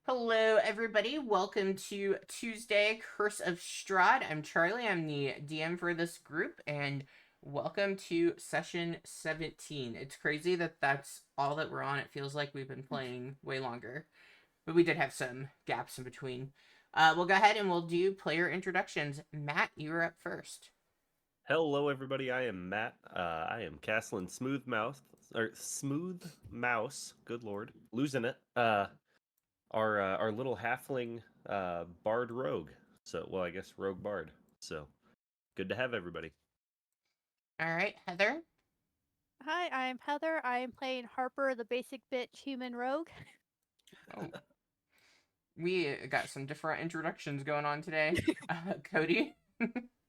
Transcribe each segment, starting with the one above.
Hello, everybody. Welcome to Tuesday Curse of Strahd. I'm Charlie. I'm the DM for this group, and welcome to session 17. It's crazy that that's all that we're on. It feels like we've been playing way longer, but we did have some gaps in between. We'll go ahead and we'll do player introductions. Matt, you're up first. Hello, everybody. I am Matt. I am Castlin Smooth Mouse. Good lord, losing it. Our little halfling bard rogue. I guess rogue bard. So good to have everybody. All right, Heather. Hi, I'm Heather. I am playing Harper, the basic bitch human rogue. Oh, we got some different introductions going on today. Cody.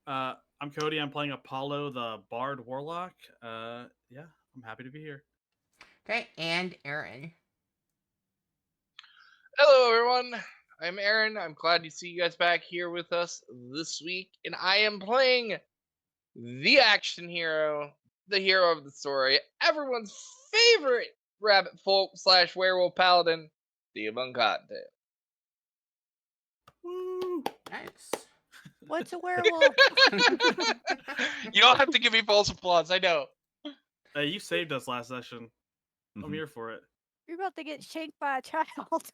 I'm Cody. I'm playing Apollo, the Bard Warlock. I'm happy to be here. Okay, and Aaron. Hello, everyone. I'm Aaron. I'm glad to see you guys back here with us this week, and I am playing the action hero, the hero of the story, everyone's favorite rabbit folk / werewolf paladin, the Cottontail. Woo! Nice. What's a werewolf? You don't have to give me false applause. I know. Hey, you saved us last session. I'm here for it. You're about to get shanked by a child.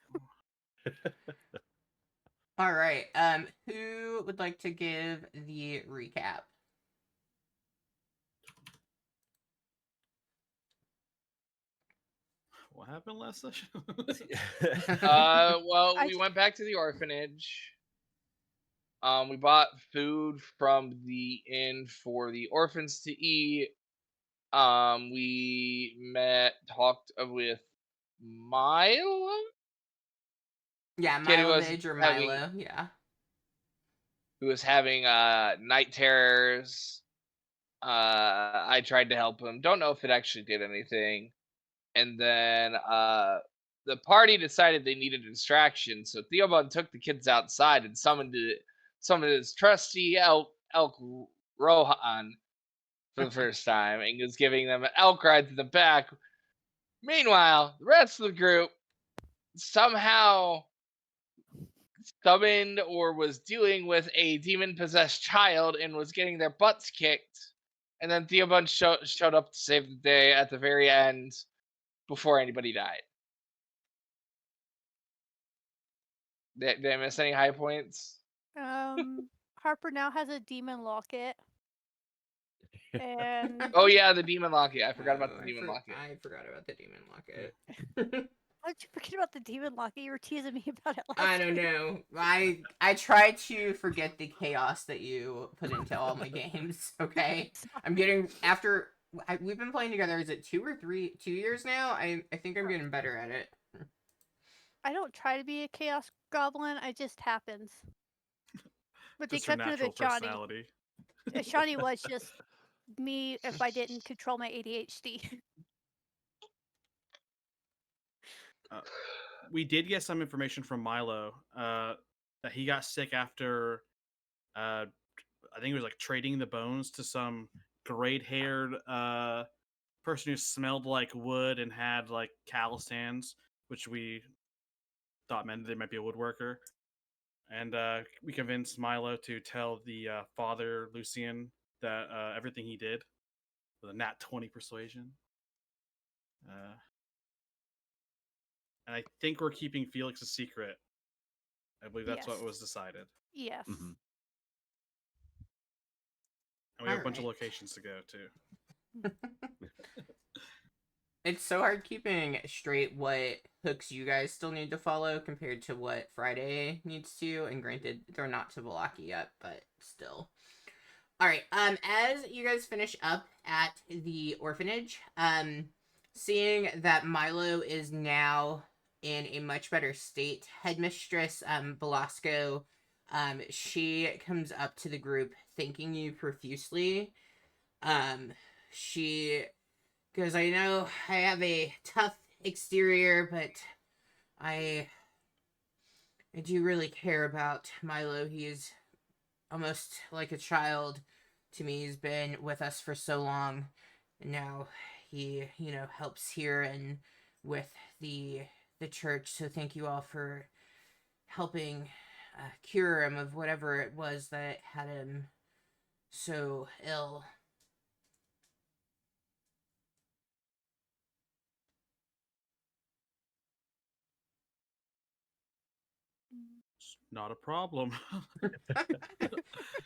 All right. Who would like to give the recap? What happened last session? We went back to the orphanage. We bought food from the inn for the orphans to eat. We talked with Milo. Yeah, Milo Vig or Milo. Yeah. Who was having night terrors. I tried to help him. Don't know if it actually did anything. And then the party decided they needed a distraction, so Theobald took the kids outside and summoned his trusty elk Rohan for the first time, and was giving them an elk ride to the back. Meanwhile, the rest of the group somehow summoned or was dealing with a demon-possessed child and was getting their butts kicked. And then Theobald showed up to save the day at the very end before anybody died. Did I miss any high points? Harper now has a demon locket. And oh yeah, the demon locket. I forgot about the demon locket. I forgot about the demon locket. Why did you forget about the demon locket? You were teasing me about it last I don't know. I try to forget the chaos that you put into all my games. Okay, I'm getting we've been playing together. Is it 2 years now? I think I'm getting better at it. I don't try to be a chaos goblin. It just happens. With the exception of Shawnee. Shawnee was just me if I didn't control my ADHD. We did get some information from Milo that he got sick after I think it was like trading the bones to some great-haired person who smelled like wood and had like callous hands, which we thought meant they might be a woodworker. And we convinced Milo to tell the father, Lucian, that everything he did with a nat 20 persuasion. And I think we're keeping Felix a secret. I believe that's what was decided. Yes. Mm-hmm. And we have a bunch of locations to go to. It's so hard keeping straight what hooks you guys still need to follow compared to what Friday needs to. And granted, they're not to Velaki yet, but still. Alright, as you guys finish up at the orphanage, seeing that Milo is now in a much better state, Headmistress Velasco, she comes up to the group thanking you profusely. She goes, I know I have a tough exterior, but I do really care about Milo. He is almost like a child to me. He's been with us for so long, and now he, helps here and with the church. So thank you all for helping cure him of whatever it was that had him so ill. It's not a problem.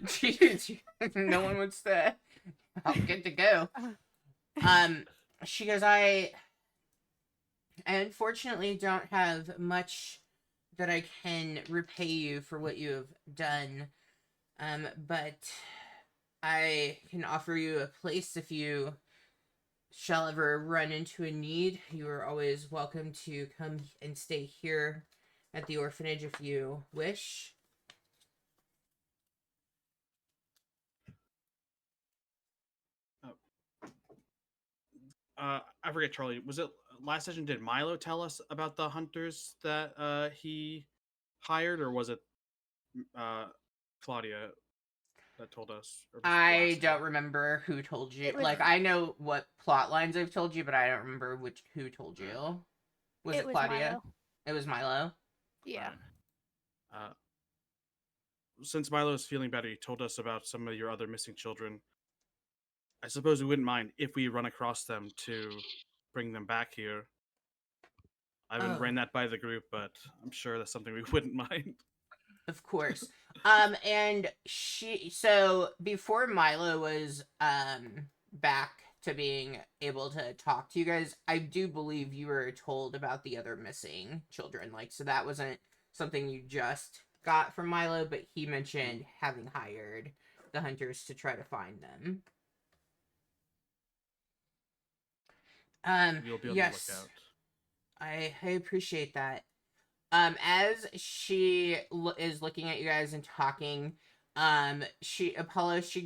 Jeez, no one wants to. I'll get to go. She goes, I unfortunately don't have much that I can repay you for what you have done. But I can offer you a place if you shall ever run into a need. You are always welcome to come and stay here at the orphanage if you wish. I forget, Charlie. Was it last session? Did Milo tell us about the hunters that he hired, or was it Claudia that told us? I don't remember who told you. Like, I know what plot lines I've told you, but I don't remember who told you. Was it Claudia? Milo. It was Milo. Yeah. Since Milo is feeling better, he told us about some of your other missing children. I suppose we wouldn't mind if we run across them to bring them back here. I haven't ran that by the group, but I'm sure that's something we wouldn't mind. Of course. And so before Milo was back to being able to talk to you guys, I do believe you were told about the other missing children. Like, so that wasn't something you just got from Milo, but he mentioned having hired the hunters to try to find them. You'll be able yes, to look out. I appreciate that. As she is looking at you guys and talking, she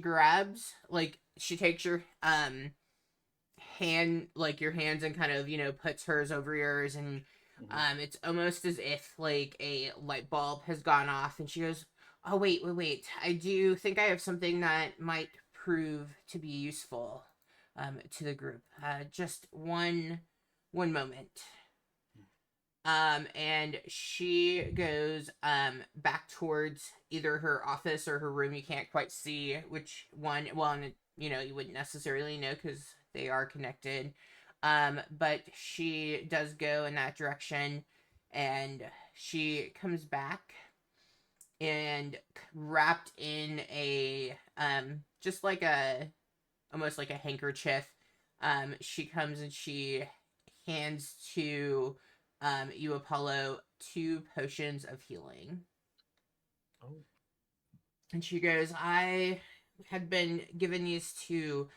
grabs, like, she takes your hand, like your hands, and kind of, puts hers over yours, and it's almost as if like a light bulb has gone off, and she goes, oh, wait, I do think I have something that might prove to be useful to the group. Just one moment. And she goes back towards either her office or her room. You can't quite see which one. Well, and you wouldn't necessarily know because they are connected. But she does go in that direction, and she comes back, and wrapped in a just like almost like a handkerchief. She comes and she hands to you, Apollo, 2 potions of healing. Oh. And she goes, I had been given these to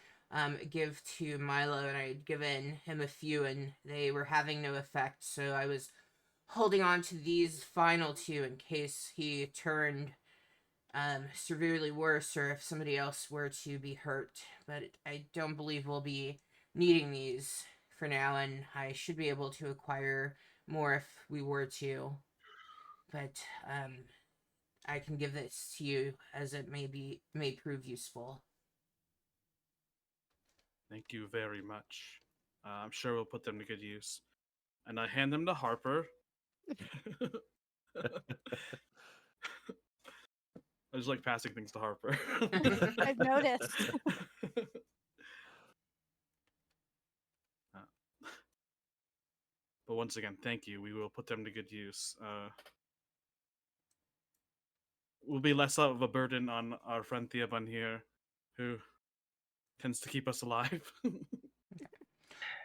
give to Milo, and I had given him a few, and they were having no effect, so I was holding on to these final 2 in case he turned severely worse, or if somebody else were to be hurt. But I don't believe we'll be needing these for now, and I should be able to acquire more if we were to. But I can give this to you as it may prove useful. Thank you very much. I'm sure we'll put them to good use. And I hand them to Harper. I just like passing things to Harper. I've noticed. But once again, thank you. We will put them to good use. Will be less of a burden on our friend Theobun here, who tends to keep us alive.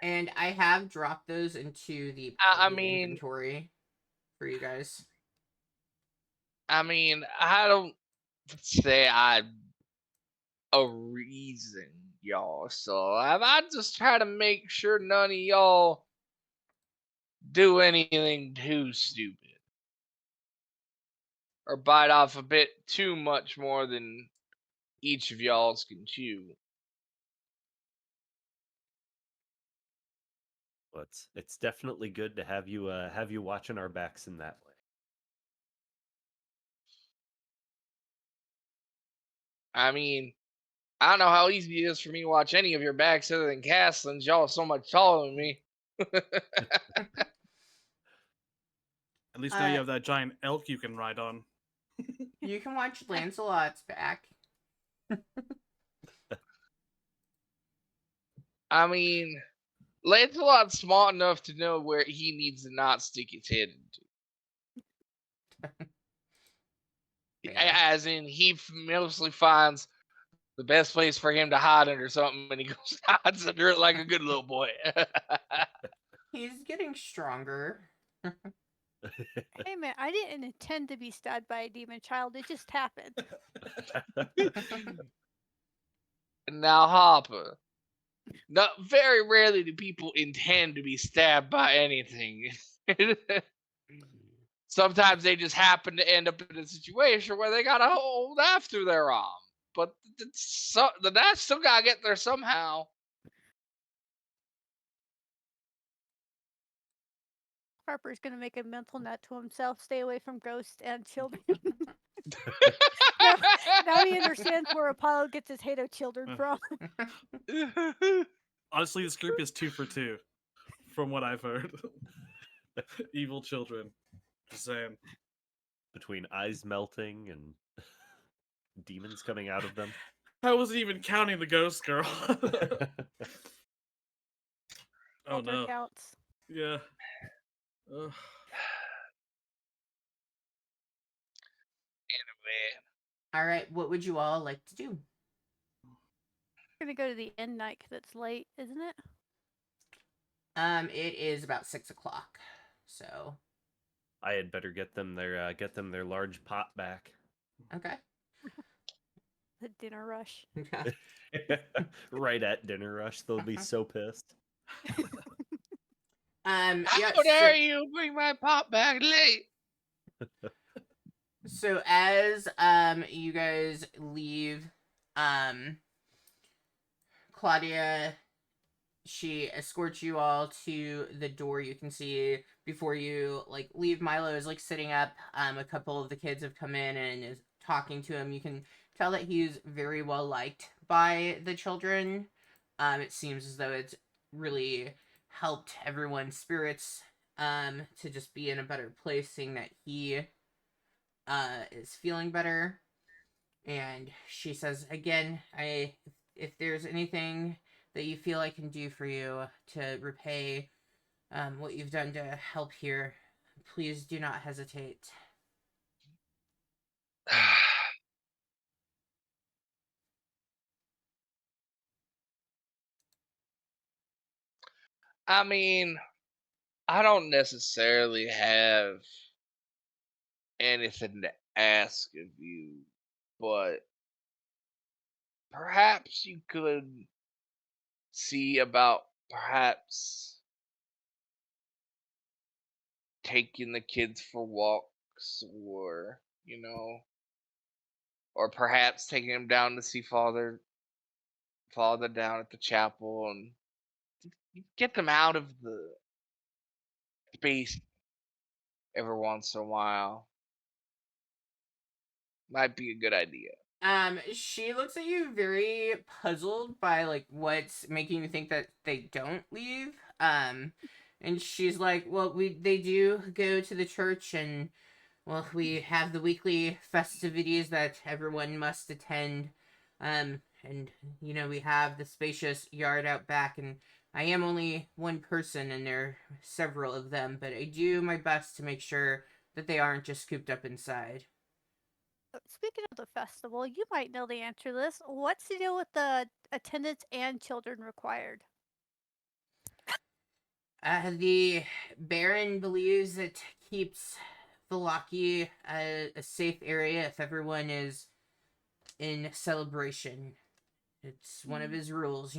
And I have dropped those into the inventory for you guys. I mean, I don't say I'm a reason, y'all. So I just try to make sure none of y'all do anything too stupid or bite off a bit too much more than each of y'all's can chew. Well, it's definitely good to have you watching our backs in that way. I mean, I don't know how easy it is for me to watch any of your backs other than Castlin's. Y'all are so much taller than me. And At least now you have that giant elk you can ride on. You can watch Lancelot's back. I mean, Lancelot's smart enough to know where he needs to not stick his head into. As in, he mostly finds the best place for him to hide under something, and he goes hides under it like a good little boy. He's getting stronger. Hey man, I didn't intend to be stabbed by a demon child. It just happened. Now, Hopper. Not very rarely do people intend to be stabbed by anything. Sometimes they just happen to end up in a situation where they got a whole knife through their arm. But the knife still gotta get there somehow. Harper's gonna make a mental note to himself: stay away from ghosts and children. now he understands where Apollo gets his hate of children from. Honestly, this group is 2 for 2, from what I've heard. Evil children. Just saying. Between eyes melting and demons coming out of them. I wasn't even counting the ghost girl. Oh no. Counts. Yeah. Anyway. All right, what would you all like to do? We're gonna go to the end night because it's late, isn't it? It is about 6 o'clock, so. I had better get them their large pot back. Okay. The dinner rush. Right at dinner rush, they'll be so pissed. Yeah, How dare you bring my pot back late? So as you guys leave, Claudia, she escorts you all to the door. You can see before you leave, Milo is sitting up. A couple of the kids have come in and is talking to him. You can tell that he's very well liked by the children. It seems as though it's really helped everyone's spirits to just be in a better place, seeing that he is feeling better. And she says, again, if there's anything that you feel I can do for you to repay what you've done to help here, please do not hesitate. I mean, I don't necessarily have anything to ask of you, but perhaps you could see about perhaps taking the kids for walks, or perhaps taking them down to see father down at the chapel and get them out of the space every once in a while. Might be a good idea. She looks at you very puzzled by what's making you think that they don't leave. And she's like, well, they do go to the church, and well, we have the weekly festivities that everyone must attend. And we have the spacious yard out back, and I am only one person and there are several of them, but I do my best to make sure that they aren't just cooped up inside. Speaking of the festival, you might know the answer to this. What's the deal with the attendance and children required? The Baron believes it keeps Valaki a safe area if everyone is in celebration. It's one of his rules,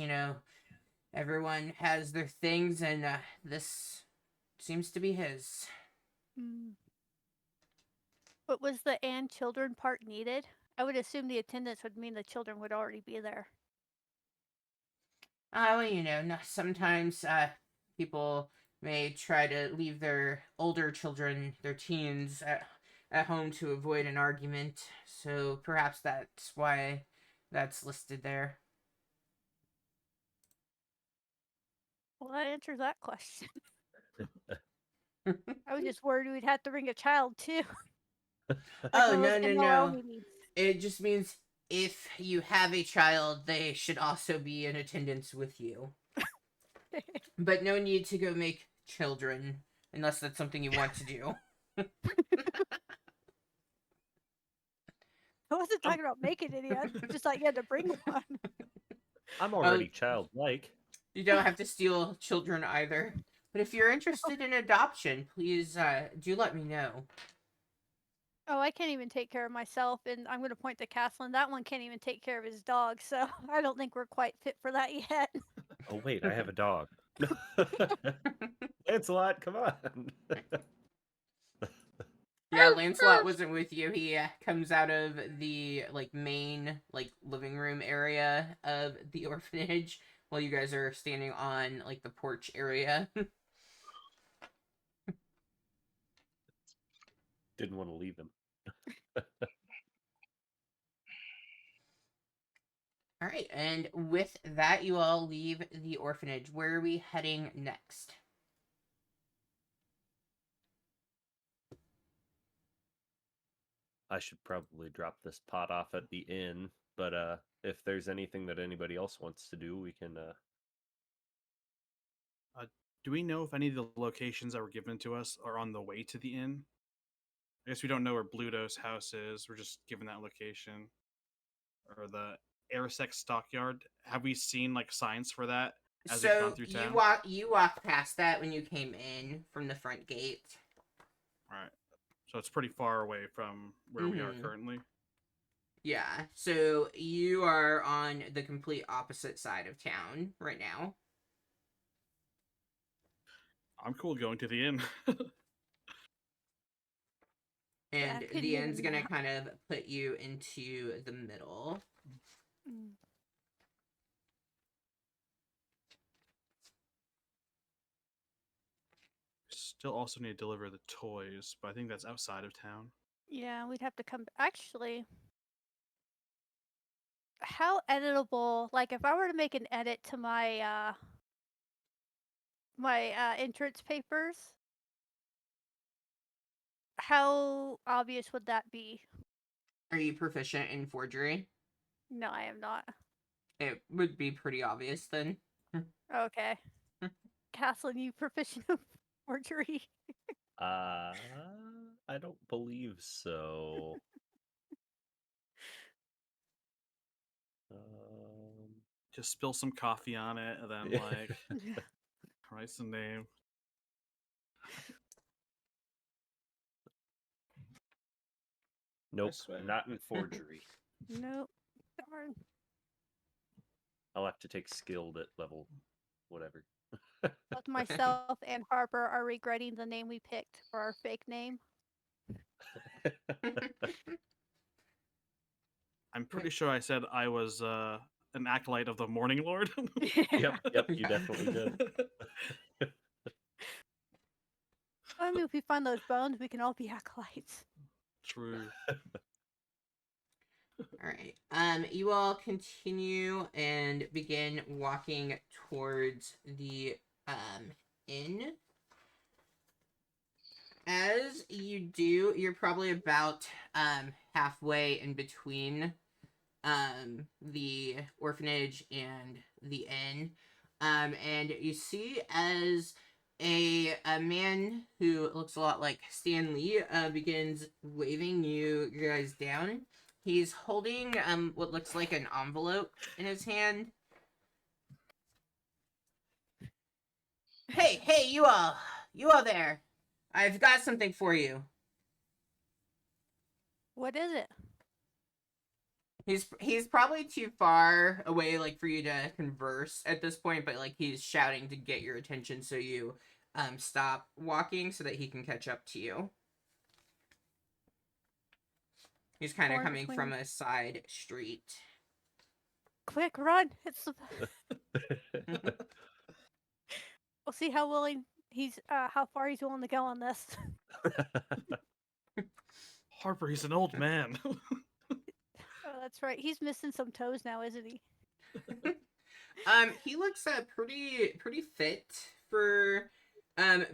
Everyone has their things, and this seems to be his. But was the and children part needed? I would assume the attendance would mean the children would already be there. Well, sometimes people may try to leave their older children, their teens, at home to avoid an argument. So perhaps that's why that's listed there. Well, that answers that question. I was just worried we'd have to bring a child too. Oh, one of those MLL no. meetings. It just means if you have a child, they should also be in attendance with you. But no need to go make children unless that's something you want to do. I wasn't talking about making any. I just thought you had to bring one. I'm already childlike. You don't have to steal children either. But if you're interested in adoption, please do let me know. Oh, I can't even take care of myself, and I'm going to point to Caslin. That one can't even take care of his dog, so I don't think we're quite fit for that yet. Oh wait, I have a dog. Lancelot, come on. Yeah, Lancelot wasn't with you. He comes out of the main living room area of the orphanage while you guys are standing on the porch area. Didn't want to leave him. All right, and with that, you all leave the orphanage. Where are we heading next? I should probably drop this pot off at the inn, but if there's anything that anybody else wants to do, we can. Do we know if any of the locations that were given to us are on the way to the inn? I guess we don't know where Bluto's house is. We're just given that location. Or the Airsex stockyard. Have we seen signs for that as we've gone through town? You walked past that when you came in from the front gate. All right. So it's pretty far away from where we are currently. Yeah. So you are on the complete opposite side of town right now. I'm cool going to the inn. And Yeah, the end's gonna kind of put you into the middle. Mm. Still also need to deliver the toys, but I think that's outside of town. Yeah, we'd have to come. Actually, how editable? If I were to make an edit to my entrance papers, how obvious would that be? Are you proficient in forgery? No, I am not. It would be pretty obvious then. Okay. Caslin, you proficient in forgery? I don't believe so. Just spill some coffee on it, and then write some name. Nope, not in forgery. Nope. Darn. I'll have to take skilled at level whatever. Both myself and Harper are regretting the name we picked for our fake name. I'm pretty sure I said I was an acolyte of the Morning Lord. Yep, you definitely did. I mean, if we find those bones, we can all be acolytes. True. All right. You all continue and begin walking towards the inn. As you do, you're probably about halfway in between the orphanage and the inn. And you see as a man who looks a lot like Stan Lee begins waving you guys down. He's holding what looks like an envelope in his hand. Hey, you all there. I've got something for you. What is it? He's probably too far away for you to converse at this point, but he's shouting to get your attention so you stop walking so that he can catch up to you. He's kind of coming from a side street. Quick, run! It's We'll see how willing how far he's willing to go on this. Harper, he's an old man. Oh, that's right. He's missing some toes now, isn't he? He looks pretty fit for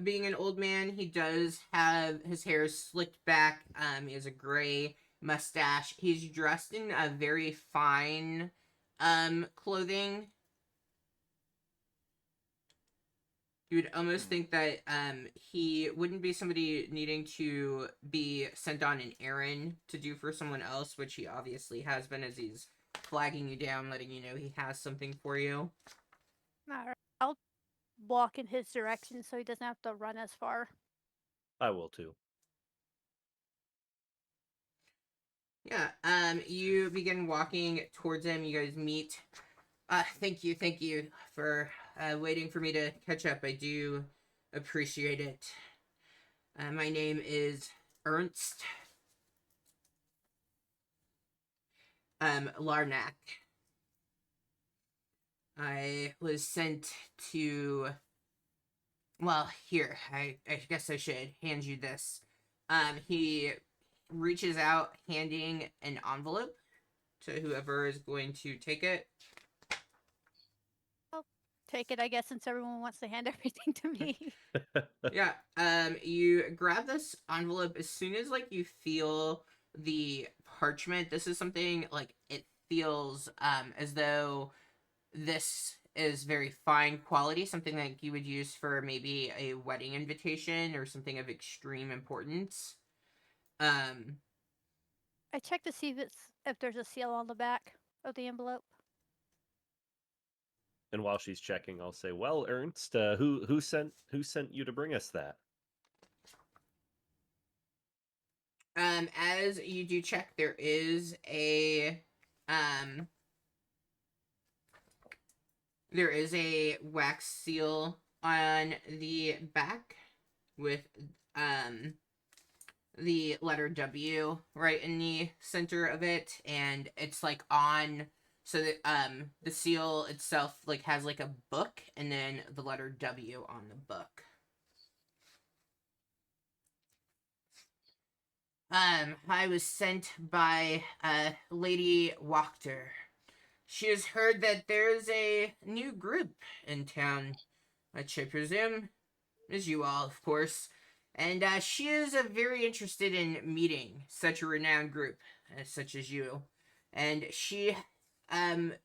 Being an old man, he does have his hair slicked back. He has a gray mustache. He's dressed in a very fine, clothing. You would almost think that, he wouldn't be somebody needing to be sent on an errand to do for someone else, which he obviously has been as he's flagging you down, letting you know he has something for you. Alright, I'll walk in his direction so he doesn't have to run as far. I will too. Yeah, you begin walking towards him. You guys meet. Thank you for waiting for me to catch up. I do appreciate it. My name is Ernst Larnack. I was sent to. Well, here, I guess I should hand you this. He reaches out, handing an envelope to whoever is going to take it. I'll take it, I guess, since everyone wants to hand everything to me. Yeah. You grab this envelope as soon as like you feel the parchment. This is something like it feels as though this is very fine quality, something like you would use for maybe a wedding invitation or something of extreme importance. Um I check to see if there's a seal on the back of the envelope. And while she's checking, I'll say, "Well, Ernst, who sent you to bring us that?" as you do check, there is um a wax seal on the back with the letter W right in the center of it, and it's like on, so that the seal itself like has like a book and then the letter W on the book. I was sent by Lady Wachter. She has heard that there's a new group in town, which I presume is you all, of course. And she is very interested in meeting such a renowned group such as you. And she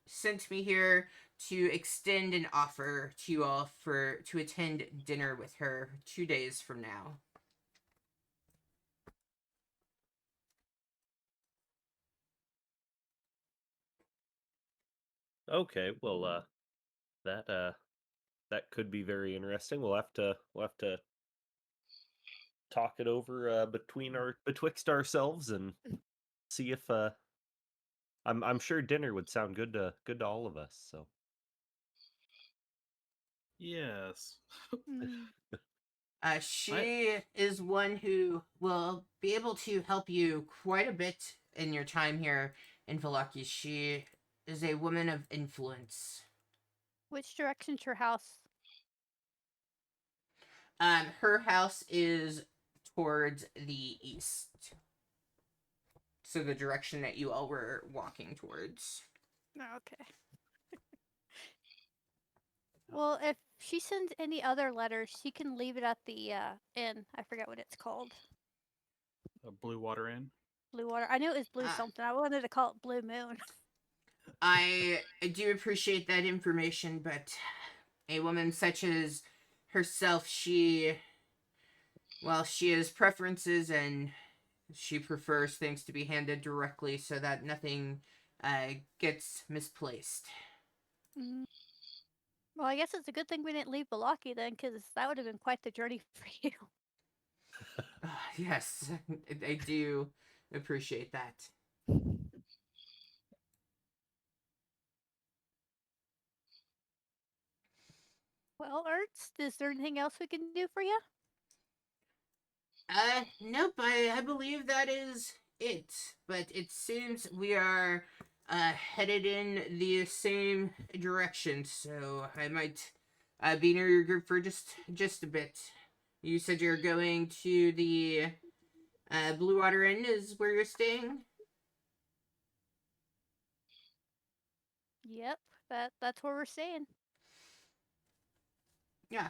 sent me here to extend an offer to you all to attend dinner with her 2 days from now. Okay, well, that could be very interesting. We'll have to talk it over betwixt ourselves and see if I'm sure dinner would sound good to all of us. So Yes. She is one who will be able to help you quite a bit in your time here in Vallaki. She is a woman of influence. Which direction's her house? Her house is towards the east. So the direction that you all were walking towards. Okay. Well, if she sends any other letters, she can leave it at the inn. I forget what it's called. A Blue Water Inn. Blue Water. I knew it was Blue something. I wanted to call it Blue Moon. I do appreciate that information, but a woman such as herself, she has preferences and she prefers things to be handed directly so that nothing gets misplaced. Mm. Well, I guess it's a good thing we didn't leave Balaki then, because that would have been quite the journey for you. Yes, I do appreciate that. Well, Ernst, is there anything else we can do for you? Nope, I believe that is it. But it seems we are headed in the same direction, so I might be near your group for just a bit. You said you're going to the Blue Water Inn is where you're staying? Yep, that's where we're staying. Yeah.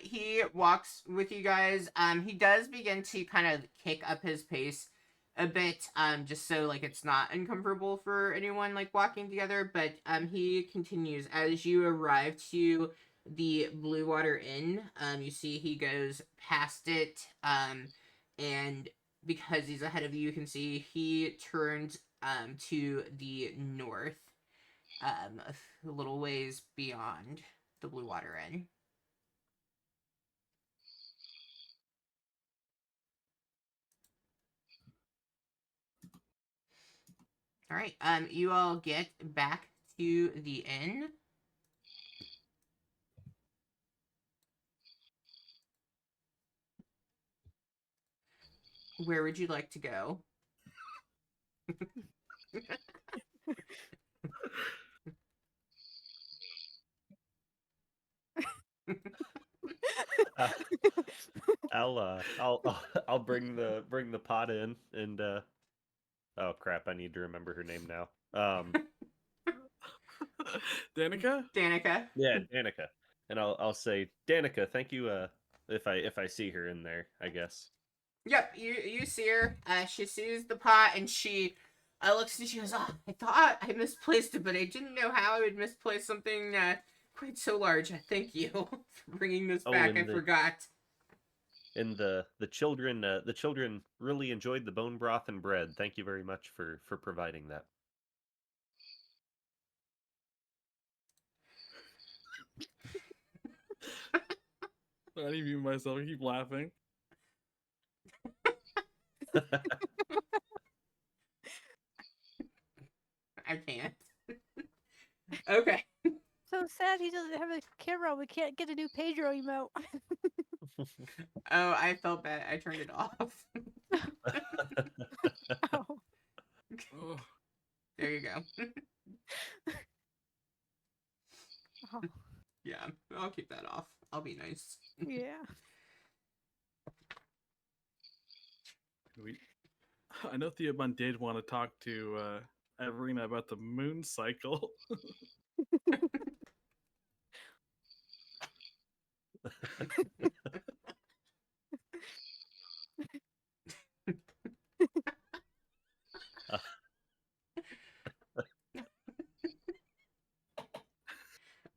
He walks with you guys. He does begin to kind of kick up his pace a bit, just so like it's not uncomfortable for anyone like walking together. But he continues as you arrive to the Blue Water Inn. You see he goes past it. And because he's ahead of you, you can see he turns to the north, a little ways beyond the Blue Water Inn. All right. You all get back to the inn. Where would you like to go? I'll bring the pot in and oh crap, I need to remember her name now. Danica? Danica. Yeah, Danica. And I'll say, Danica, thank you if I see her in there, I guess. Yep, you see her. She sees the pot and she looks and she goes, "Oh, I thought I misplaced it, but I didn't know how I would misplace something quite so large. Thank you for bringing this back. I forgot." And the children really enjoyed the bone broth and bread. Thank you very much for providing that. I didn't even myself. I keep laughing. I can't. Okay. So sad he doesn't have a camera. We can't get a new Pedro emote. Oh, I felt bad. I turned it off. Oh. Oh. There you go. Oh. Yeah, I'll keep that off. I'll be nice. Yeah. I know Theoban did want to talk to Everina about the moon cycle.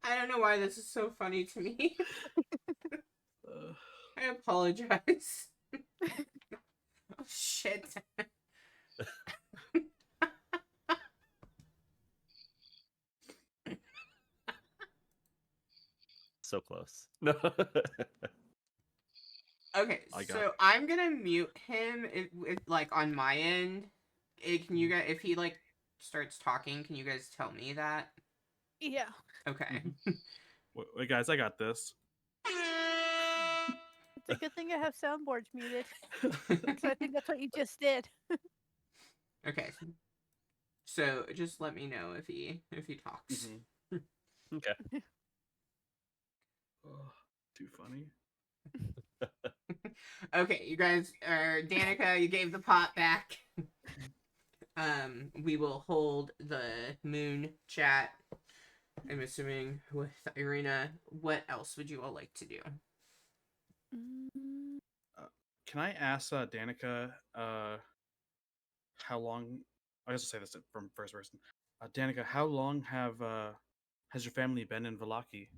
I don't know why this is so funny to me. I apologize. Oh, shit. So close. No. Okay, so I'm gonna mute him if like on my end. Can you guys, if he like starts talking, can you guys tell me that? Yeah. Okay. Wait, guys, I got this. It's a good thing I have soundboards muted. So I think that's what you just did. Okay. So just let me know if he talks. Mm-hmm. Okay. Oh, too funny. Okay, you guys are Danica, you gave the pot back. We will hold the moon chat. I'm assuming with Irina. What else would you all like to do? Can I ask Danica how long? I guess I'll say this from first person. Danica, how long has your family been in Valaki?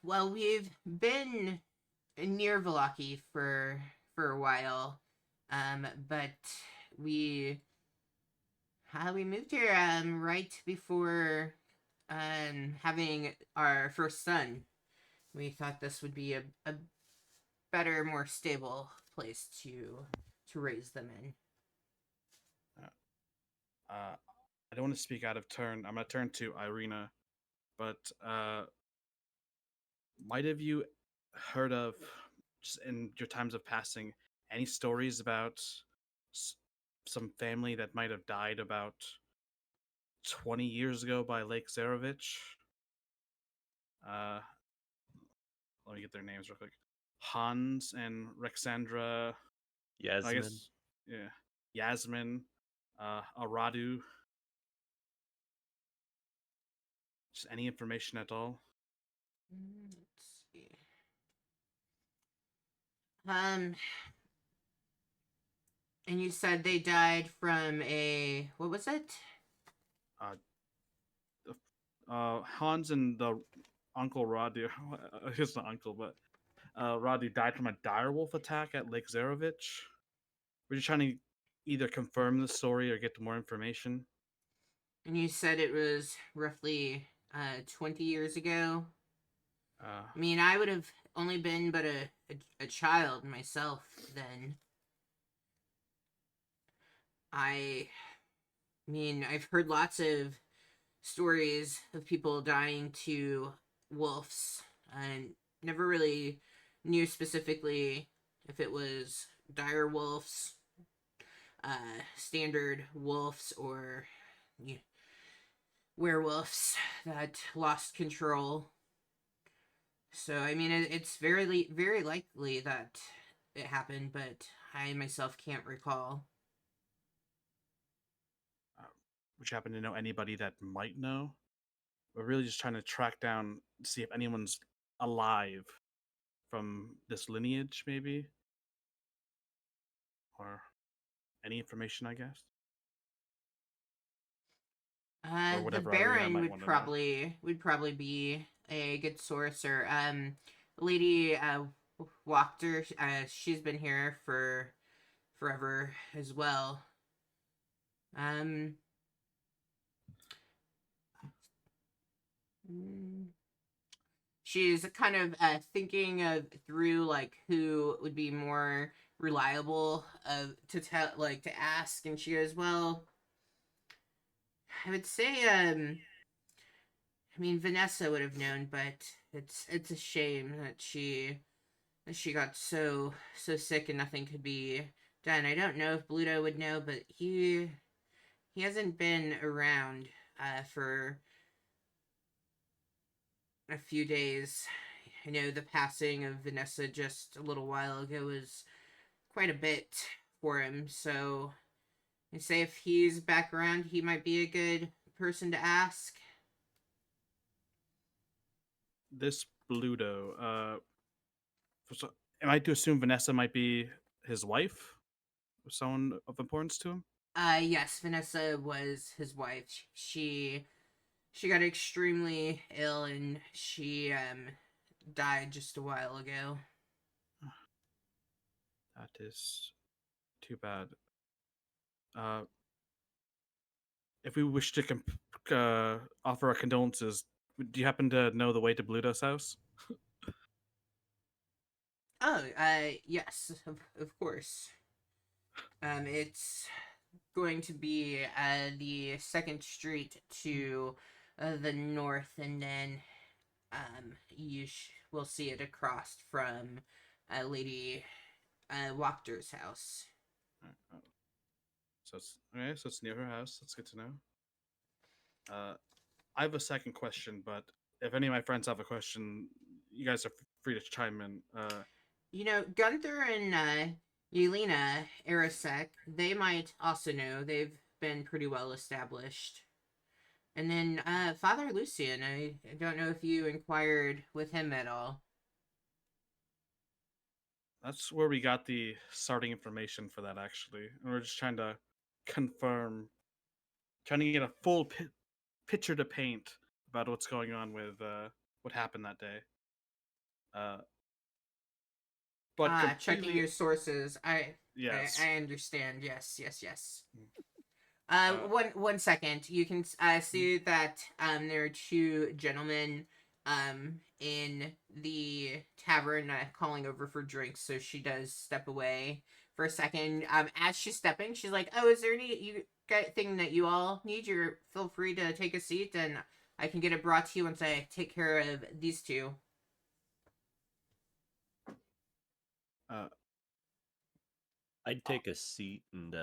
Well, we've been near Valaki for a while, but we we moved here right before having our first son. We thought this would be a better, more stable place to raise them in. I don't want to speak out of turn. I'm gonna turn to Irina, but might have you heard of, just in your times of passing, any stories about some family that might have died about 20 years ago by Lake Zarovich? Let me get their names real quick. Hans and Rexandra. Yasmin. I guess, yeah. Yasmin, Aradu. Just any information at all? Let's see. And you said they died from a, what was it? Hans and the Uncle Roddy, he's not uncle, but Roddy died from a direwolf attack at Lake Zarovich. We're just trying to either confirm the story or get more information. And you said it was roughly 20 years ago. I mean, I would have only been but a child myself then. I mean, I've heard lots of stories of people dying to wolves, and never really knew specifically if it was dire wolves, standard wolves, or werewolves that lost control. So, I mean, it's very likely that it happened, but I myself can't recall. Would you happen to know anybody that might know? We're really just trying to track down, see if anyone's alive from this lineage, maybe, or any information, I guess. Or The whatever Irina Baron might would want to know. probably be a good source, or Lady Wachter. She's been here for forever as well. She's kind of thinking of through like who would be more reliable to tell, like to ask, and she goes, well, I would say I mean, Vanessa would have known, but it's a shame that she got so sick and nothing could be done. I don't know if Bluto would know, but he hasn't been around for a few days. I know the passing of Vanessa just a little while ago was quite a bit for him, so I say if he's back around, he might be a good person to ask. This Bluto, am I to assume Vanessa might be his wife? Someone of importance to him? Yes, Vanessa was his wife. She got extremely ill and she died just a while ago. That is too bad. If we wish to offer our condolences, do you happen to know the way to Bluto's house? Oh, yes, of course. It's going to be the second street to the north, and then will see it across from Lady Wachter's house. So it's okay. So it's near her house. That's good to know. I have a second question, but if any of my friends have a question, you guys are free to chime in. You know, Gunther and Yelena Arasek, they might also know. They've been pretty well established. And then Father Lucian, I don't know if you inquired with him at all. That's where we got the starting information for that, actually. And we're just trying to confirm, trying to get a full picture to paint about what's going on with what happened that day. But Checking your sources. Yes. I understand. Yes. Uh, One second. You can see that there are two gentlemen in the tavern calling over for drinks. So she does step away for a second. As she's stepping, she's like, "Oh, is there any thing that you all need? You're feel free to take a seat, and I can get it brought to you once I take care of these two." I'd take a seat and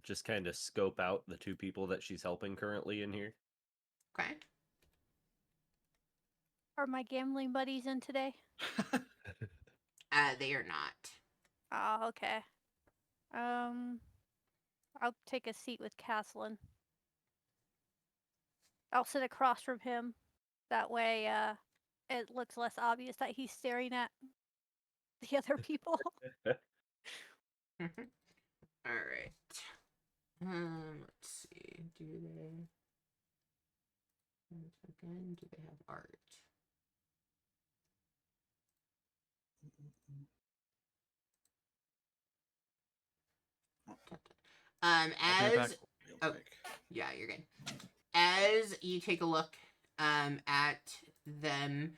just kind of scope out the two people that she's helping currently in here. Okay. Are my gambling buddies in today? They are not. Oh, okay. I'll take a seat with Caslin. I'll sit across from him. That way, it looks less obvious that he's staring at the other people. All right. Let's see. Do they? Again, do they have art? As oh, yeah, you're good. As you take a look at them,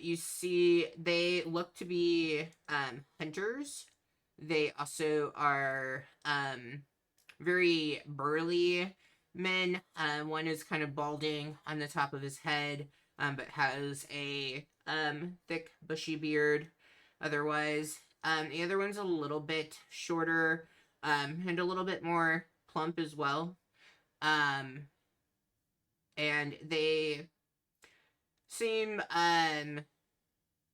you see they look to be hunters. They also are very burly men. One is kind of balding on the top of his head, but has a thick, bushy beard. Otherwise, the other one's a little bit shorter and a little bit more plump as well. And they seem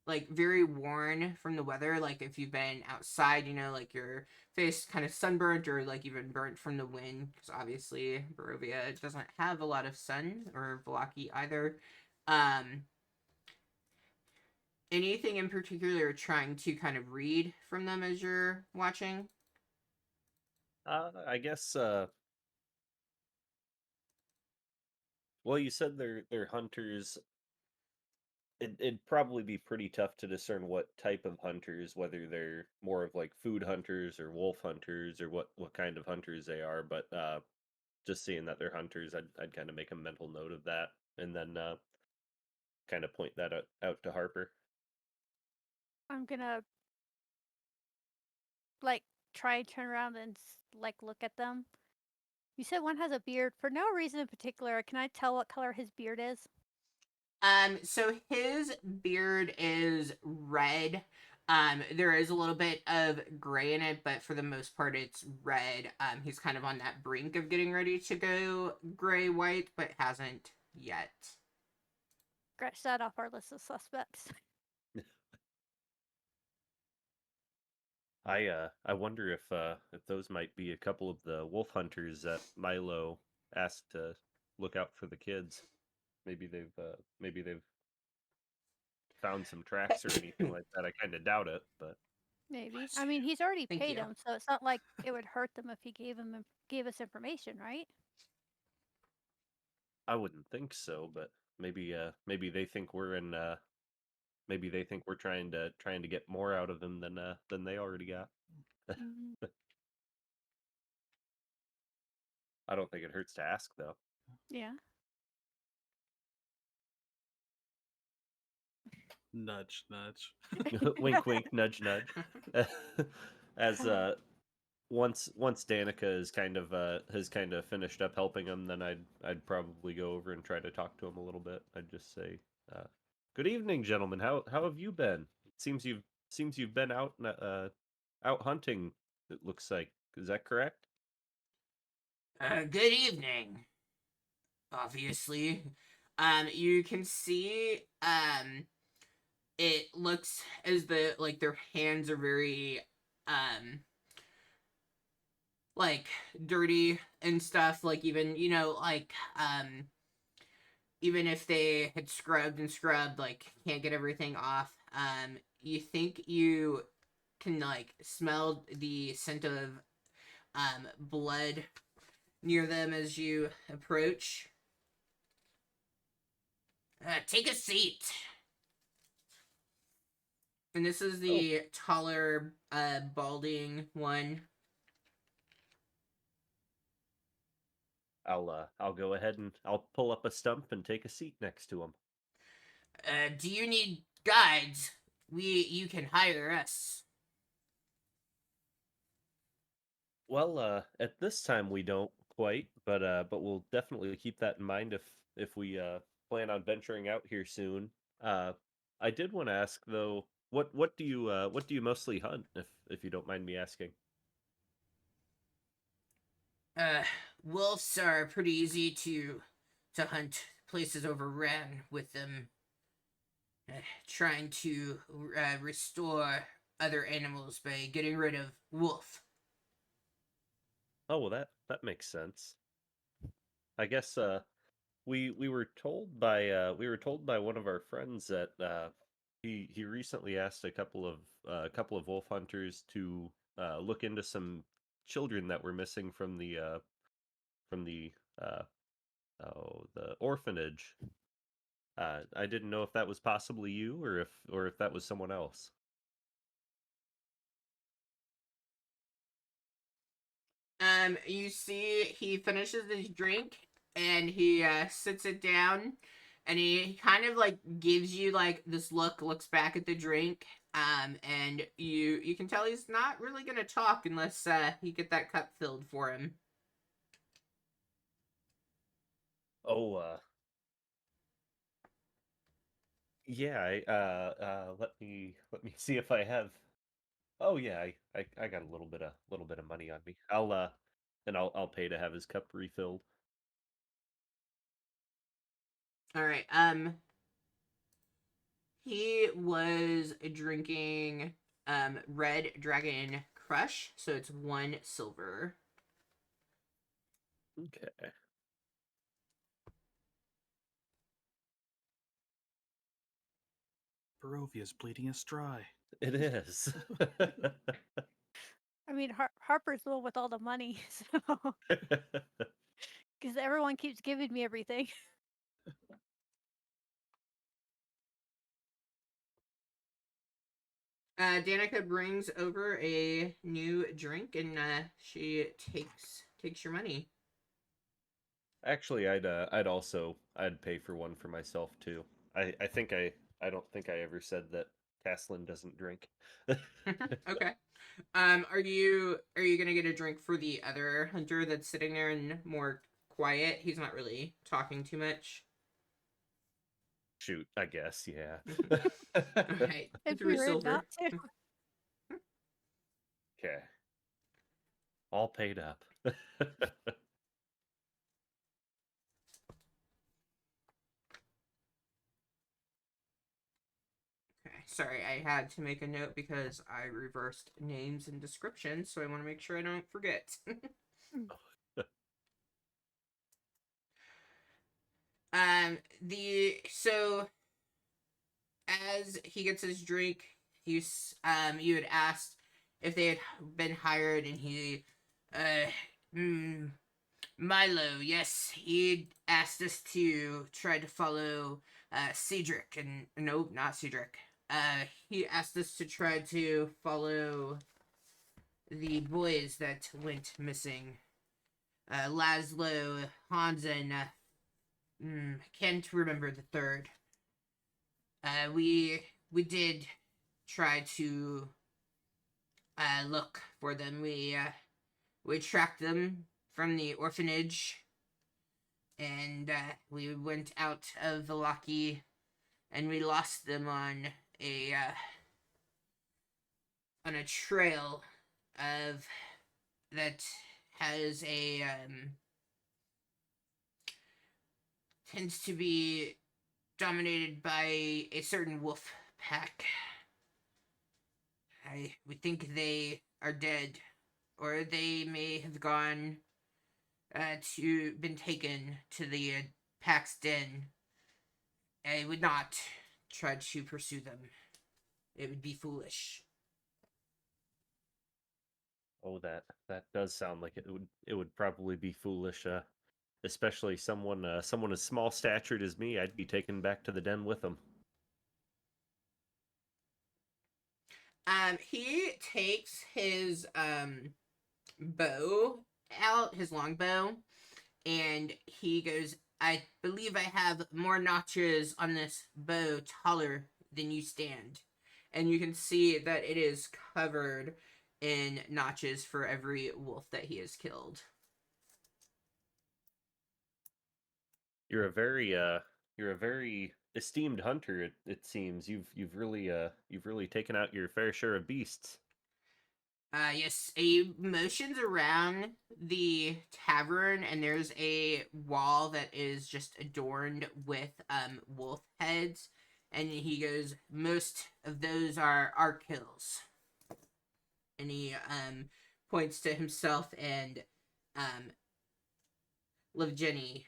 like very worn from the weather. Like if you've been outside, you know, like your face kind of sunburnt or like even burnt from the wind, because obviously Barovia doesn't have a lot of sun, or Vallaki either. Um, Anything in particular you're trying to kind of read from them as you're watching? I guess. Well, you said they're hunters. It'd probably be pretty tough to discern what type of hunters, whether they're more of like food hunters or wolf hunters, or what kind of hunters they are. But just seeing that they're hunters, I'd kind of make a mental note of that, and then kind of point that out to Harper. I'm gonna like try and turn around and like look at them. You said one has a beard. For no reason in particular, can I tell what color his beard is? So his beard is red. There is a little bit of gray in it, but for the most part, it's red. He's kind of on that brink of getting ready to go gray-white, but hasn't yet. Scratch that off our list of suspects. I wonder if those might be a couple of the wolf hunters that Milo asked to look out for the kids. Maybe they've found some tracks or anything like that. I kind of doubt it, but Maybe. I mean, he's already Thank paid you. him, so it's not like it would hurt them if he gave us information, right? I wouldn't think so. But maybe they think we're in maybe they think we're trying to get more out of them than they already got. Mm, I don't think it hurts to ask though. yeah. Nudge, nudge. Wink, wink, nudge, nudge. As once Danica has kind of finished up helping him, then I'd probably go over and try to talk to him a little bit. I'd just say, "Good evening, gentlemen. How have you been? It seems you've been out hunting. It looks like. Is that correct?" Good evening. Obviously, you can see, it looks as the like their hands are very, um, like dirty and stuff. Like even like even if they had scrubbed and scrubbed, like can't get everything off. You think you can like smell the scent of blood near them as you approach. Take a seat. And this is the taller, balding one. I'll go ahead and I'll pull up a stump and take a seat next to him. Do you need guides? You can hire us. Well, at this time we don't quite, but we'll definitely keep that in mind if we plan on venturing out here soon. Uh, I did want to ask though, what do you mostly hunt, if you don't mind me asking? Uh, Wolves are pretty easy to hunt. Places overrun with them. Trying to restore other animals by getting rid of wolf. Oh well, that makes sense. I guess we were told by one of our friends that he recently asked a couple of wolf hunters to look into some children that were missing from the uh, the orphanage. I didn't know if that was possibly you or if that was someone else. You see, he finishes his drink and he sits it down, and he kind of like gives you like this look, looks back at the drink, and you can tell he's not really gonna talk unless you get that cup filled for him. Oh, yeah. Let me see if I have. Oh yeah, I got a little bit of money on me. I'll pay to have his cup refilled. All right. He was drinking Red Dragon Crush, so it's 1 silver. Okay. Barovia's bleeding us dry. It is. I mean, Harper's the one with all the money, so because everyone keeps giving me everything. Danica brings over a new drink, and she takes your money. Actually, I'd pay for one for myself too. I don't think I ever said that Caslin doesn't drink. Okay. Are you gonna get a drink for the other hunter that's sitting there and more quiet? He's not really talking too much. Shoot, I guess, yeah. All right, It'd be 3 rude not silver. to. Okay. All paid up. Okay, sorry, I had to make a note because I reversed names and descriptions, so I want to make sure I don't forget. So as he gets his drink, you had asked if they had been hired, and he, uh, mm, Milo, yes, he asked us to try to follow, Cedric, and no, not Cedric. He asked us to try to follow the boys that went missing. Laszlo, Hans, and can't remember the third. We did try to look for them. We tracked them from the orphanage, and we went out of Valaki, and we lost them a uh, on a trail of that has a tends to be dominated by a certain wolf pack. We think they are dead, or they may have gone to been taken to the pack's den. I would not try to pursue them. It would be foolish. Oh, that does sound like it would probably be foolish, especially someone as small statured as me. I'd be taken back to the den with them. He takes his bow out, his longbow, and he goes, I believe I have more notches on this bow taller than you stand. And you can see that it is covered in notches for every wolf that he has killed. You're a very esteemed hunter, it seems. You've really taken out your fair share of beasts. Yes, he motions around the tavern, and there's a wall that is just adorned with wolf heads, and he goes, most of those are our kills. And he points to himself and Livgeni.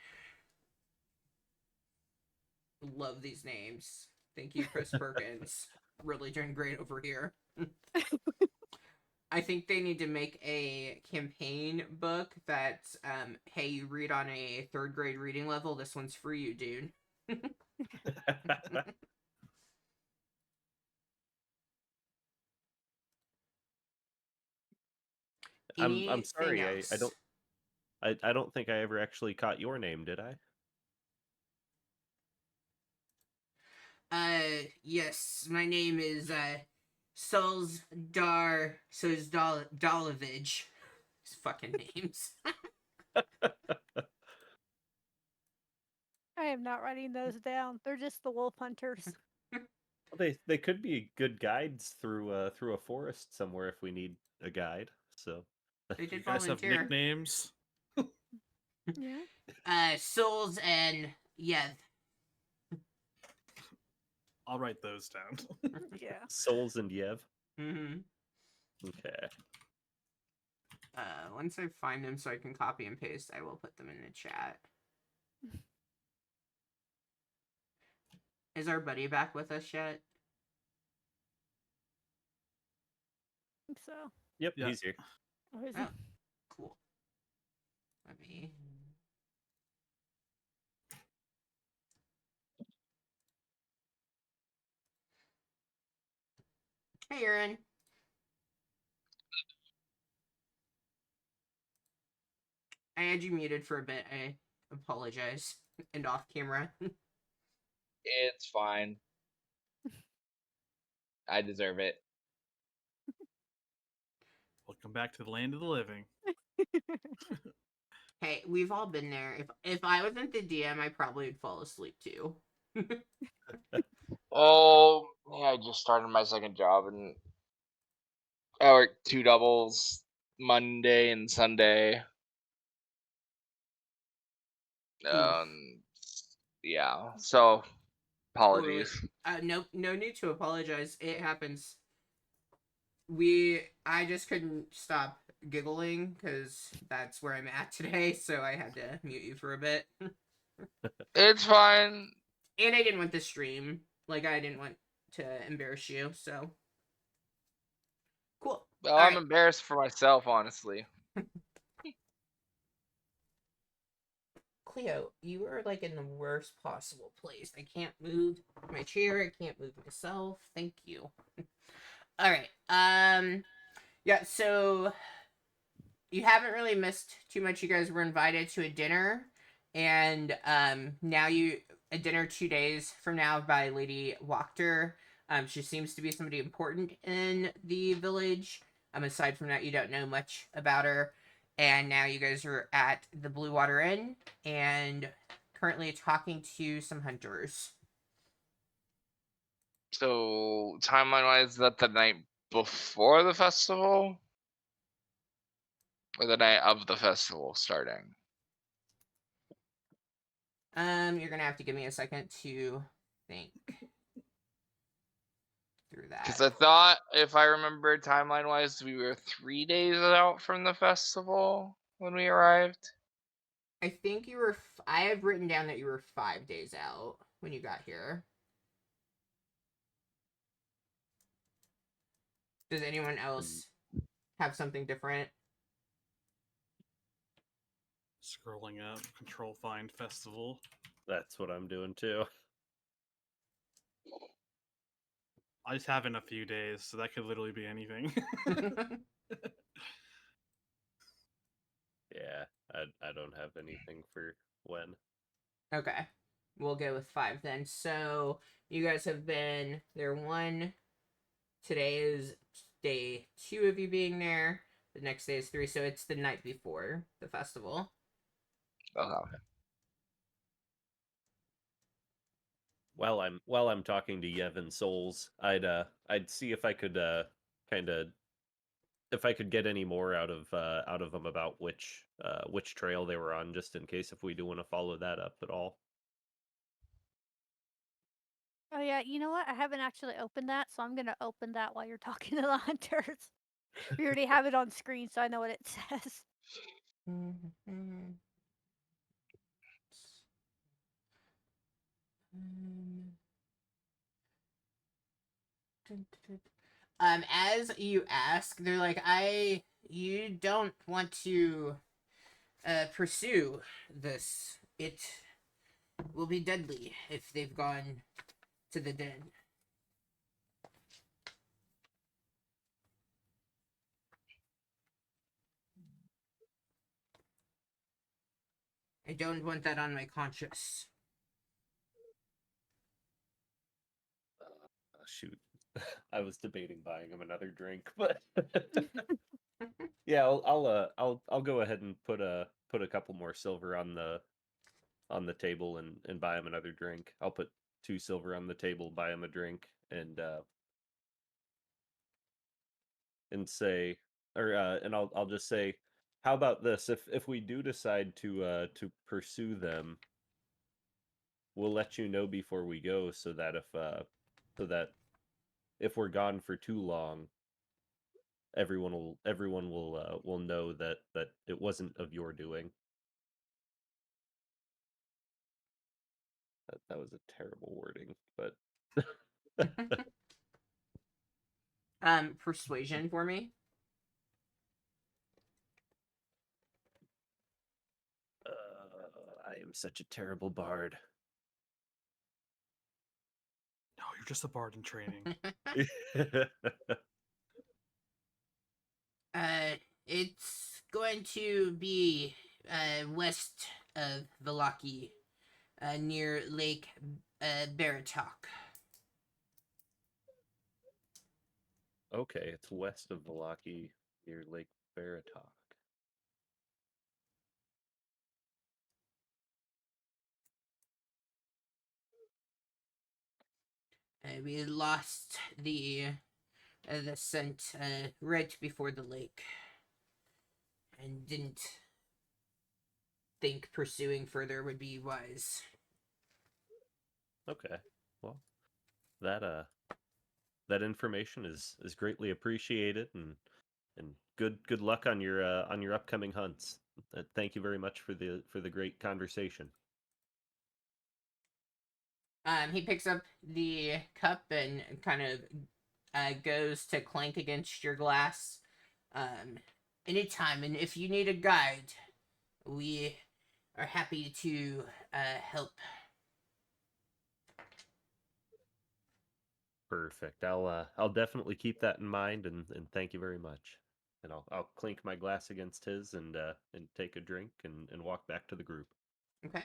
Love these names. Thank you, Chris Perkins. Really doing great over here. I think they need to make a campaign book that's, hey, you read on a 3rd grade reading level, this one's for you, dude. I'm sorry. I don't think I ever actually caught your name, did I? Yes, my name is, Solzdarovich. His fucking names. I am not writing those down. They're just the wolf hunters. Well, they could be good guides through a forest somewhere if we need a guide. So They You did guys have volunteer. nicknames? Yeah. Souls and Yev. I'll write those down. Yeah. Souls and Yev. Mm-hmm. Okay. Once I find them so I can copy and paste, I will put them in the chat. Is our buddy back with us yet? I think so. Yep, Yeah. he's here. Oh, is Oh, it? cool. Let me. Hey, Aaron. I had you muted for a bit. I apologize. And off camera. It's fine. I deserve it. Welcome back to the land of the living. Hey, we've all been there. If I wasn't the DM, I probably would fall asleep too. Oh, yeah, I just started my second job and I work 2 doubles Monday and Sunday. Yeah. So Totally. apologies. No need to apologize. It happens. I just couldn't stop giggling because that's where I'm at today, so I had to mute you for a bit. It's fine. And I didn't want the stream. Like, I didn't want to embarrass you, so. Cool. Well, All I'm right. embarrassed for myself, honestly. Cleo, you are like in the worst possible place. I can't move my chair. I can't move myself. Thank you. All right. Yeah. So you haven't really missed too much. You guys were invited to a dinner, and now a dinner 2 days from now by Lady Wachter. She seems to be somebody important in the village. Aside from that, you don't know much about her. And now you guys are at the Blue Water Inn and currently talking to some hunters. So timeline wise, is that the night before the festival? Or the night of the festival starting? You're gonna have to give me a second to think through Because that. I thought, if I remember timeline wise, we were 3 days out from the festival when we arrived. I think you were. I have written down that you were 5 days out when you got here. Does anyone else have something different? Scrolling up, control find festival. That's what I'm doing too. I just have in a few days, so that could literally be anything. Yeah, I don't have anything for when. Okay. We'll go with 5 then. So you guys have been there 1. Today is day 2 of you being there. The next day is 3, so it's the night before the festival. Okay. While I'm talking to Yev and Souls, I'd see if I could kind of if I could get any more out of them about which trail they were on, just in case if we do want to follow that up at all. Oh yeah, you know what? I haven't actually opened that, so I'm gonna open that while you're talking to the hunters. We already have it on screen, so I know what it says. As you ask, they're like, you don't want to pursue this. It will be deadly if they've gone to the den. I don't want that on my conscience. Shoot, I was debating buying him another drink, but yeah, I'll go ahead and put a couple more silver on the table and buy him another drink. I'll put 2 silver on the table, buy him a drink, and say, and I'll just say, how about this? If we do decide to pursue them, we'll let you know before we go, so that if we're gone for too long, everyone will know that it wasn't of your doing. That was a terrible wording, but Persuasion for me. I am such a terrible bard. No, you're just a bard in training. It's going to be west of Vallaki, near Lake Baratok. Okay, it's west of Vallaki, near Lake Baratok. We lost the scent right before the lake, and didn't think pursuing further would be wise. Okay, well, that that information is greatly appreciated, and good luck on your upcoming hunts. Thank you very much for the great conversation. He picks up the cup and kind of goes to clank against your glass. Anytime, and if you need a guide, we are happy to help. Perfect. I'll definitely keep that in mind, and thank you very much. And I'll clink my glass against his and take a drink and walk back to the group. Okay.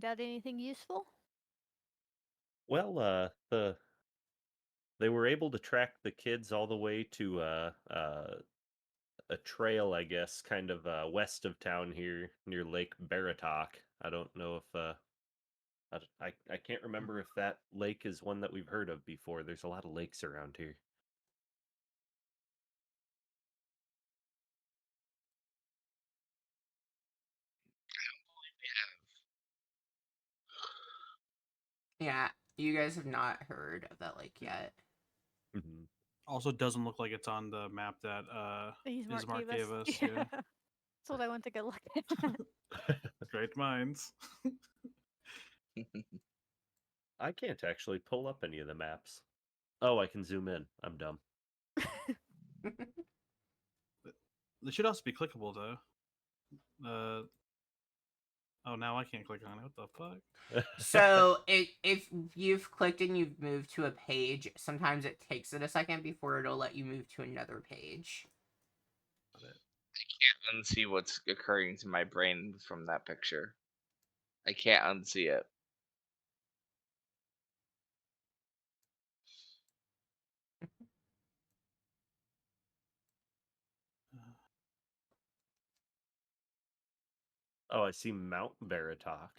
Got anything useful? Well, they were able to track the kids all the way to a trail, I guess, kind of west of town here near Lake Baratok. I don't know if I can't remember if that lake is one that we've heard of before. There's a lot of lakes around here. Yeah, you guys have not heard of that lake yet. Mm-hmm. Also, doesn't look like it's on the map that Ismark gave us. Yeah. Yeah. That's what I went to go look at. Great minds. I can't actually pull up any of the maps. Oh, I can zoom in. I'm dumb. They should also be clickable though. Oh, now I can't click on it. What the fuck? So if you've clicked and you've moved to a page, sometimes it takes it a second before it'll let you move to another page. I can't unsee what's occurring to my brain from that picture. I can't unsee it. Oh, I see Mount Baratok.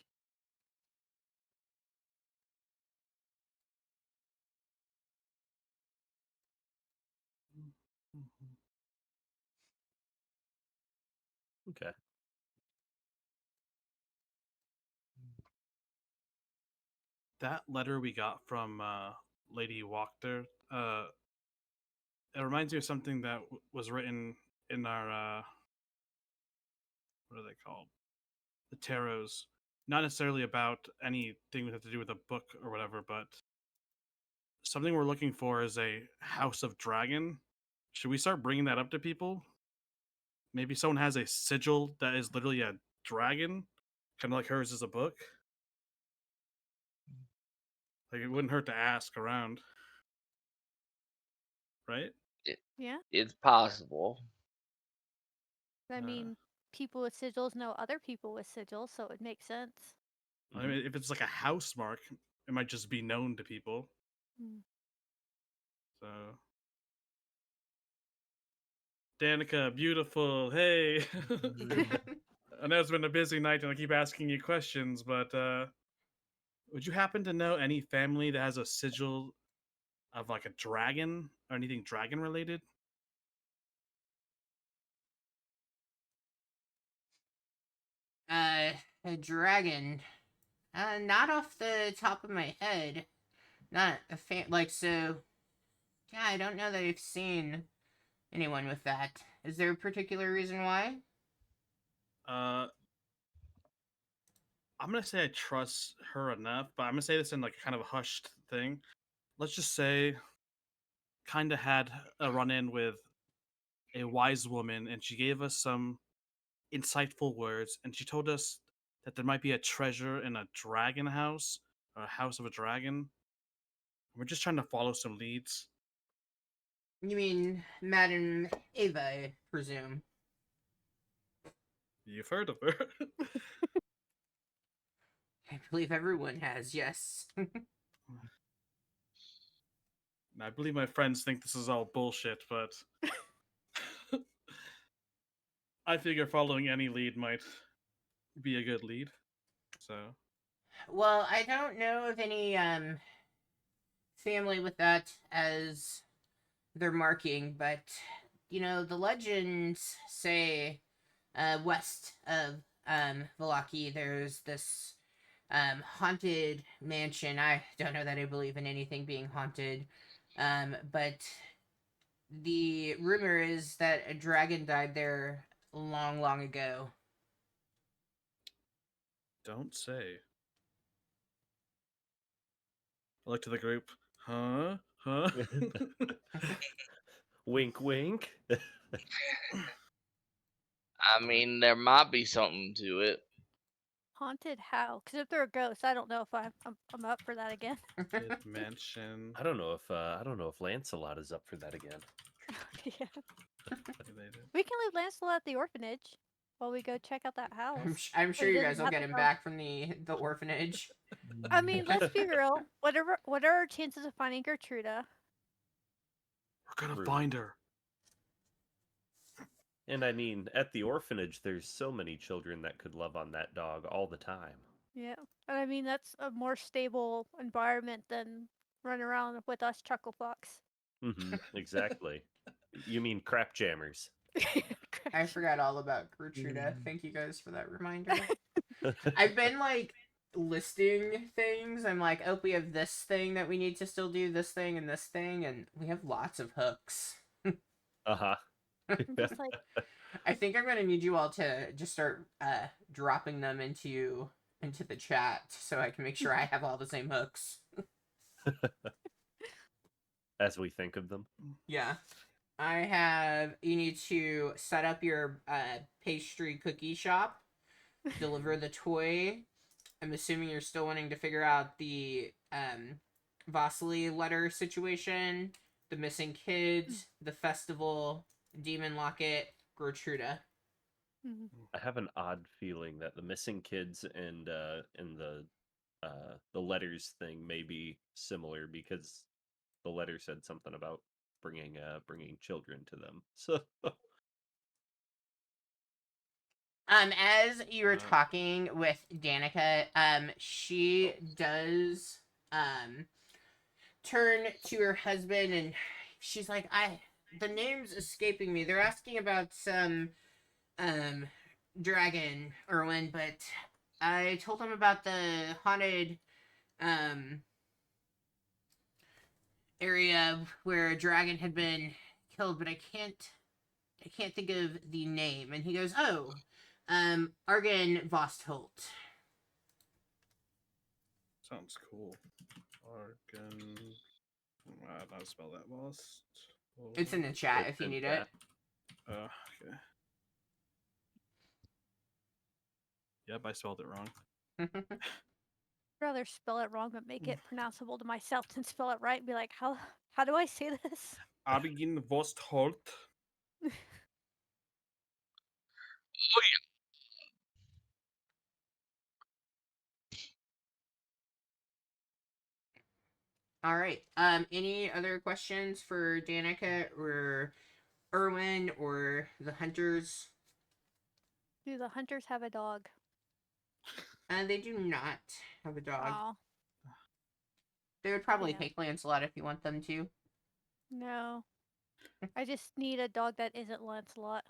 Okay. That letter we got from Lady Wachter, it reminds me of something that was written in our what are they called? The tarots. Not necessarily about anything that has to do with a book or whatever, but something we're looking for is a house of dragon. Should we start bringing that up to people? Maybe someone has a sigil that is literally a dragon, kind of like hers is a book. Like it wouldn't hurt to ask around, right? Yeah. It's possible. I mean, people with sigils know other people with sigils, so it makes sense. I mean, if it's like a house mark, it might just be known to people. Mm. So, Danica, beautiful. Hey, I know it's been a busy night and I keep asking you questions, but would you happen to know any family that has a sigil of like a dragon or anything dragon related? A dragon. Not off the top of my head. Not a fan. Like, so. Yeah, I don't know that I've seen anyone with that. Is there a particular reason why? I'm gonna say I trust her enough, but I'm gonna say this in like kind of a hushed thing. Let's just say, kind of had a run in with a wise woman, and she gave us some insightful words, and she told us that there might be a treasure in a dragon house, or a house of a dragon. We're just trying to follow some leads. You mean Madame Ava, I presume? You've heard of her. I believe everyone has, yes. I believe my friends think this is all bullshit, but I figure following any lead might be a good lead. So, Well, I don't know of any family with that as their marking, but the legends say west of Valaki there's this haunted mansion. I don't know that I believe in anything being haunted, but the rumor is that a dragon died there long, long ago. don't say. I look to the group. Huh? Huh? Wink, wink. I mean, there might be something to it. Haunted how? Because if they're a ghost, I don't know if I'm up for that again. Haunted mansion. I don't know if Lancelot is up for that again. Yeah. We can leave Lancelot at the orphanage while we go check out that house. I'm sure He you doesn't guys will have get to him go- back from the orphanage. I mean, let's be real. What are our chances of finding Gertruda? We're gonna True. find her. And I mean, at the orphanage, there's so many children that could love on that dog all the time. Yeah. And I mean, that's a more stable environment than run around with us chuckle fucks. Exactly. You mean crap jammers. I forgot all about Gertruda. Thank you guys for that reminder. I've been like listing things. I'm like, oh, we have this thing that we need to still do, this thing and this thing, and we have lots of hooks. Uh-huh. I'm just like, I think I'm gonna need you all to just start dropping them into the chat so I can make sure I have all the same hooks. As we think of them. Yeah. You need to set up your pastry cookie shop, deliver the toy. I'm assuming you're still wanting to figure out the Vasily letter situation, the missing kids, the festival, demon locket, Gertruda. I have an odd feeling that the missing kids and the letters thing may be similar because the letter said something about bringing children to them. So as you were talking with Danica, she does turn to her husband and she's like, the name's escaping me. They're asking about some dragon, Erwin, but I told them about the haunted area where a dragon had been killed, but I can't think of the name. And he goes, oh, Argon Vostholt. Sounds cool. Argon. How to spell that? Vost. It's in the chat It's if you in need chat. Okay. Yep, I spelled it wrong. it. I'd rather spell it wrong but make it pronounceable to myself than spell it right and be like, how do I say this? Argon Vostholt. All right. Any other questions for Danica or Erwin or the hunters? Do the hunters have a dog? They do not have a dog. Oh, They would probably Yeah. take Lancelot if you want them to. no. I just need a dog that isn't Lancelot.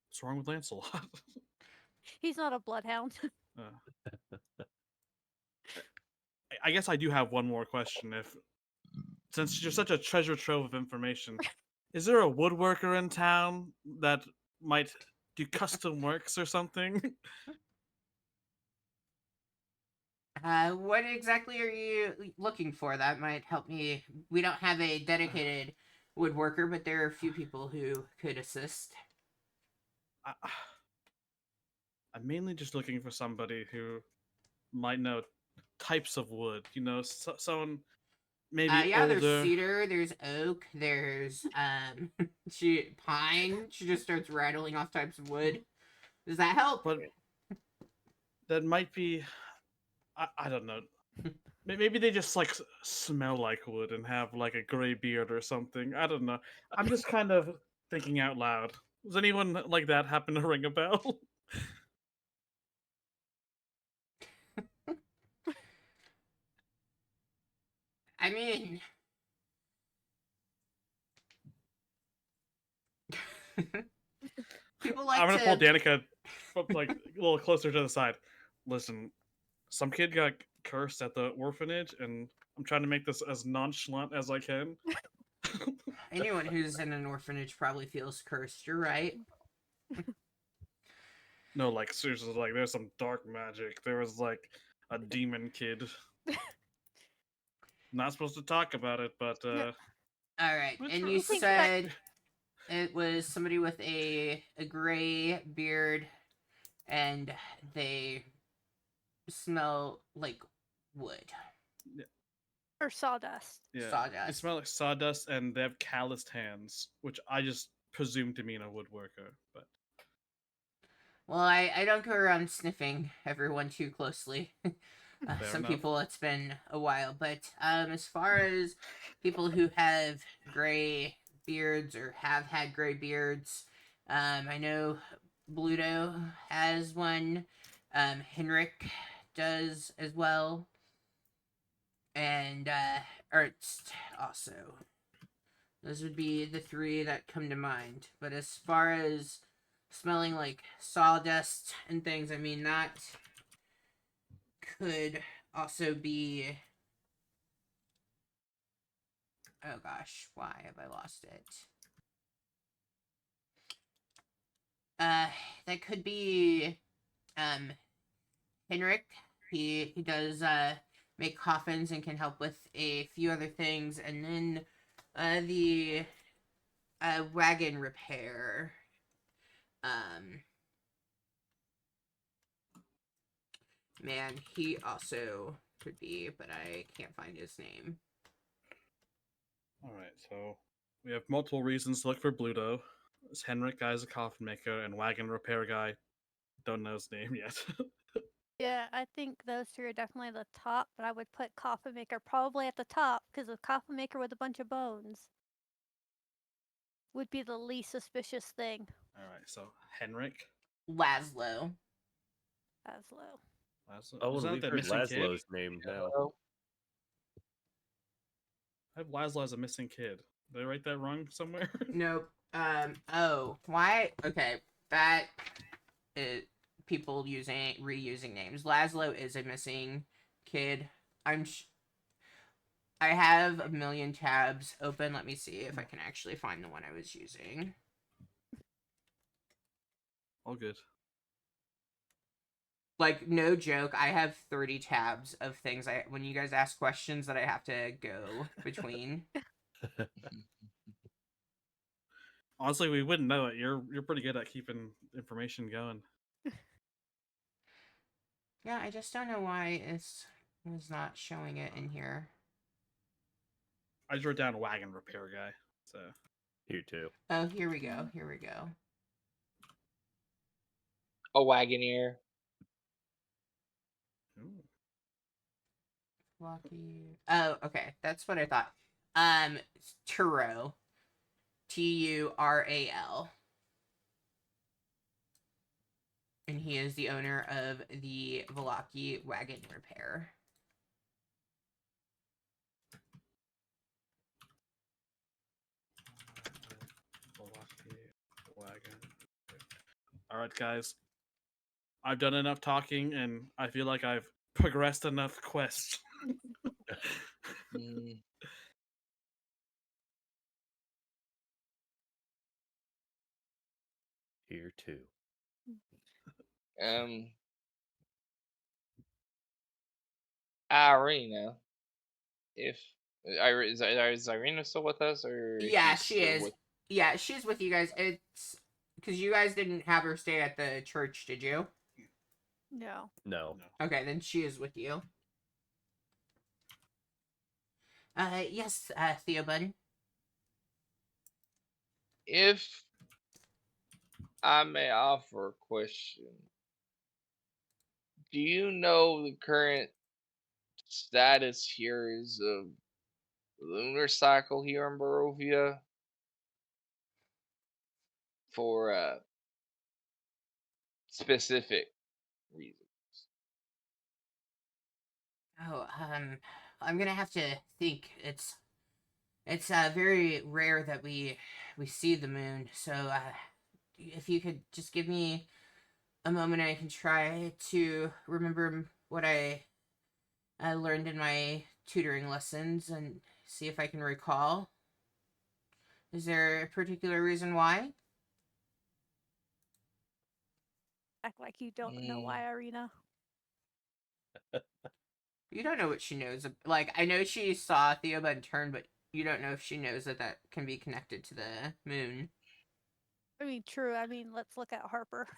What's wrong with Lancelot? He's not a bloodhound. I guess I do have one more question. Since you're such a treasure trove of information, is there a woodworker in town that might do custom works or something? What exactly are you looking for? That might help me. We don't have a dedicated woodworker, but there are a few people who could assist. I'm mainly just looking for somebody who might know types of wood. You know, someone maybe Yeah, older. there's cedar, there's oak, there's pine. She just starts rattling off types of wood. Does that help? But that might be, I don't know. Maybe they just like smell like wood and have like a gray beard or something. I don't know. I'm just kind of thinking out loud. Does anyone like that happen to ring a bell? I mean, people like I'm gonna to. pull Danica like a little closer to the side. Listen, some kid got cursed at the orphanage, and I'm trying to make this as nonchalant as I can. Anyone who's in an orphanage probably feels cursed. You're right. No, like seriously, like there's some dark magic. There was like a demon kid. Not supposed to talk about it, but All right, What's and wrong you with said it was somebody with a gray beard, and they smell like wood. Or sawdust. yeah, Sawdust. it smells like sawdust, and they have calloused hands, which I just presume to mean a woodworker. But Well, I don't go around sniffing everyone too closely. Some enough. people, it's been a while, but as far as people who have gray beards or have had gray beards, I know Bluto has one. Henrik does as well, and Ernst also. Those would be the three that come to mind. But as far as smelling like sawdust and things, I mean, that could also be. Oh gosh, why have I lost it? That could be Henrik. He does make coffins and can help with a few other things, and then the wagon repair. Man, he also could be, but I can't find his name. all right, so we have multiple reasons to look for Bluto. This Henrik guy is a coffin maker, and wagon repair guy, don't know his name yet. Yeah, I think those three are definitely the top, but I would put coffin maker probably at the top because a coffin maker with a bunch of bones would be the least suspicious thing. All right, so Henrik. Laszlo. Laszlo. Oh, Wasn't and we've that heard missing kid? Laszlo's name now. I have Laszlo as a missing kid. Did I write that wrong somewhere? Nope. Oh, why? Okay, that is people reusing names. Laszlo is a missing kid. I have a million tabs open. Let me see if I can actually find the one I was using. All good. Like, no joke, I have 30 tabs of things when you guys ask questions that I have to go between. Honestly, we wouldn't know it. You're pretty good at keeping information going. Yeah, I just don't know why it's not showing it in here. I just wrote down wagon repair guy. So Here too. Oh, here we go. Here we go. A Wagoneer. ooh. Lucky. Oh, okay. That's what I thought. Tural. Tural. And he is the owner of the Velaki Wagon Repair. Wagon. All right, guys. I've done enough talking, and I feel like I've progressed enough quests. Mm. Here too. Irina. If is Irina still with us, or Yeah, she's she still is. with? Yeah, she's with you guys. It's because you guys didn't have her stay at the church, did you? No. No. Okay, then she is with you. Yes, Theobald. If I may offer a question, do you know the current status here is of lunar cycle here in Barovia for specific reasons? Oh, I'm gonna have to think. It's very rare that we see the moon. So, if you could just give me a moment, I can try to remember what I learned in my tutoring lessons and see if I can recall. Is there a particular reason why? Act like you don't know Mm. why, Irina. You don't know what she knows. Like, I know she saw Theobald turn, but you don't know if she knows that can be connected to the moon. I mean, true. I mean, let's look at Harper.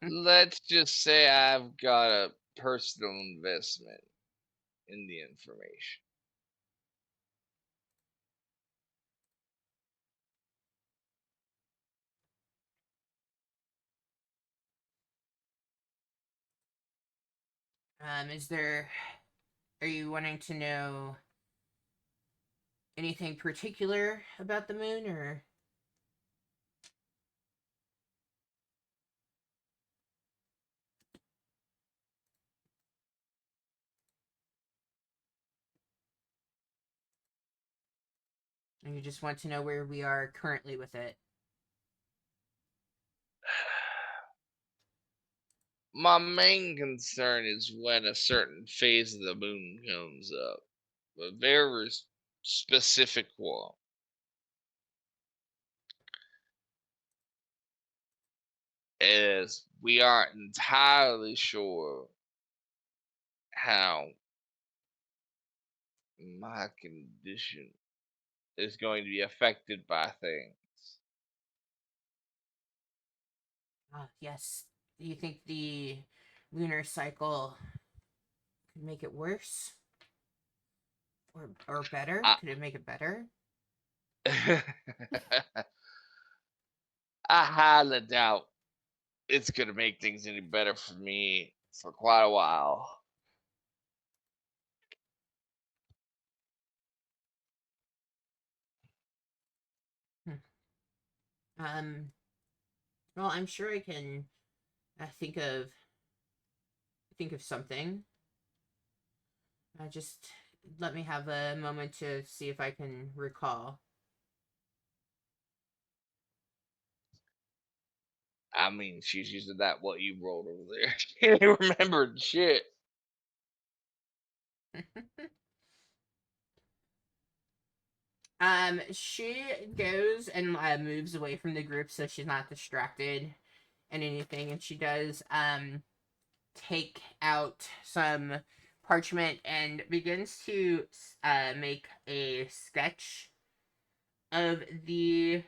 Let's just say I've got a personal investment in the information. Are you wanting to know anything particular about the moon, or? And you just want to know where we are currently with it? My main concern is when a certain phase of the moon comes up, a very specific one. As we aren't entirely sure how my condition is going to be affected by things. Yes. Do you think the lunar cycle could make it worse? Or better? I, Could it make it better? I highly doubt it's going to make things any better for me for quite a while. Um, well, I'm sure I can think of something. Just let me have a moment to see if I can recall. I mean, she's using that what you rolled over there. She can't even remember shit. She goes and moves away from the group so she's not distracted and anything, and she does take out some parchment and begins to make a sketch of the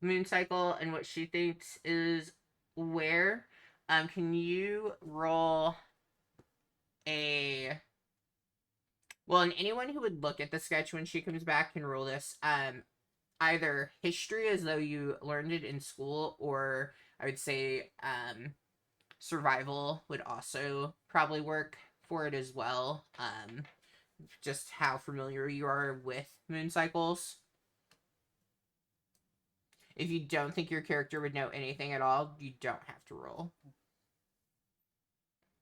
moon cycle and what she thinks is where. Can you roll a well, and anyone who would look at the sketch when she comes back can roll this. Either history as though you learned it in school, or I would say survival would also probably work for it as well. Just how familiar you are with moon cycles. If you don't think your character would know anything at all, you don't have to roll.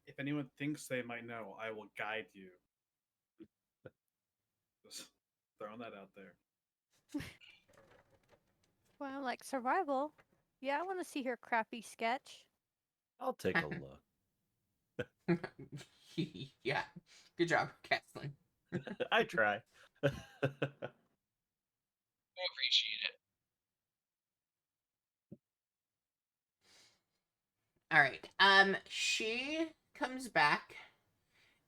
If anyone thinks they might know, I will guide you. Just throwing that out there. Well, like survival. Yeah, I want to see her crappy sketch. I'll take a look. Yeah. Good job, Kathleen. I try. I appreciate it. All right. She comes back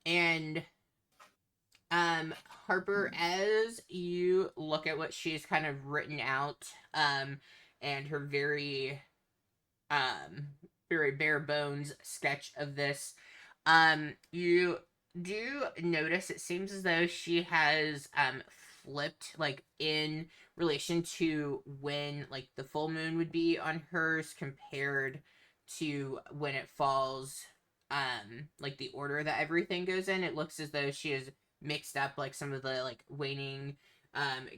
and Harper, as you look at what she's kind of written out, and her very very bare bones sketch of this, you do notice it seems as though she has flipped, like, in relation to when, like, the full moon would be on hers compared to when it falls, like the order that everything goes in. It looks as though she has mixed up like some of the like waning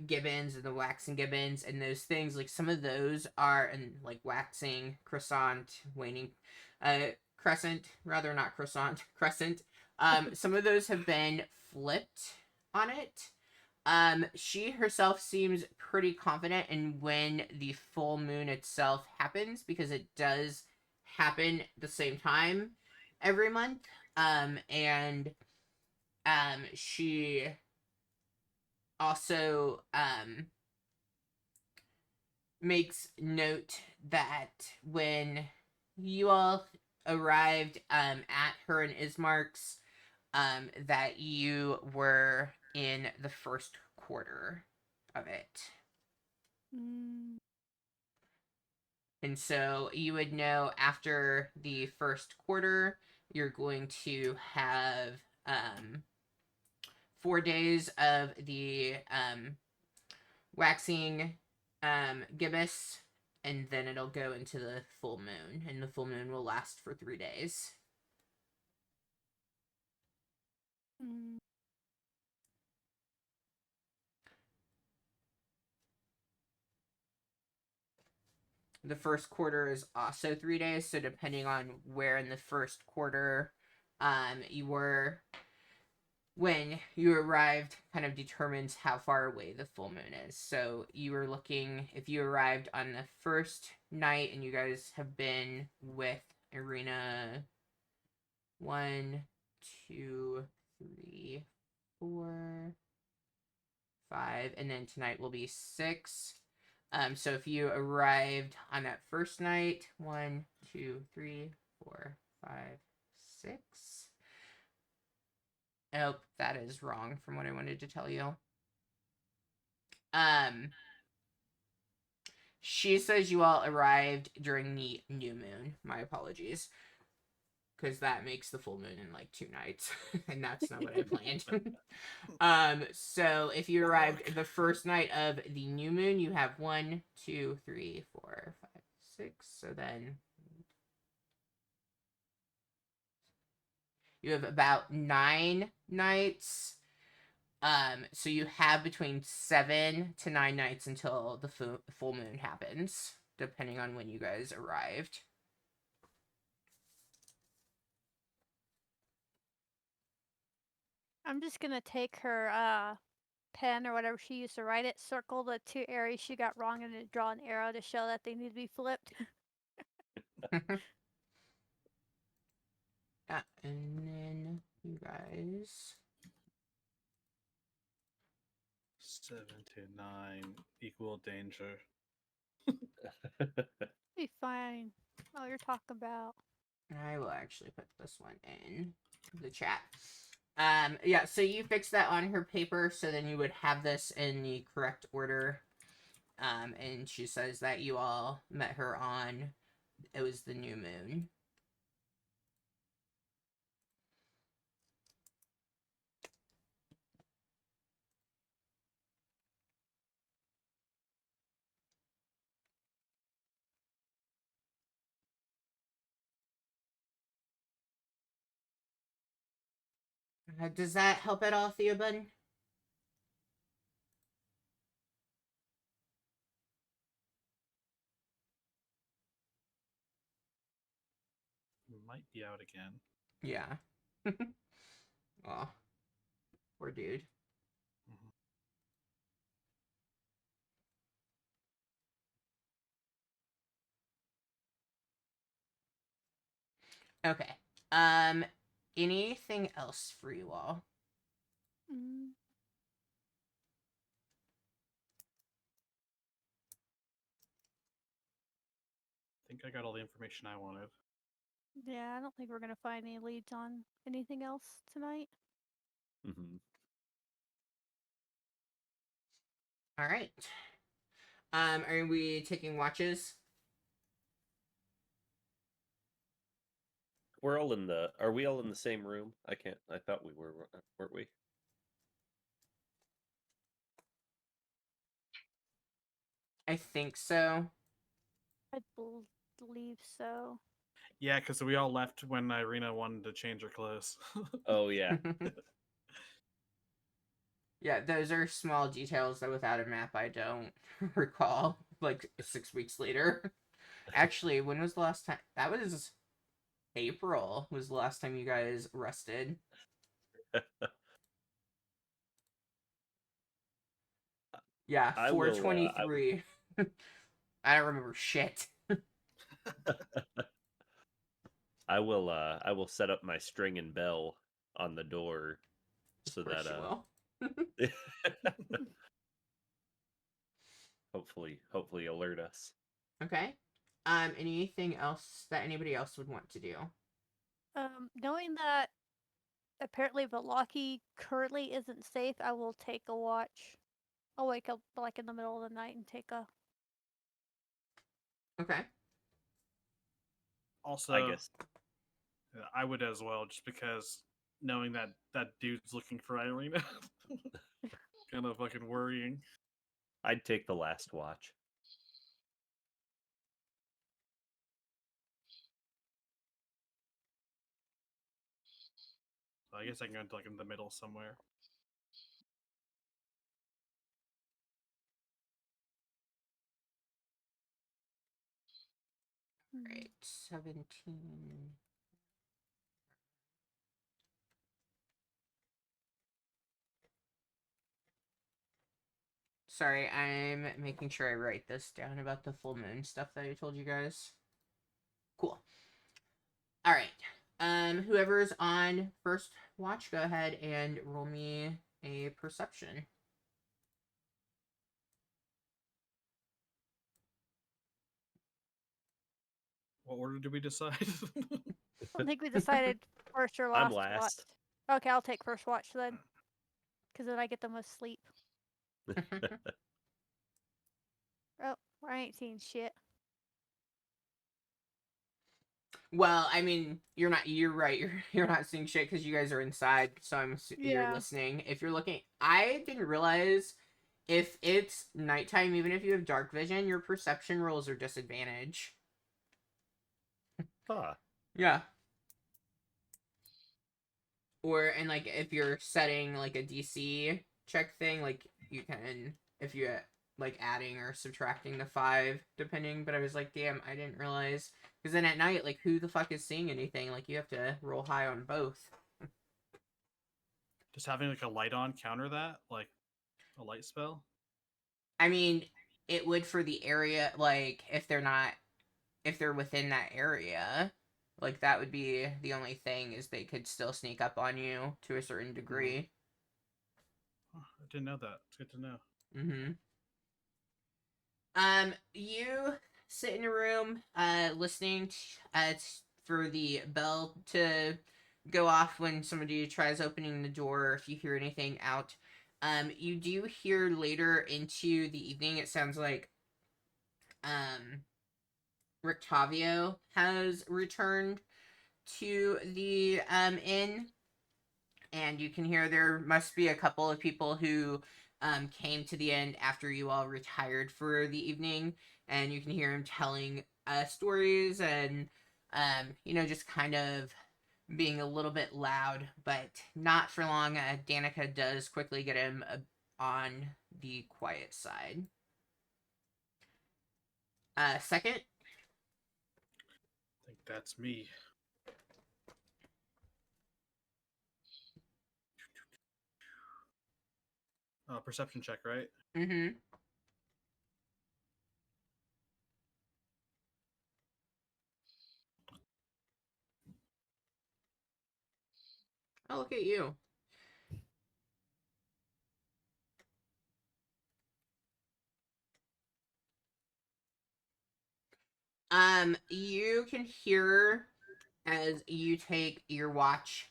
gibbons and the waxing gibbons and those things. Like some of those are and like waxing, croissant, waning crescent, rather, not croissant, crescent. Some of those have been flipped on it. She herself seems pretty confident in when the full moon itself happens, because it does happen the same time every month. And she also makes note that when you all arrived at her and Ismark's, that you were in the first quarter of it. Mm. And so you would know after the first quarter, you're going to have 4 days of the waxing gibbous, and then it'll go into the full moon, and the full moon will last for 3 days. Mm. The first quarter is also 3 days, so depending on where in the first quarter you were when you arrived kind of determines how far away the full moon is. So you were looking, if you arrived on the first night and you guys have been with Irina 1, 2, 3, 4, 5, and then tonight will be 6. So if you arrived on that first night, 1, 2, 3, 4, 5, 6. Oh, that is wrong from what I wanted to tell you. She says you all arrived during the new moon. My apologies. Because that makes the full moon in like 2 nights. And that's not what I planned. So if you arrived the first night of the new moon, you have 1, 2, 3, 4, 5, 6. So then you have about 9 nights. So you have between 7 to 9 nights until the full moon happens, depending on when you guys arrived. I'm just gonna take her pen or whatever she used to write it, circle the 2 areas she got wrong, and then draw an arrow to show that they need to be flipped. And then you guys. 7 to 9 equal danger. Be fine. Oh, you're talking about. I will actually put this one in the chat. Yeah, so you fix that on her paper, so then you would have this in the correct order. And she says that you all met her on, it was the new moon. Does that help at all, Theobald? Might be out again. Yeah. Aw. Poor dude. Mhm. Okay. Anything else for you all? Mm. I think I got all the information I wanted. Yeah, I don't think we're gonna find any leads on anything else tonight. Mm-hmm. All right. Are we taking watches? We're all in the. Are we all in the same room? I can't. I thought we were, weren't we? I think so. I believe so. Yeah, because we all left when Irina wanted to change her clothes. Oh yeah. Yeah, those are small details that without a map I don't recall. Like 6 weeks later. Actually, when was the last time? That was April was the last time you guys rested. Yeah, I will. 423. I don't remember shit. I will. I will set up my string and bell on the door, so Of course that you will. hopefully alert us. Okay. Anything else that anybody else would want to do? Knowing that apparently Valaki currently isn't safe, I will take a watch. I'll wake up like in the middle of the night and take a. Okay. Also, I guess. I would as well, just because knowing that that dude's looking for Irina, kind of fucking worrying. I'd take the last watch. So I guess I can go into like in the middle somewhere. Right. 17. Sorry, I'm making sure I write this down about the full moon stuff that I told you guys. Cool. All right. Whoever's on first watch, go ahead and roll me a perception. What order did we decide? I think we decided first or I'm last watch. last. Okay, I'll take first watch then, because then I get the most sleep. Oh, I ain't seeing shit. Well, I mean, you're not. You're right. You're not seeing shit because you guys are inside. So you're Yeah. listening. If you're looking, I didn't realize if it's nighttime, even if you have dark vision, your perception rolls are disadvantage. Huh. Yeah. Or and like if you're setting like a DC check thing, like you can if you like adding or subtracting the 5 depending. But I was like, damn, I didn't realize because then at night, like who the fuck is seeing anything? Like you have to roll high on both. Just having like a light on counter that, like a light spell. I mean, it would for the area, like if they're within that area, like that would be the only thing is they could still sneak up on you to a certain degree. Oh, I didn't know that. It's good to know. Mm-hmm. You sit in a room, listening for the bell to go off when somebody tries opening the door, or if you hear anything out. You do hear later into the evening, it sounds like, Rictavio has returned to the, inn, and you can hear there must be a couple of people who came to the end after you all retired for the evening, and you can hear him telling stories and just kind of being a little bit loud, but not for long. Danica does quickly get him on the quiet side. Second. I think that's me. Perception check, right? Mm-hmm. Oh, look at you. You can hear as you take your watch,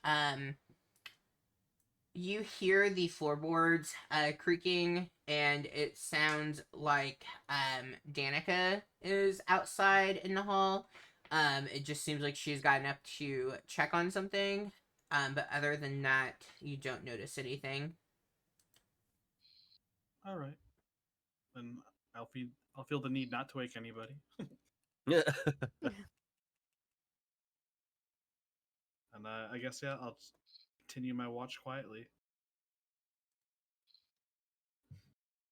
you hear the floorboards creaking, and it sounds like Danica is outside in the hall. It just seems like she's gotten up to check on something. But other than that, you don't notice anything. All right. Then I'll feel the need not to wake anybody. Yeah. And I guess I'll continue my watch quietly.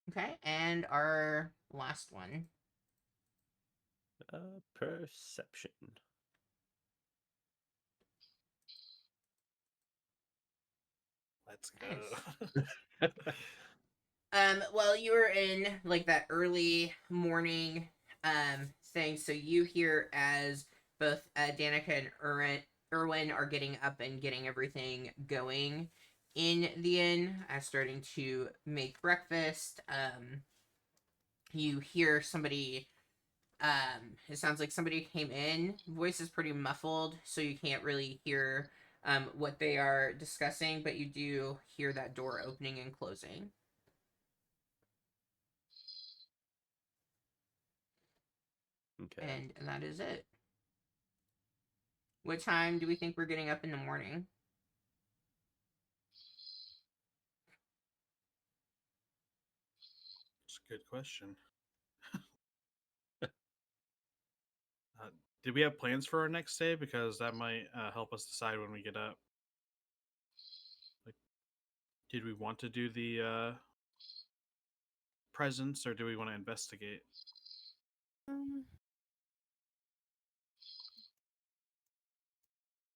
Okay, and our last one. Perception. Let's Nice. go. Well, you were in like that early morning thing, so you hear as both Danica and Erwin are getting up and getting everything going in the inn, starting to make breakfast. You hear somebody. It sounds like somebody came in. Voice is pretty muffled, so you can't really hear what they are discussing, but you do hear that door opening and closing. Okay. And that is it. What time do we think we're getting up in the morning? It's a good question. Did we have plans for our next day? Because that might help us decide when we get up. Like, did we want to do the presents, or do we want to investigate? Um,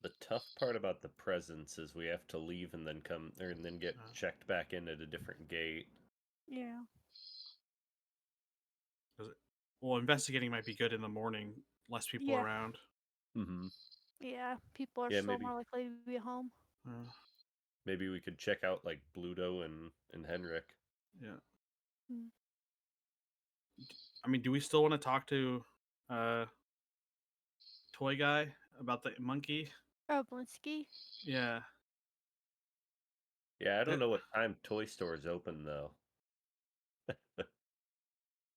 The tough part about the presents is we have to leave and then come and then get checked back in at a different gate. yeah. Well, investigating might be good in the morning, less people Yeah. around. Mm-hmm. Yeah, people are Yeah, still maybe. more likely to be home. Maybe we could check out like Bluto and Henrik. Yeah. Mm. I mean, do we still want to talk to Toy Guy about the monkey? Oh, Blinsky? Yeah. Yeah, I don't know what time toy stores open though.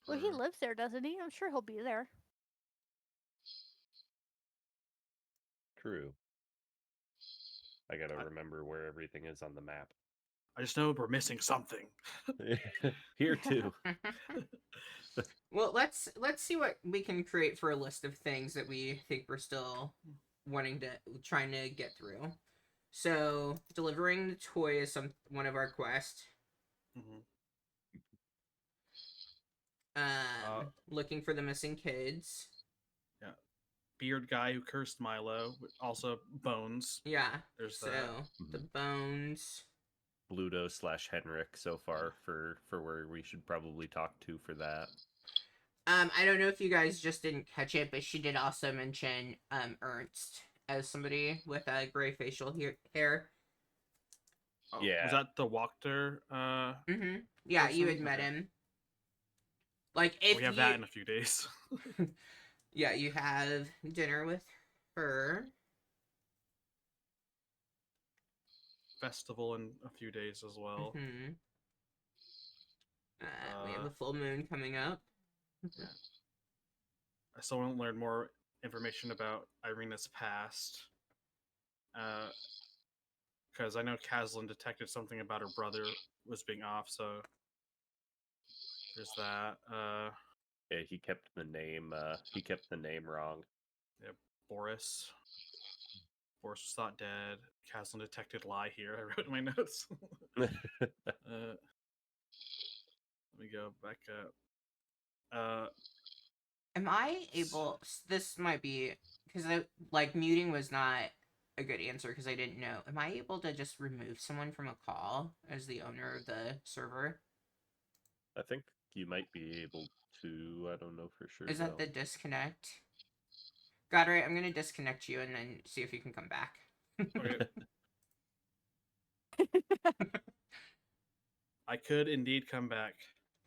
Well, he lives there, doesn't he? I'm sure he'll be there. True. I gotta remember where everything is on the map. I just know we're missing something. Here too. Well, let's see what we can create for a list of things that we think we're still trying to get through. So, delivering the toy is one of our quests. Mm-hmm. Looking for the missing kids. Yeah. Beard guy who cursed Milo. Also Bones. Yeah. There's so that. the bones. Bluto / Henrik so far for where we should probably talk to for that. I don't know if you guys just didn't catch it, but she did also mention Ernst as somebody with gray facial hair. Oh, Yeah. was that the Wachter? Yeah, you person? had met Okay. him. Like if We have that in a few days. yeah, you have dinner with her. Festival in a few days as well. Mm-hmm. We have the full moon coming up. I still want to learn more information about Irina's past. Because I know Caslin detected something about her brother was being off, so there's that. Yeah, he kept the name. He kept the name wrong. Yeah, Boris. Boris was thought dead. Caslin detected lie here. I wrote in my notes. Let me go back up. Am I able? This might be because like muting was not a good answer because I didn't know. Am I able to just remove someone from a call as the owner of the server? I think you might be able to. I don't know for sure. Is that though. the disconnect? Got it. I'm gonna disconnect you and then see if you can come back. Okay. I could indeed come back.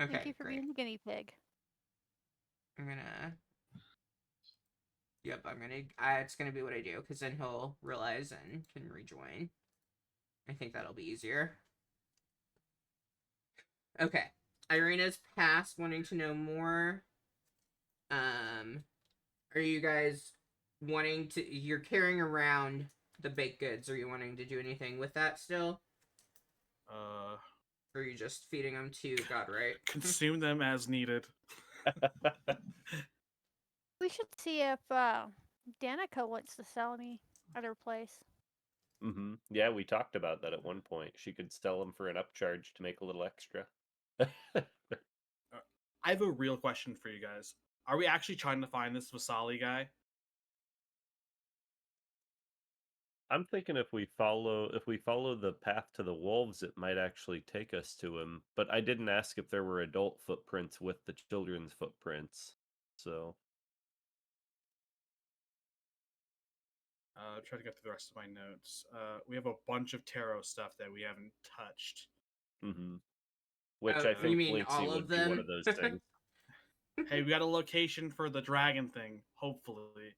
Okay, Thank you for great. being the guinea pig. I'm gonna. Yep, I'm gonna. It's gonna be what I do because then he'll realize and can rejoin. I think that'll be easier. Okay, Irina's past, wanting to know more. Are you guys wanting to? You're carrying around the baked goods. Are you wanting to do anything with that still? Or are you just feeding them to Godright? Consume them as needed. We should see if Danica wants to sell any at her place. Mm-hmm. Yeah, we talked about that at one point. She could sell them for an upcharge to make a little extra. I have a real question for you guys. Are we actually trying to find this Vasali guy? I'm thinking if we follow the path to the wolves, it might actually take us to him. But I didn't ask if there were adult footprints with the children's footprints. So Try to get through the rest of my notes. We have a bunch of tarot stuff that we haven't touched. mm-hmm. Which Oh, I you think mean Blinksy all of would be one them? of those things. Hey, we got a location for the dragon thing, hopefully.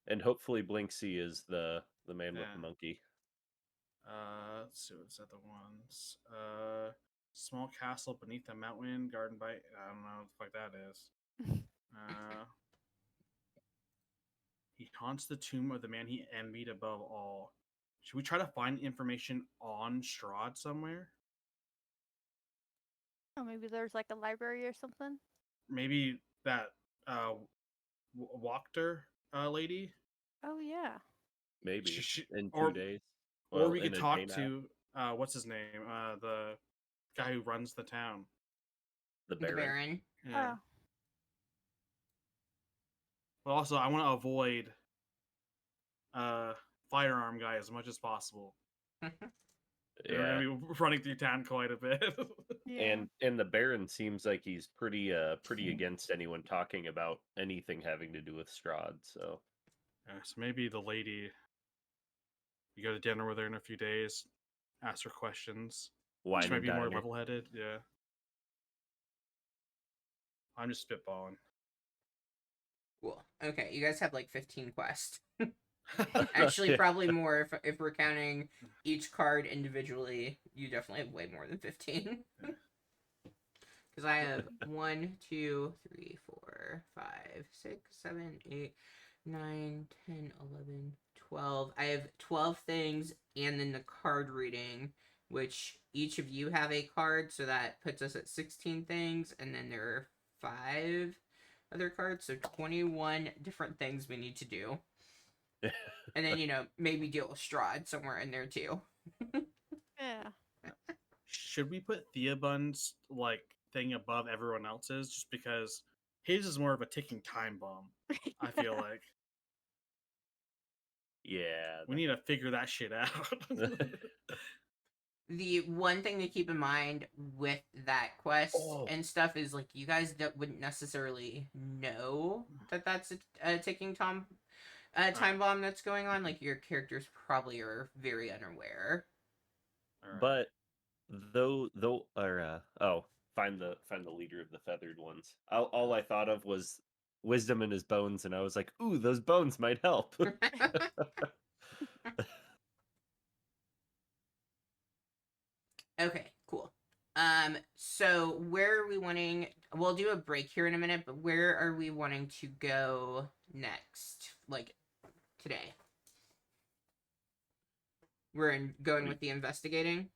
And hopefully Blinksy is the man with Yeah. the monkey. Let's see what's the other ones. Small castle beneath a mountain, garden by I don't know what the fuck that is. He haunts the tomb of the man he envied above all. Should we try to find information on Strahd somewhere? Or maybe there's like a library or something. Maybe that Wachter lady. Oh yeah. Maybe in 2 or days. or Well, we in could a talk day now. to what's his name? The guy who runs the town. The The Baron. Baron. Yeah. Oh. But also, I want to avoid firearm guy as much as possible. We're Yeah. gonna be running through town quite a bit. Yeah. And the Baron seems like he's pretty against anyone talking about anything having to do with Strahd, so So maybe the lady. You go to dinner with her in a few days. Ask her questions. wine She might and be more diner. level-headed. Yeah. I'm just spitballing. Cool. Okay, you guys have like 15 quests. Actually, probably more if we're counting each card individually. You definitely have way more than 15. Because I have 1, 2, 3, 4, 5, 6, 7, 8, 9, 10, 11, 12. I have 12 things, and then the card reading, which each of you have a card, so that puts us at 16 things, and then there are 5 other cards, so 21 different things we need to do. And then, maybe deal with Strahd somewhere in there too. Yeah. Should we put Theobund's thing above everyone else's just because his is more of a ticking time bomb? I feel like Yeah. we need to figure that shit out. The one thing to keep in mind with that quest and stuff is like you guys wouldn't necessarily know that that's a ticking time bomb that's going on. Like your characters probably are very unaware. All right. But though or find the leader of the feathered ones. All I thought of was wisdom in his bones, and I was like, ooh, those bones might help. Okay, cool. So where are we wanting? We'll do a break here in a minute, but where are we wanting to go next? Like today, going with the investigating.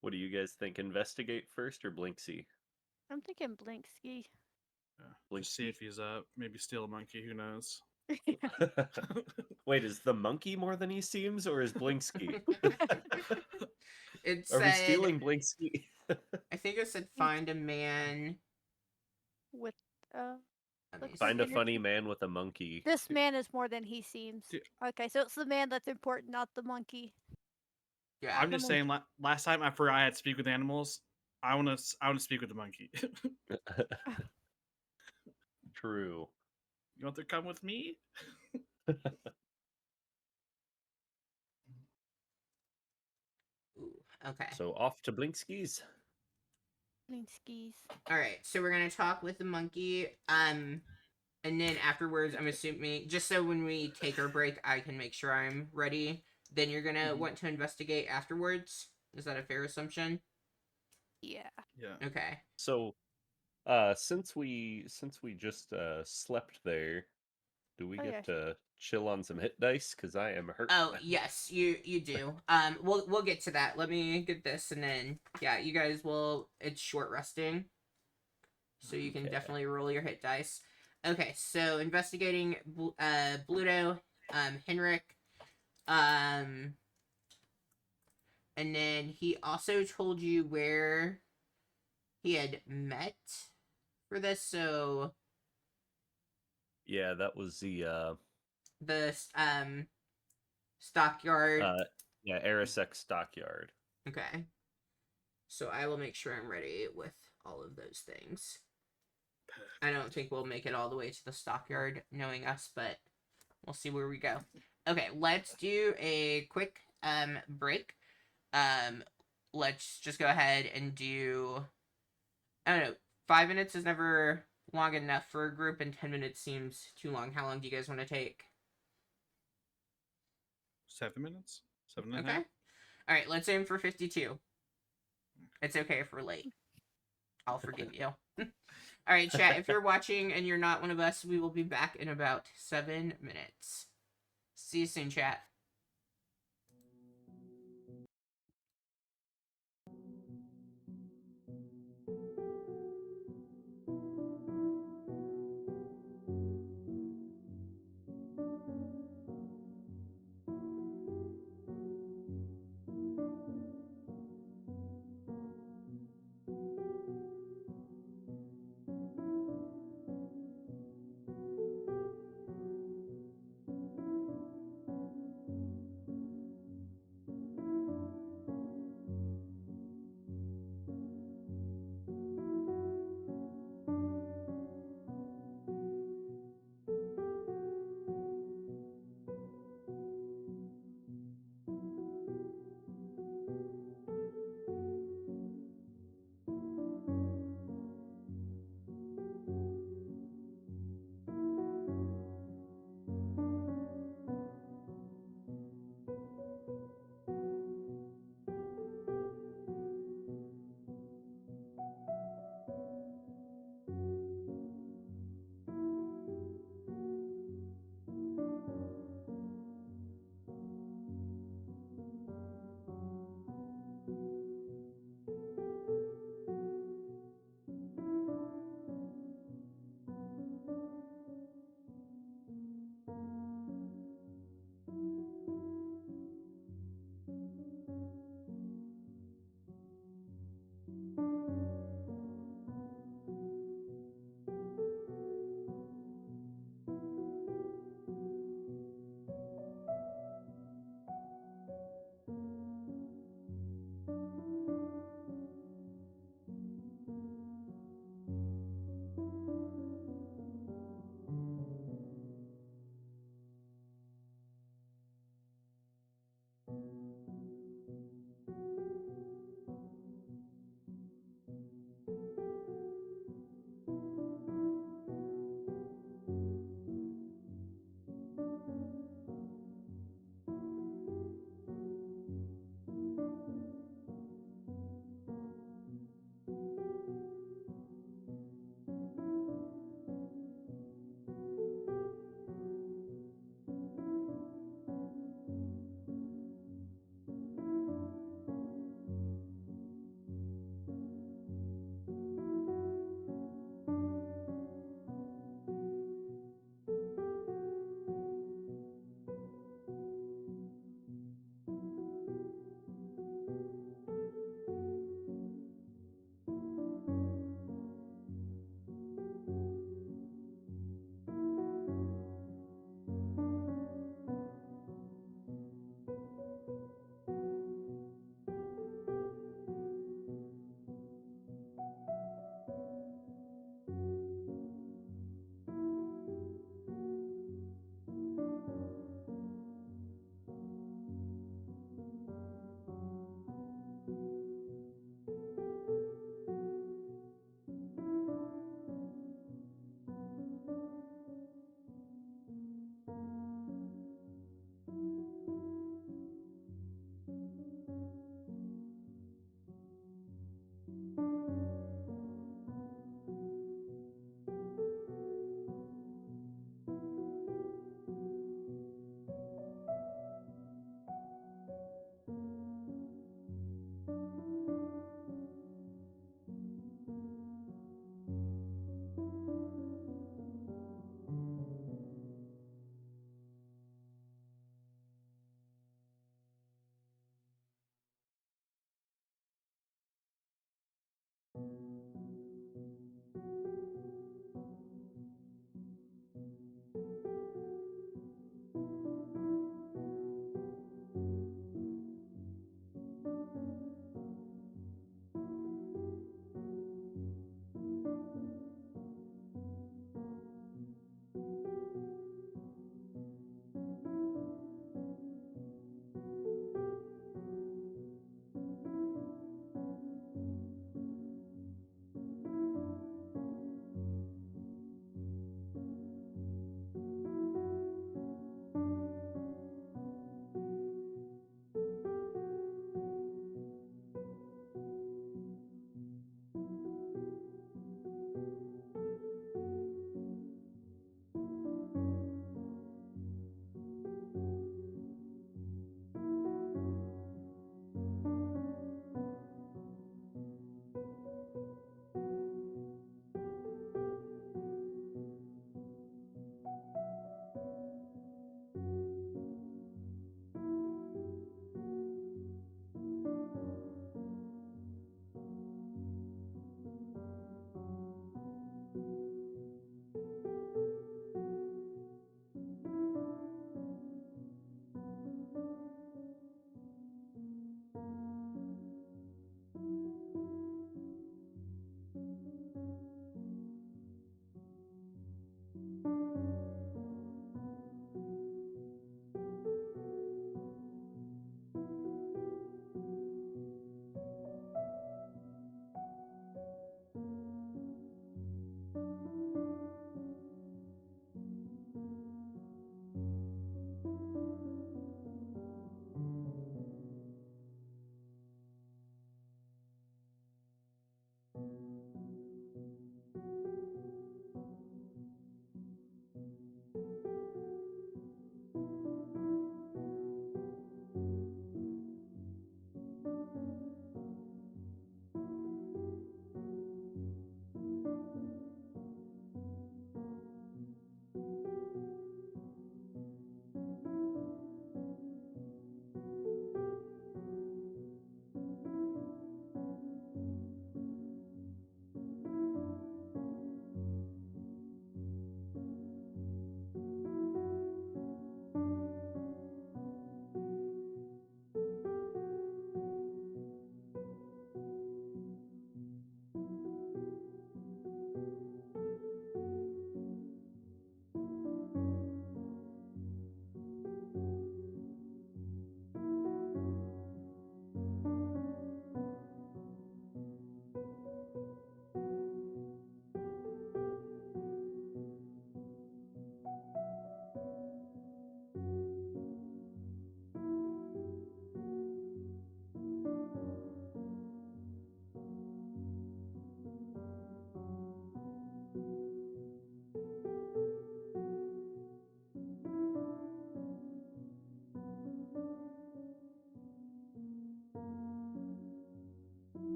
What do you guys think? Investigate first or Blinksy? I'm thinking Blinksky. Yeah. Just see if he's maybe steal a monkey. Who knows? Wait, is the monkey more than he seems, or is Blinksky? It Are we said, stealing Blinksky? I think it said find a man With Let me looks Find like a an funny man with a monkey. This man is more than he seems. Dude. Okay, so it's the man that's important, not the monkey. Yeah. I'm just saying. Last time after I had to speak with animals, I want to speak with the monkey. True. You want to come with me? Ooh, okay. So off to Blinkski's. Blinskies. All right. So we're gonna talk with the monkey. And then afterwards, I'm assuming just so when we take our break, I can make sure I'm ready. Then you're gonna want to investigate afterwards. Is that a fair assumption? Yeah. Yeah. Okay. So, since we just slept there, do we Oh, get yeah. to chill on some hit dice? Because I am hurt. Oh yes, you do. We'll get to that. Let me get this, and then yeah, you guys will. It's short resting, so you can Okay. definitely roll your hit dice. Okay, so investigating Bluto, Henrik, and then he also told you where he had met for this. So Yeah, that was the the stockyard. yeah, Arisek Stockyard. Okay. So I will make sure I'm ready with all of those things. I don't think we'll make it all the way to the stockyard, knowing us, but we'll see where we go. Okay, let's do a quick break. Let's just go ahead and do. I don't know. 5 minutes is never long enough for a group, and 10 minutes seems too long. How long do you guys want to take? 7 minutes. 7 and a Okay. half. All right. Let's aim for 52. It's okay if we're late. I'll forgive you. All right, chat. If you're watching and you're not one of us, we will be back in about 7 minutes. See you soon, chat.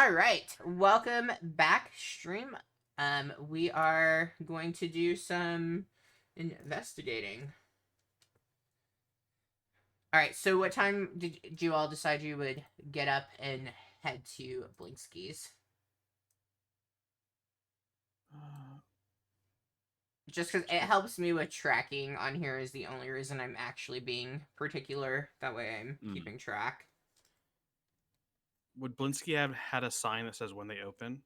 All right, welcome back, stream. We are going to do some investigating. All right, so what time did you all decide you would get up and head to Blinsky's? Just because it helps me with tracking on here is the only reason I'm actually being particular. That way I'm keeping track. Would Blinsky have had a sign that says when they open?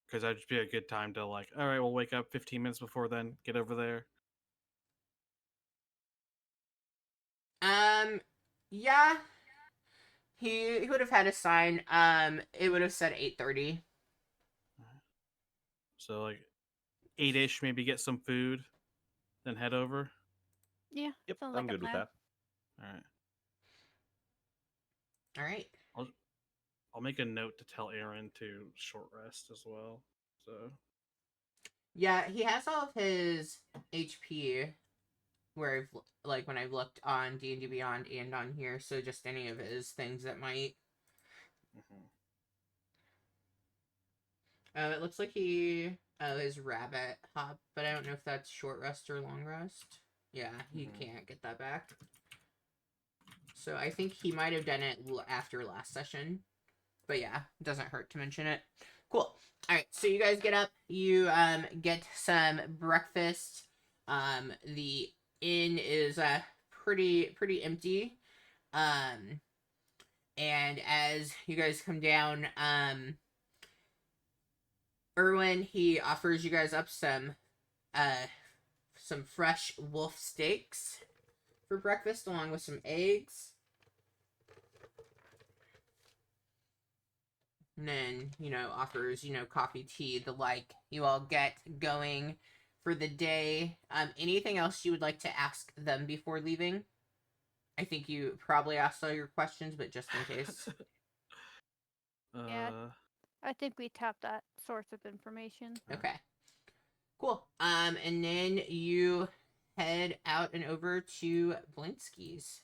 Because that'd just be a good time to like, all right, we'll wake up 15 minutes before then, get over there. Yeah. He would have had a sign. It would have said 8:30. So like 8-ish, maybe get some food, then head over. Yeah. Yep, Sounds I'm like a good with plan. that. All right. All right. I'll make a note to tell Aaron to short rest as well. So Yeah, he has all of his HP where I've when I've looked on D&D Beyond and on here, so just any of his things that might. It looks like he his rabbit hop, but I don't know if that's short rest or long rest. Yeah, he can't get that back. So I think he might have done it after last session. But yeah, it doesn't hurt to mention it. Cool. All right, so you guys get up. You get some breakfast. The inn is pretty empty. And as you guys come down, Erwin, he offers you guys up some fresh wolf steaks for breakfast, along with some eggs. And then, offers, coffee, tea, the like. You all get going for the day. Anything else you would like to ask them before leaving? I think you probably asked all your questions, but just in case. Yeah. I think we tapped that source of information. Okay. Cool. And then you head out and over to Blinsky's.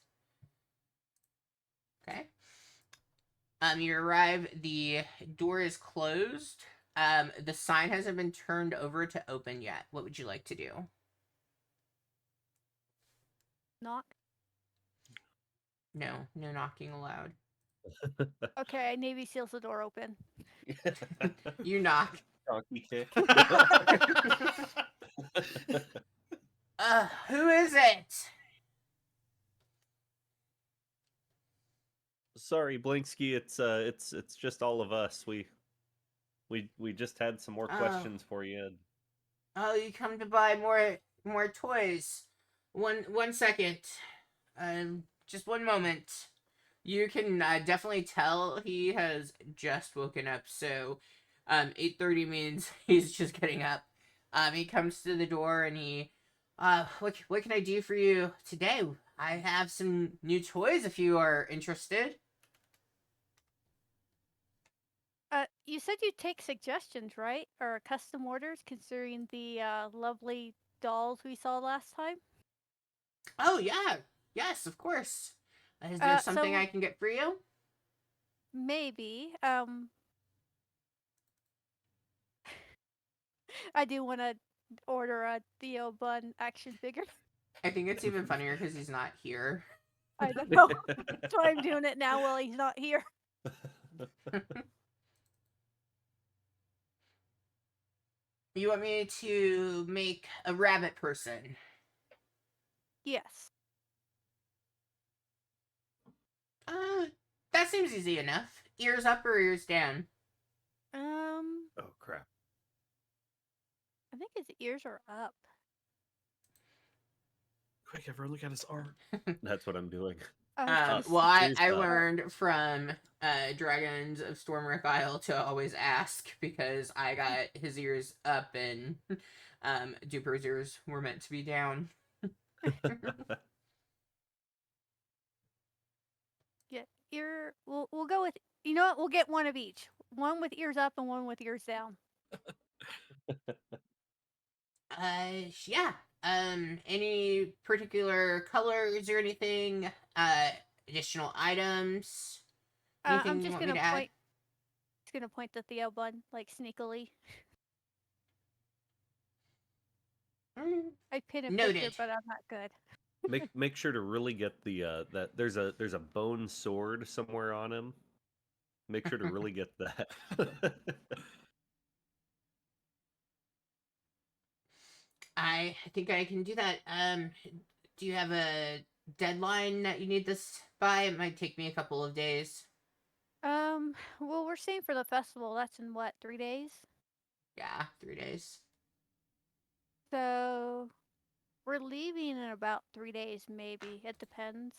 Okay. You arrive, the door is closed. The sign hasn't been turned over to open yet. What would you like to do? Knock. No knocking allowed. Okay, Navy seals the door open. You knock. Donkey kick. Who is it? Sorry, Blinksky. It's just all of us. We just had some more questions for you. Oh, you come to buy more toys. One second. Just one moment. You can definitely tell he has just woken up. So, 8:30 means he's just getting up. He comes to the door and he, what can I do for you today? I have some new toys if you are interested. You said you'd take suggestions, right? Or custom orders, considering the lovely dolls we saw last time? Oh, yeah. Yes, of course. Is there something I can get for you? Maybe. I do want to order a Theo Bun action figure. I think it's even funnier because he's not here. I don't know. That's why I'm doing it now while he's not here. You want me to make a rabbit person? Yes. That seems easy enough. Ears up or ears down? Oh crap. I think his ears are up. Quick, everyone, look at his art. That's what I'm doing. Well, I learned from Dragons of Stormwreck Isle to always ask because I got his ears up and Duper's ears were meant to be down. Yeah, we'll go with, you know what, we'll get one of each. One with ears up and one with ears down. Yeah. Any particular colors or anything? Additional items? Anything I'm you just want me gonna to add? point. gonna point to Theo Bun, like, sneakily. I pin a Noted. picture, but I'm not good. Make sure to really get the that there's a bone sword somewhere on him. Make sure to really get that. I think I can do that. Do you have a deadline that you need this by? It might take me a couple of days. Well, we're staying for the festival. That's in what, 3 days? Yeah, 3 days. So we're leaving in about 3 days, maybe. It depends.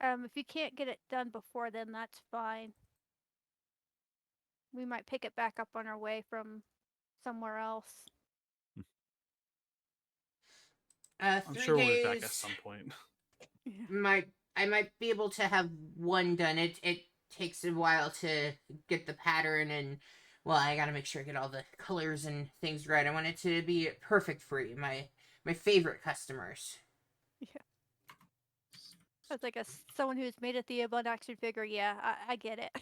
If you can't get it done before then, that's fine. We might pick it back up on our way from somewhere else. I'm 3 sure we'll be back at days. some point. I might be able to have one done. It takes a while to get the pattern and well, I gotta make sure I get all the colors and things right. I want it to be perfect for you, my favorite customers. Yeah. That's like someone who's made a Theo Bun action figure. Yeah, I get it.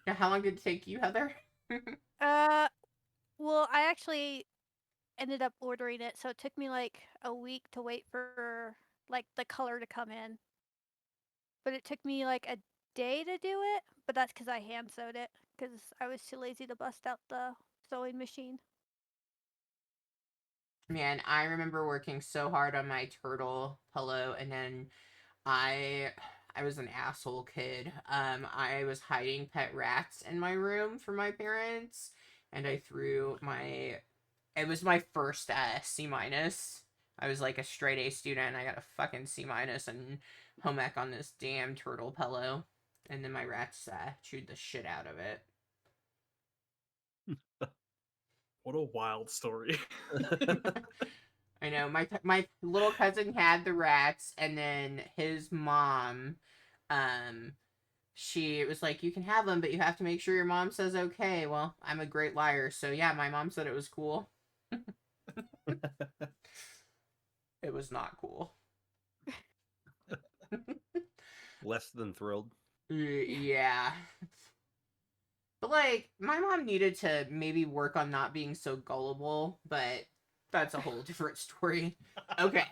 Now, how long did it take you, Heather? Well, I actually ended up ordering it, so it took me like a week to wait for like the color to come in. But it took me like a day to do it, but that's because I hand sewed it because I was too lazy to bust out the sewing machine. Man, I remember working so hard on my turtle pillow, and then I I was an asshole kid. I was hiding pet rats in my room from my parents, and I threw my. It was my first C minus. I was like a straight A student, and I got a fucking C minus and home ec on this damn turtle pillow, and then my rats chewed the shit out of it. What a wild story. I know my little cousin had the rats, and then his mom, um, she was like, "You can have them, but you have to make sure your mom says okay." Well, I'm a great liar, so yeah, my mom said it was cool. It was not cool. Less than thrilled. Yeah. But like, my mom needed to maybe work on not being so gullible, but that's a whole different story. Okay.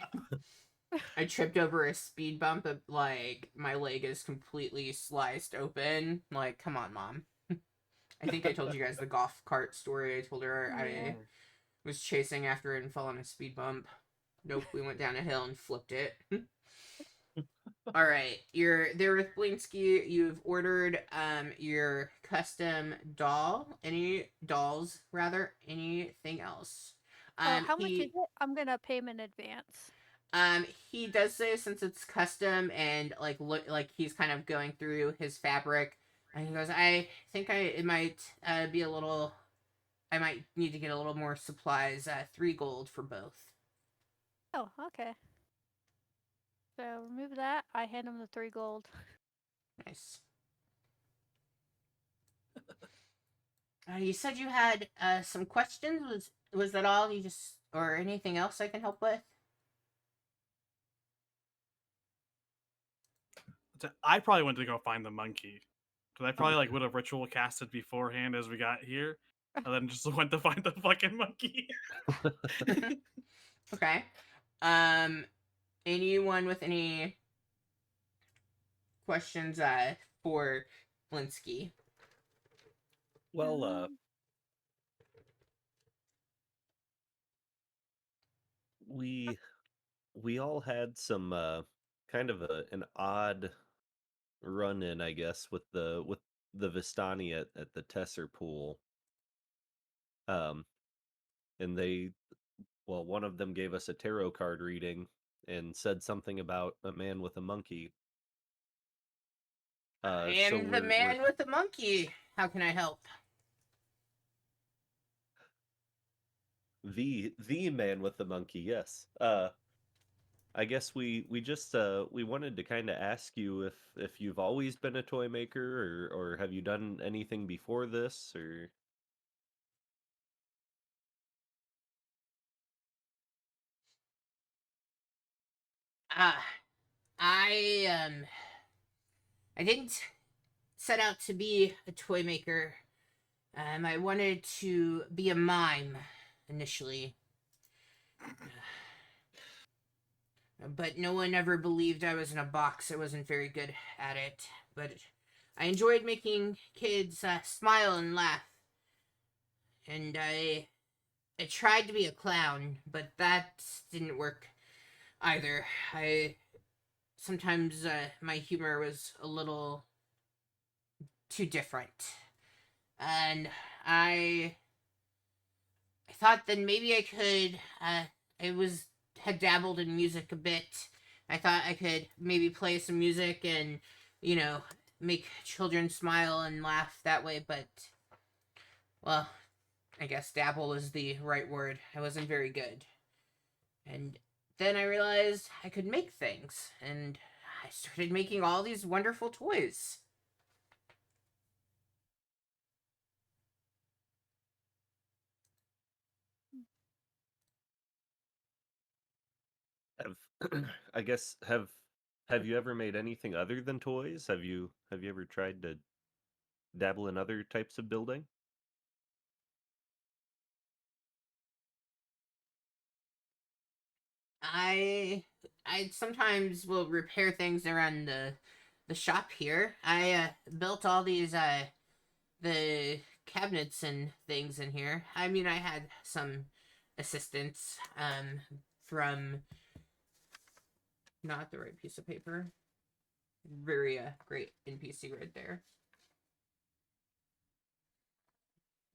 I tripped over a speed bump, like my leg is completely sliced open. Like, come on, mom. I think I told you guys the golf cart story. I told her Yeah. I was chasing after it and fell on a speed bump. Nope, we went down a hill and flipped it. All right, you're there with Blinsky. You've ordered your custom doll. Any dolls, rather? Anything else? How much is it? I'm gonna pay him in advance. He does say since it's custom and like look like he's kind of going through his fabric, and he goes, "I think it might be a little. I might need to get a little more supplies. 3 gold for both." Oh, okay. So remove that. I hand him the 3 gold. Nice. You said you had some questions. Was that all? You just or anything else I can help with? I probably went to go find the monkey because I probably like would have ritual casted beforehand as we got here, and then just went to find the fucking monkey. Okay. Anyone with any questions for Blinsky? Well, we all had some kind of an odd run in, I guess, with the Vistani at the Tesser pool. And one of them gave us a tarot card reading and said something about a man with a monkey. I So am the man with the monkey. How can I help? the man with the monkey. Yes. I guess we just we wanted to kind of ask you if you've always been a toy maker or have you done anything before this or Ah, I I didn't set out to be a toy maker. I wanted to be a mime initially. But no one ever believed I was in a box. I wasn't very good at it. But I enjoyed making kids smile and laugh. And I tried to be a clown, but that didn't work either. I sometimes my humor was a little too different. And I thought that maybe I could I was had dabbled in music a bit. I thought I could maybe play some music and, you know, make children smile and laugh that way, but well, I guess dabble is the right word. I wasn't very good. And then I realized I could make things, and I started making all these wonderful toys. Have I guess have you ever made anything other than toys? Have you ever tried to dabble in other types of building? I I sometimes will repair things around the shop here. I built all these the cabinets and things in here. I mean, I had some assistance from not the right piece of paper. Very great NPC right there.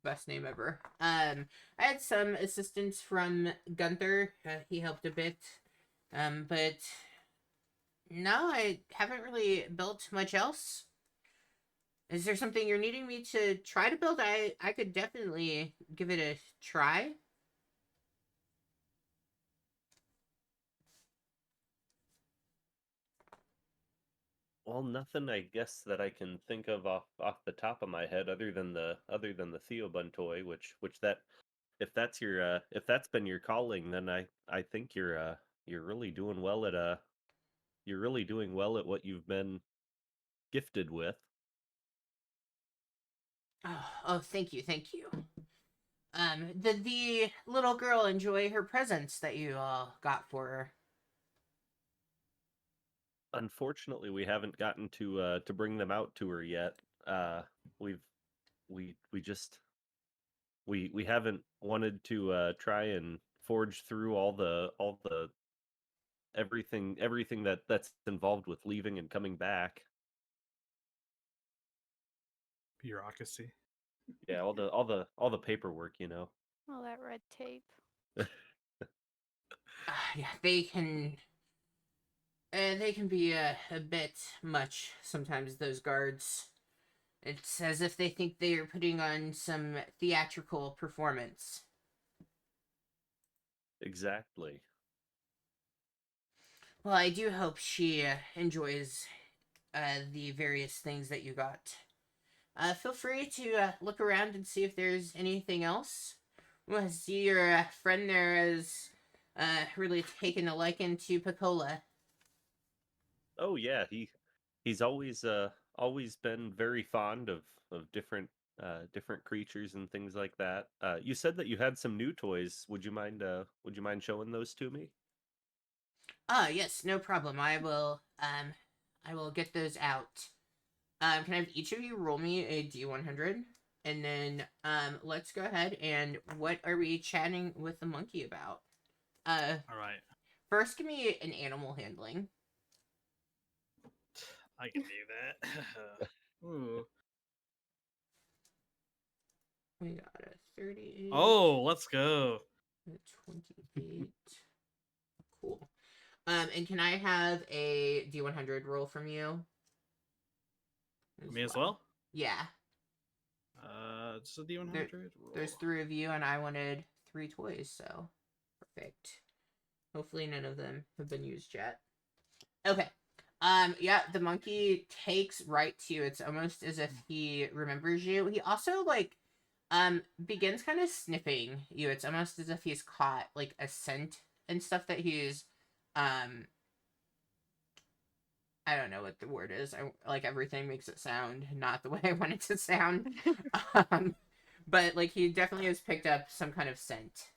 Best name ever. I had some assistance from Gunther. He helped a bit. But no, I haven't really built much else. Is there something you're needing me to try to build? I could definitely give it a try. Well, nothing I guess that I can think of off the top of my head other than the Theobun toy, which that if that's been your calling, then I think you're really doing well at you're really doing well at what you've been gifted with. Oh, thank you, thank you. Did the little girl enjoy her presents that you all got for her? Unfortunately, we haven't gotten to bring them out to her yet. We've we just we haven't wanted to try and forge through all the everything that's involved with leaving and coming back. Bureaucracy. Yeah, all the paperwork, you know. All that red tape. Yeah, they can be a bit much sometimes. Those guards. It's as if they think they are putting on some theatrical performance. Exactly. Well, I do hope she enjoys the various things that you got. Feel free to look around and see if there's anything else. Well, I see your friend there has really taken a liking to Picola. Oh yeah, he's always been very fond of different creatures and things like that. You said that you had some new toys. Would you mind showing those to me? Ah, yes, no problem. I will get those out. Can I have each of you roll me a D100? And then let's go ahead and what are we chatting with the monkey about? All right. First give me an animal handling. I can do that. Ooh. We got a 38. Oh, let's go. A 28. Cool. And can I have a D100 roll from you? Me as well? Yeah. Just a D100. There's 3 of you, and I wanted 3 toys, so perfect. Hopefully none of them have been used yet. Okay. Yeah, the monkey takes right to you. It's almost as if he remembers you. He also begins kind of sniffing you. It's almost as if he's caught like a scent and stuff that he's I don't know what the word is. I like everything makes it sound not the way I want it to sound. But like he definitely has picked up some kind of scent.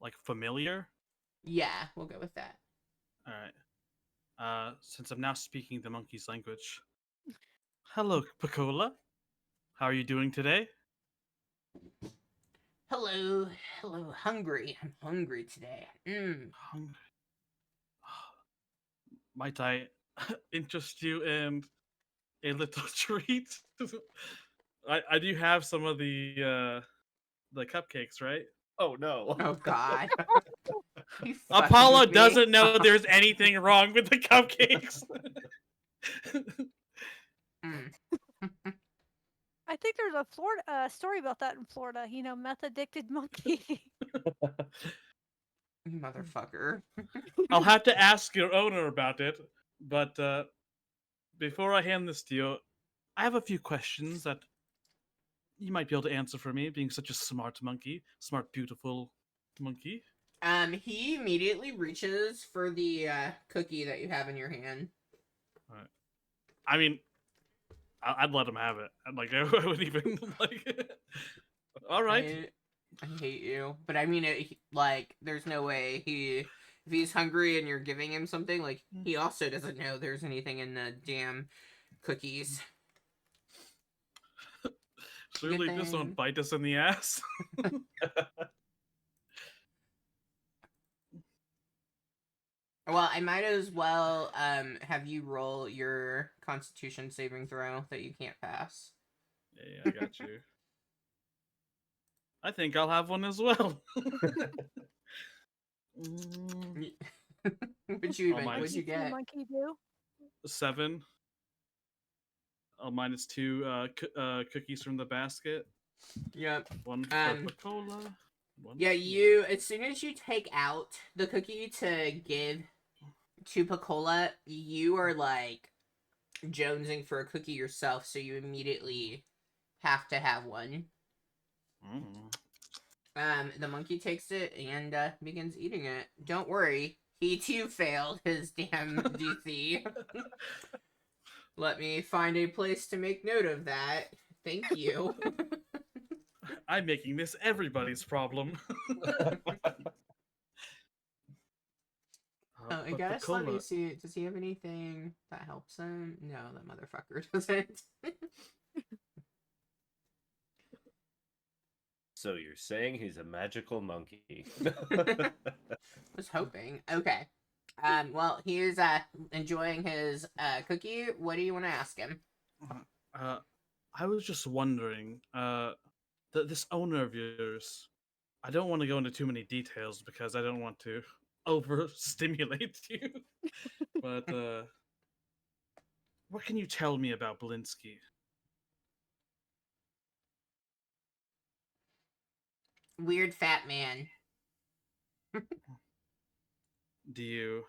Like familiar? Yeah, we'll go with that. All right. Since I'm now speaking the monkey's language. Hello, Pecola. How are you doing today? Hello, hello, hungry. I'm hungry today. Hungry. Might I interest you in a little treat? I do have some of the cupcakes, right? Oh no. Oh God. You fucking Apollo with me? doesn't know there's anything wrong with the cupcakes. Mm. I think there's a Florida story about that in Florida. You know, meth addicted monkey. You motherfucker. I'll have to ask your owner about it, but before I hand this to you, I have a few questions that you might be able to answer for me, being such a smart monkey, smart, beautiful monkey. He immediately reaches for the cookie that you have in your hand. All right. I mean, I'd let him have it. Like I wouldn't even like. All right. I hate you, but I mean it. Like, there's no way if he's hungry and you're giving him something, like he also doesn't know there's anything in the damn cookies. Surely Good this thing. won't bite us in the ass. Well, I might as well have you roll your Constitution saving throw that you can't pass. Yeah, I got you. I think I'll have one as well. What'd you Oh, what'd you get? Monkey do? 7. I'll minus 2 cookies from the basket. Yep. 1 for cola. Yeah, you as soon as you take out the cookie to give to Pecola, you are like jonesing for a cookie yourself, so you immediately have to have one. The monkey takes it and begins eating it. Don't worry, he too failed his damn DC. Let me find a place to make note of that. Thank you. I'm making this everybody's problem. I guess let me see. Does he have anything that helps him? No, that motherfucker doesn't. So you're saying he's a magical monkey? Was hoping. Okay. Well, he is enjoying his cookie. What do you want to ask him? I was just wondering, this owner of yours, I don't want to go into too many details because I don't want to overstimulate you. But what can you tell me about Blinsky? Weird fat man. Do you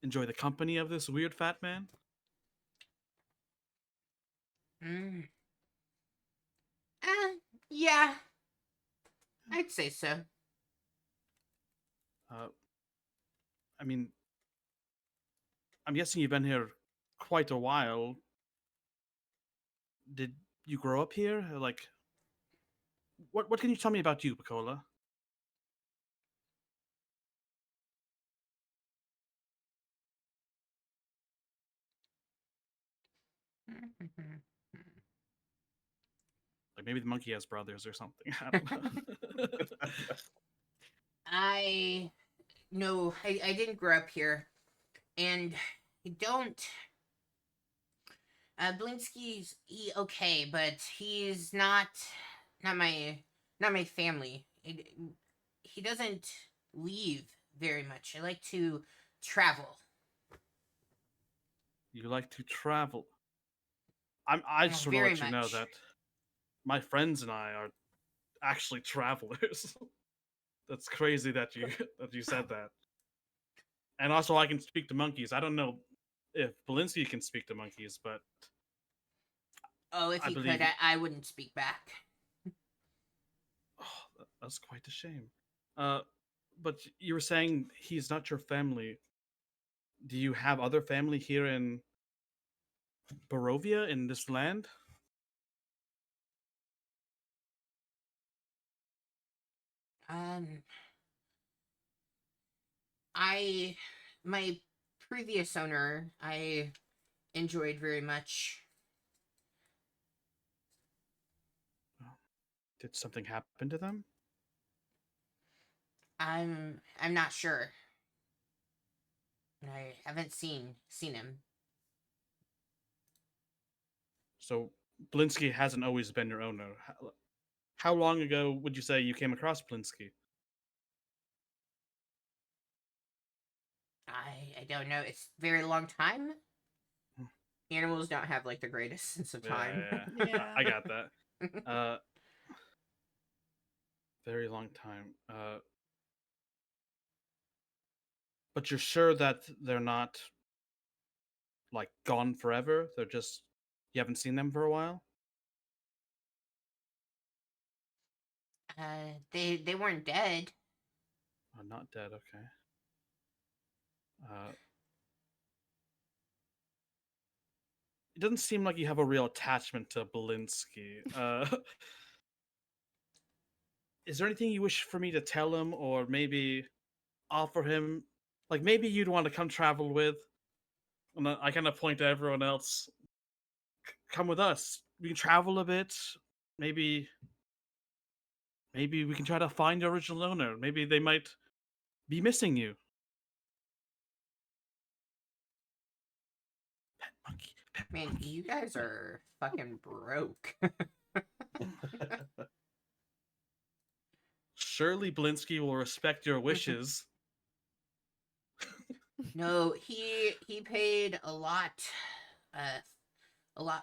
enjoy the company of this weird fat man? Yeah. I'd say so. I mean, I'm guessing you've been here quite a while. Did you grow up here? Like, what can you tell me about you, Pecola? Like maybe the monkey has brothers or something. I don't know. I didn't grow up here, and I don't. Blinsky's okay, but he's not my family. He doesn't leave very much. I like to travel. You like to travel. I just want to Very let you know much. that my friends and I are actually travelers. That's crazy that you said that. And also, I can speak to monkeys. I don't know if Belinsky can speak to monkeys, but Oh, if I he believe could, I wouldn't speak back. oh, that's quite a shame. But you were saying he's not your family. Do you have other family here in Barovia in this land? Um, my previous owner, I enjoyed very much. Did something happen to them? I'm not sure. I haven't seen him. So Blinsky hasn't always been your owner. How long ago would you say you came across Blinsky? I don't know. It's a very long time. Animals don't have like the greatest sense of time. Yeah. I got that. Very long time. But you're sure that they're not like gone forever? They're just you haven't seen them for a while? They weren't dead. Oh, not dead, okay. It doesn't seem like you have a real attachment to Belinsky. Is there anything you wish for me to tell him or maybe offer him? Like maybe you'd want to come travel with? And I kind of point to everyone else. Come with us. We can travel a bit. Maybe we can try to find the original owner. Maybe they might be missing you. Pet monkey. Pet Man, monkey. you guys are fucking broke. Surely Blinsky will respect your wishes. No, he paid a lot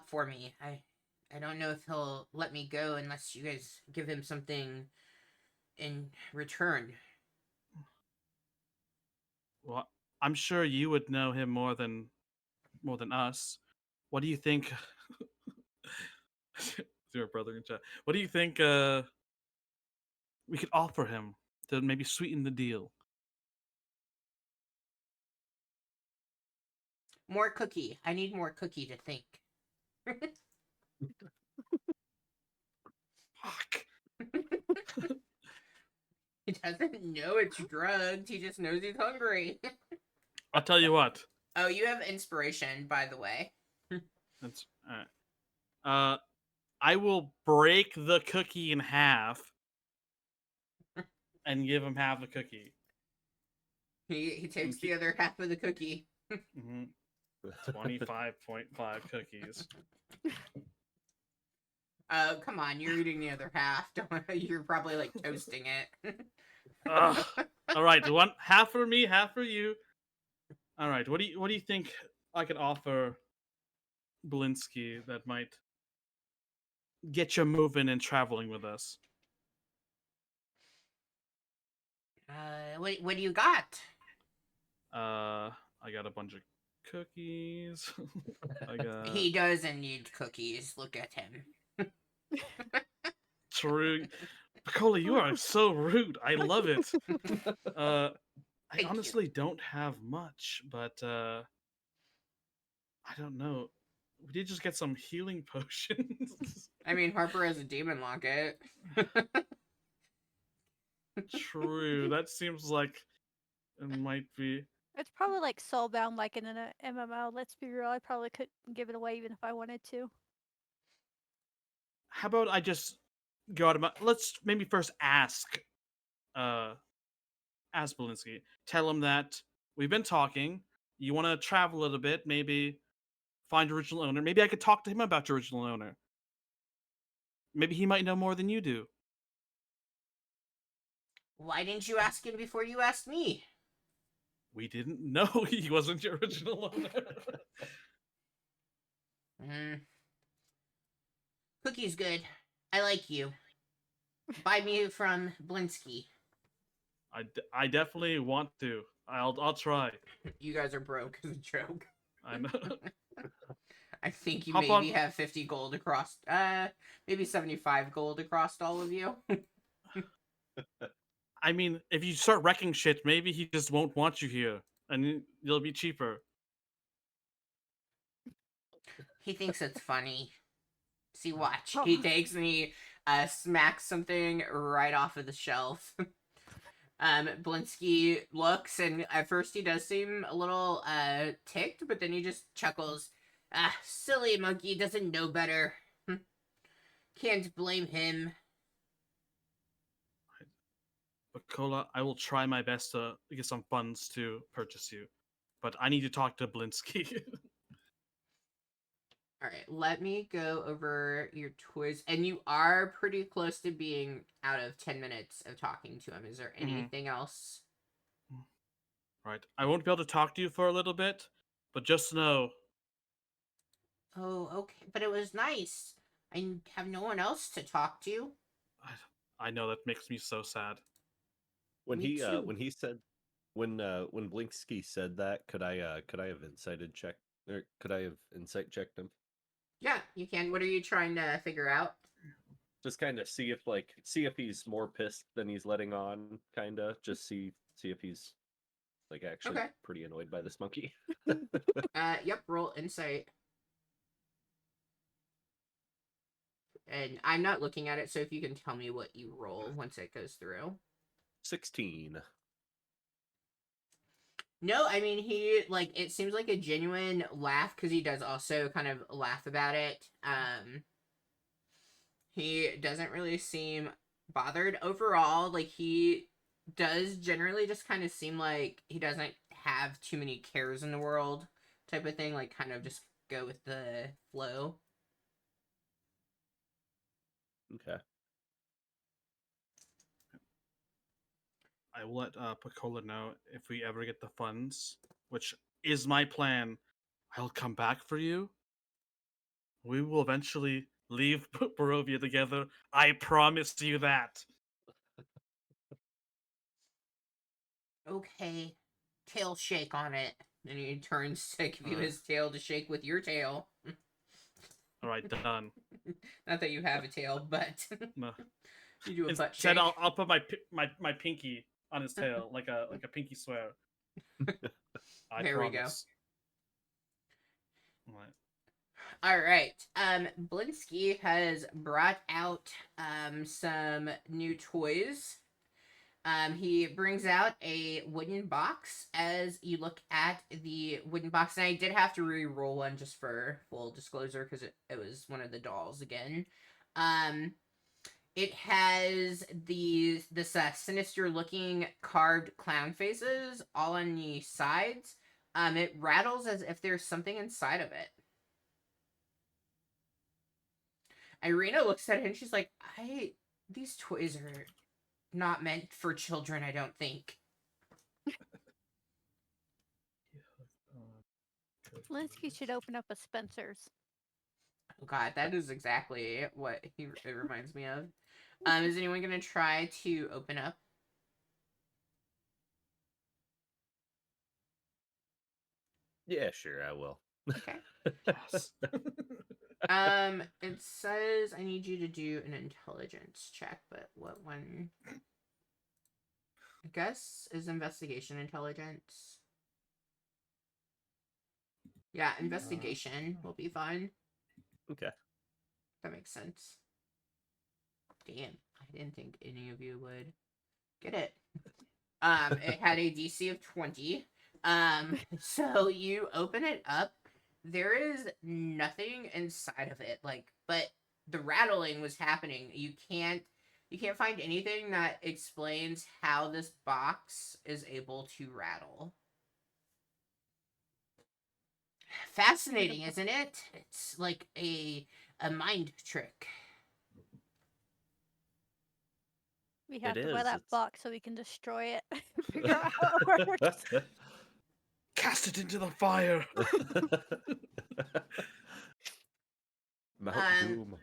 for me. I don't know if he'll let me go unless you guys give him something in return. Well, I'm sure you would know him more than us. What do you think? Your brother in chat. What do you think? We could offer him to maybe sweeten the deal. More cookie. I need more cookie to think. Fuck. He doesn't know it's drugged. He just knows he's hungry. I'll tell you what. Oh, you have inspiration, by the way. That's all right. I will break the cookie in half and give him half a cookie. He takes the other half of the cookie. 25.5 cookies. Oh, come on, you're eating the other half. You're probably like toasting it. Ugh. All right, half for me, half for you. All right, what do you think I could offer Blinsky that might get you moving and traveling with us? What do you got? I got a bunch of cookies. He doesn't need cookies. Look at him. True. Picola, you are so rude. I love it. I honestly don't have much, but I don't know. We did just get some healing potions. I mean, Harper has a demon locket. True. That seems like it might be. It's probably like soulbound, like in an MMO. Let's be real. I probably couldn't give it away even if I wanted to. How about I just go out of my. Let's maybe first ask Belinsky. Tell him that we've been talking. You want to travel a little bit, maybe find original owner. Maybe I could talk to him about your original owner. Maybe he might know more than you do. Why didn't you ask him before you asked me? We didn't know he wasn't your original owner. Cookie's good. I like you. Buy me from Blinsky. I definitely want to. I'll try. You guys are broke as a joke. I know. I think you maybe have 50 gold across, maybe 75 gold across all of you. I mean, if you start wrecking shit, maybe he just won't want you here, and it'll be cheaper. He thinks it's funny. See, watch. He takes and he smacks something right off of the shelf. Blinsky looks, and at first he does seem a little ticked, but then he just chuckles. Ah, silly monkey doesn't know better. Can't blame him. But Kola, I will try my best to get some funds to purchase you. But I need to talk to Blinsky. All right, let me go over your toys. And you are pretty close to being out of 10 minutes of talking to him. Is there anything else? Right. I won't be able to talk to you for a little bit, but just know. Oh, okay. But it was nice. I have no one else to talk to. I know that makes me so sad. When Me too. when Blinksky said that, could I have insight checked him? Yeah, you can. What are you trying to figure out? Just kind of see if he's more pissed than he's letting on, kind of. Just see if he's like actually pretty annoyed by this monkey. Yep, roll insight. And I'm not looking at it, so if you can tell me what you roll once it goes through. 16. No, I mean, it seems like a genuine laugh, because he does also kind of laugh about it. He doesn't really seem bothered overall. Like, he does generally just kind of seem like he doesn't have too many cares in the world type of thing. Like, kind of just go with the flow. Okay. I will let Picola know if we ever get the funds, which is my plan. I'll come back for you. We will eventually leave Barovia together. I promise you that. Okay. Tail shake on it. And he turns to give you his tail to shake with your tail. All right, done. Not that you have a tail, but No. you do a butt Instead, shake. I'll put my pinky on his tail like a pinky swear. I there promise. We go. All right. Blinsky has brought out some new toys. He brings out a wooden box. As you look at the wooden box, and I did have to re-roll one just for full disclosure because it was one of the dolls again. It has this sinister looking carved clown faces all on the sides. It rattles as if there's something inside of it. Irina looks at it and she's like, these toys are not meant for children, I don't think. Linsky should open up a Spencer's. Oh god, that is exactly what it reminds me of. Is anyone going to try to open up? Yeah, sure, I will. Okay. Yes. It says I need you to do an intelligence check, but what one? I guess is investigation intelligence. Yeah, investigation will be fine. Okay. That makes sense. Damn, I didn't think any of you would get it. It had a DC of 20. So you open it up. There is nothing inside of it, but the rattling was happening. You can't find anything that explains how this box is able to rattle. Fascinating, isn't it? It's like a mind trick. We have It to buy is, that it's- box so we can destroy it. Figure out how it works. Cast it into the fire. Mount Doom.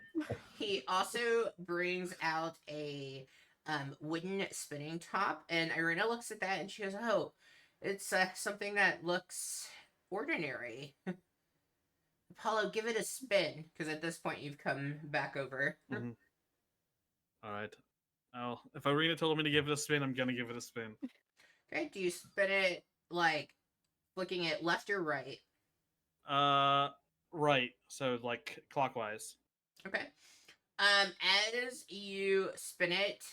He also brings out a wooden spinning top, and Irina looks at that and she goes, "Oh, it's something that looks ordinary." Apollo, give it a spin, because at this point you've come back over. Mm-hmm. All right. Oh, if Irina told me to give it a spin, I'm gonna give it a spin. Okay, do you spin it like flicking it left or right? Right. So like clockwise. Okay. As you spin it,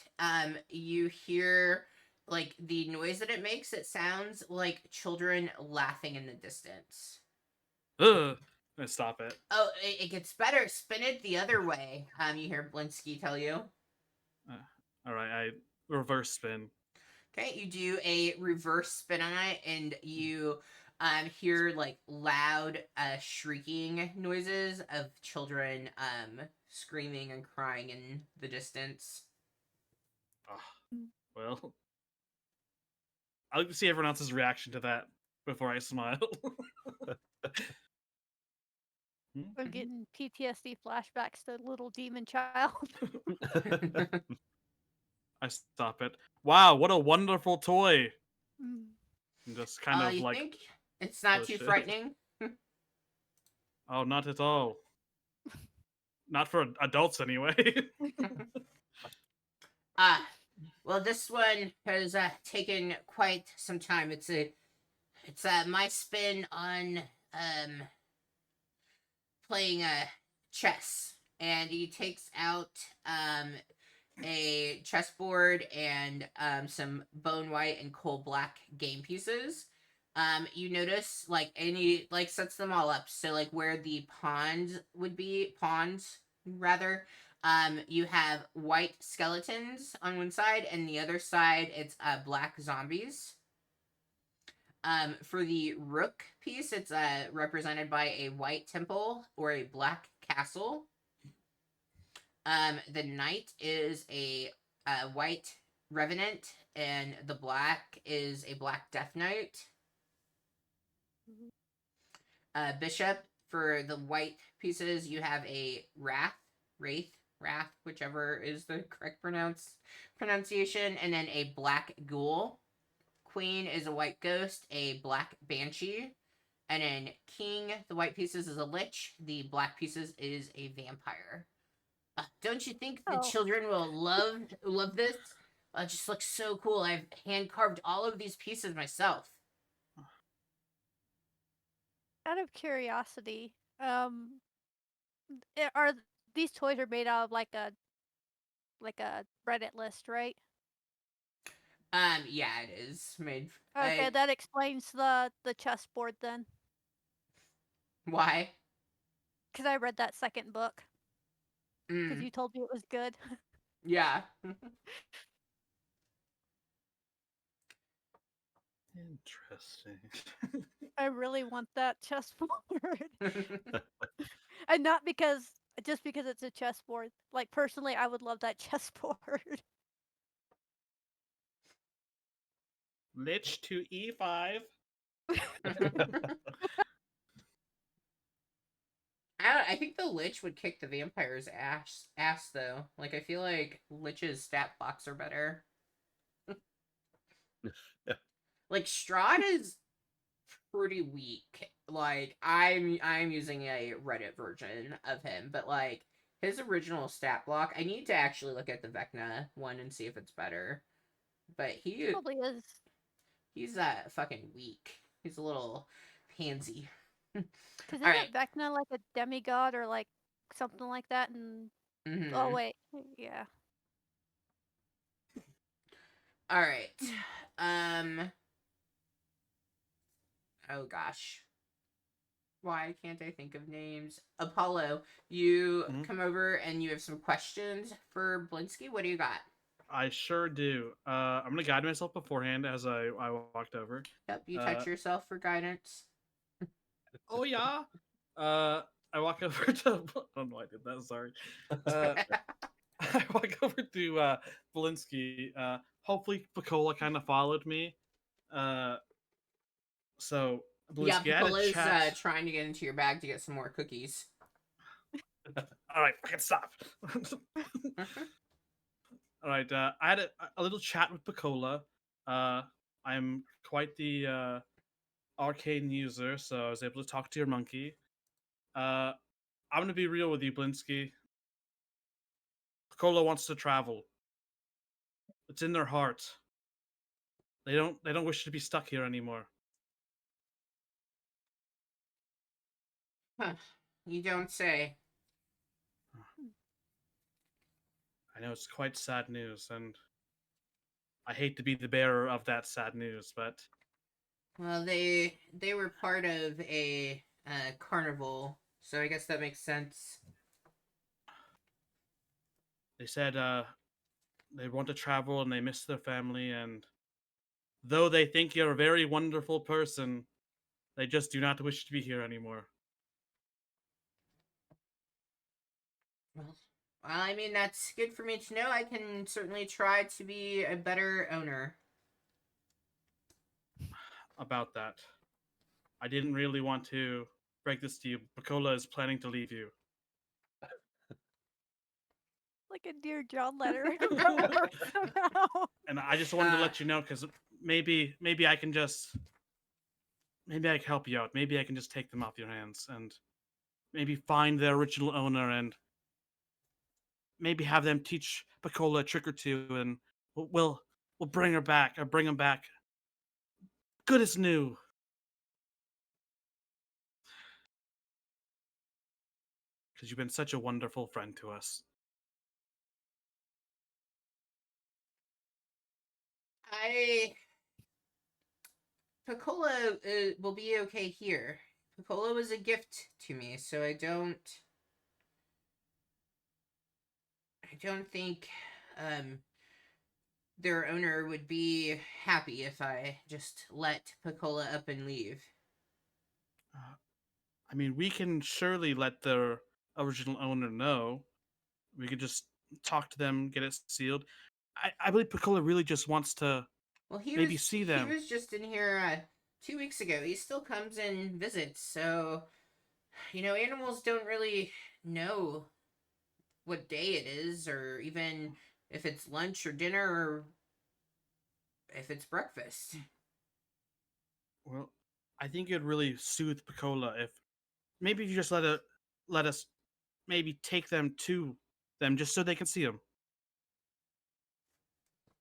you hear like the noise that it makes. It sounds like children laughing in the distance. Ugh. Stop it. Oh, it gets better. Spin it the other way. You hear Blinsky tell you. All right. I reverse spin. Okay, you do a reverse spin on it, and you hear like loud shrieking noises of children screaming and crying in the distance. Well, I'd like to see everyone else's reaction to that before I smile. I'm getting PTSD flashbacks to little demon child. I stop it. Wow, what a wonderful toy! Mm. And just kind of You like, think it's not too push it. frightening? Oh, not at all. Not for adults, anyway. Well, this one has taken quite some time. It's my spin on playing chess, and he takes out a chessboard and some bone white and coal black game pieces. You notice and he sets them all up. So where the pawns rather, you have white skeletons on one side, and the other side it's black zombies. For the rook piece, it's represented by a white temple or a black castle. The knight is a white revenant, and the black is a black death knight. Bishop, for the white pieces, you have a wrath, whichever is the correct pronunciation, and then a black ghoul. Queen is a white ghost, a black banshee, and then king, the white pieces is a lich, the black pieces is a vampire. Don't you think the children will love this? It just looks so cool. I've hand carved all of these pieces myself. Out of curiosity, are these toys are made out of like a Reddit list, right? Yeah, it is made. Okay, that explains the chessboard then. Why? Because I read that second book. Because Mm. you told me it was good. Yeah. Interesting. I really want that chessboard. And not just because it's a chessboard. Like, personally, I would love that chessboard. Lich to E5. I think the lich would kick the vampire's ass though. I feel like lich's stat blocks are better. Strahd is pretty weak. I'm using a Reddit version of him, but his original stat block, I need to actually look at the Vecna one and see if it's better. But he Probably is. He's fucking weak. He's a little pansy. Because isn't Vecna like a demigod or like something like that? And oh wait, yeah. All right. Oh gosh. Why can't I think of names? Apollo, you come over and you have some questions for Blinsky. What do you got? I sure do. I'm gonna guide myself beforehand as I walked over. Yep, you touch yourself for guidance. Oh yeah. I walk over to. I don't know why I did that. Sorry. I walk over to Belinsky. Hopefully, Picola kind of followed me. So Belinsky, yeah, Picola's chat... trying to get into your bag to get some more cookies. All right, fucking stop. All right, I had a little chat with Picola. I'm quite the arcane user, so I was able to talk to your monkey. I'm gonna be real with you, Blinsky. Picola wants to travel. It's in their heart. They don't wish to be stuck here anymore. Huh. You don't say. I know it's quite sad news, and I hate to be the bearer of that sad news, but Well, they were part of a carnival, so I guess that makes sense. they said they want to travel and they miss their family, and though they think you're a very wonderful person, they just do not wish to be here anymore. Well, I mean, that's good for me to know. I can certainly try to be a better owner. About that, I didn't really want to break this to you. Bacola is planning to leave you. Like a Dear John letter somehow. And I just wanted to let you know, because maybe I can just maybe I can help you out. Maybe I can just take them off your hands and maybe find their original owner and maybe have them teach Bacola a trick or two, and we'll bring her back or bring him back good as new. Because you've been such a wonderful friend to us. Piccola will be okay here. Piccola was a gift to me, so I don't think their owner would be happy if I just let Piccola up and leave. I mean, we can surely let their original owner know. We could just talk to them, get it sealed. I believe Piccola really just wants to maybe see them. He was just in here 2 weeks ago. He still comes and visits, so animals don't really know what day it is, or even if it's lunch or dinner, or if it's breakfast. Well, I think it'd really soothe Piccola if maybe you just let us maybe take them to them just so they can see them.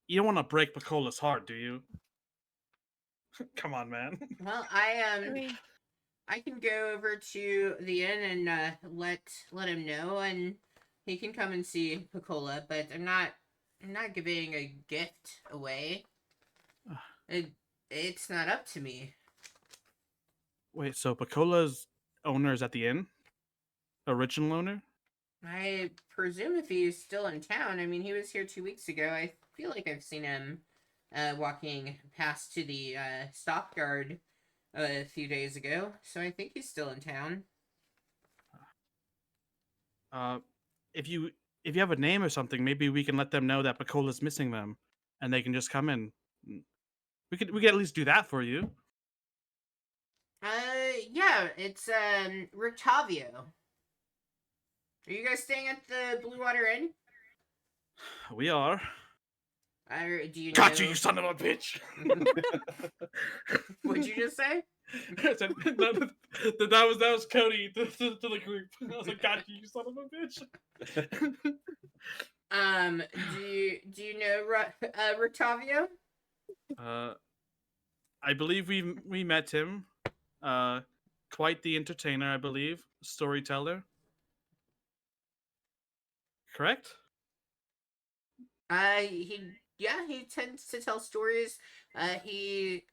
You don't want to break Piccola's heart, do you? Come on, man. Well, I mean, I can go over to the inn and let him know, and he can come and see Piccola. But I'm not giving a gift away. It's not up to me. Wait, so Piccola's owner is at the inn? Original owner? I presume if he's still in town. I mean, he was here 2 weeks ago. I feel like I've seen him walking past to the stockyard a few days ago. So I think he's still in town. If you have a name or something, maybe we can let them know that Piccola's missing them, and they can just come in. We could at least do that for you. Yeah, it's Rictavio. Are you guys staying at the Blue Water Inn? We are. Do you Got know... you son of a bitch! What'd you just say? that was Cody to the group. I was like, got you son of a bitch! Do you know Rictavio? I believe we met him. Quite the entertainer, I believe. Storyteller. Correct? He tends to tell stories. He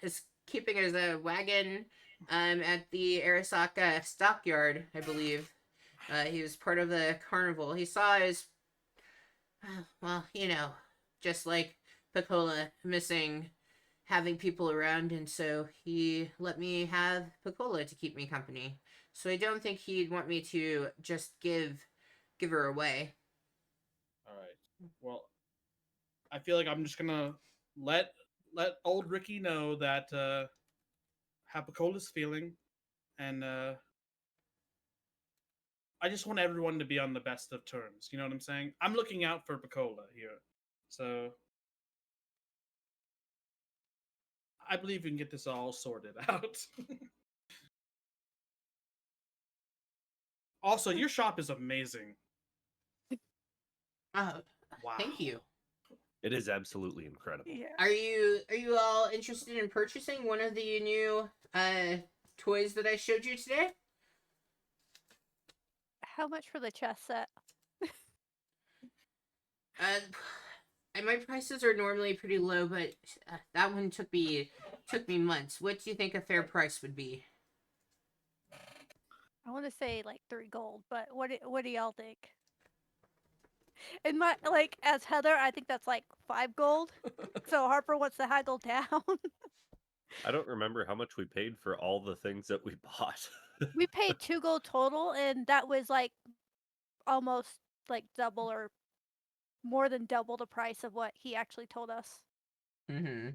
is keeping his wagon at the Arasaka stockyard, I believe. He was part of the carnival. He saw his well, just like Piccola missing having people around, and so he let me have Piccola to keep me company. So I don't think he'd want me to just give her away. All right. Well, I feel like I'm just gonna let old Ricky know that how Piccola's feeling, and I just want everyone to be on the best of terms. You know what I'm saying? I'm looking out for Piccola here, so I believe we can get this all sorted out. Also, your shop is amazing. Wow. Thank you. It is absolutely incredible. yeah. Are you all interested in purchasing one of the new toys that I showed you today? How much for the chess set? My prices are normally pretty low, but that one took me months. What do you think a fair price would be? I want to say like 3 gold, but what do y'all think? In my as Heather, I think that's like 5 gold. So Harper wants to haggle down. I don't remember how much we paid for all the things that we bought. We paid 2 gold total, and that was like almost like double or more than double the price of what he actually told us. Mm-hmm.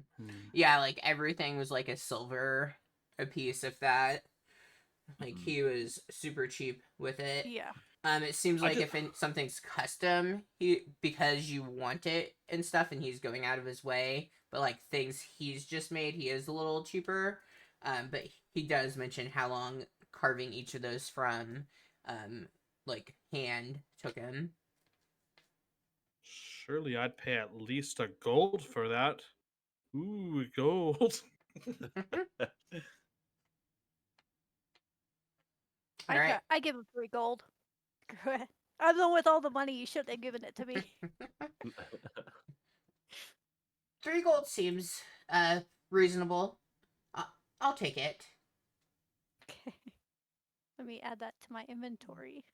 Yeah, like everything was like a silver a piece, if that. Like he was super cheap with it. Yeah. It seems like if something's custom, because you want it and stuff, and he's going out of his way. But like things he's just made, he is a little cheaper. But he does mention how long carving each of those from, like hand took him. Surely I'd pay at least a gold for that. Ooh, gold. I give him 3 gold. I'm the one with all the money. You shouldn't have given it to me. 3 gold seems reasonable. I'll take it. Okay. Let me add that to my inventory.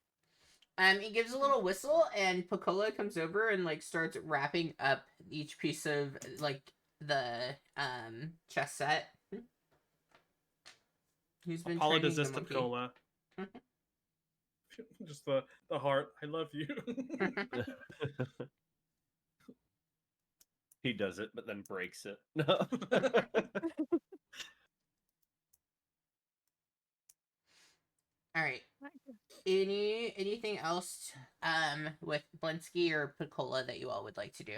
He gives a little whistle, and Piccola comes over and like starts wrapping up each piece of like the chess set. He's been training the monkey. Piccola. Just the heart. I love you. He does it, but then breaks it. No. All right. Anything else with Blinsky or Piccola that you all would like to do?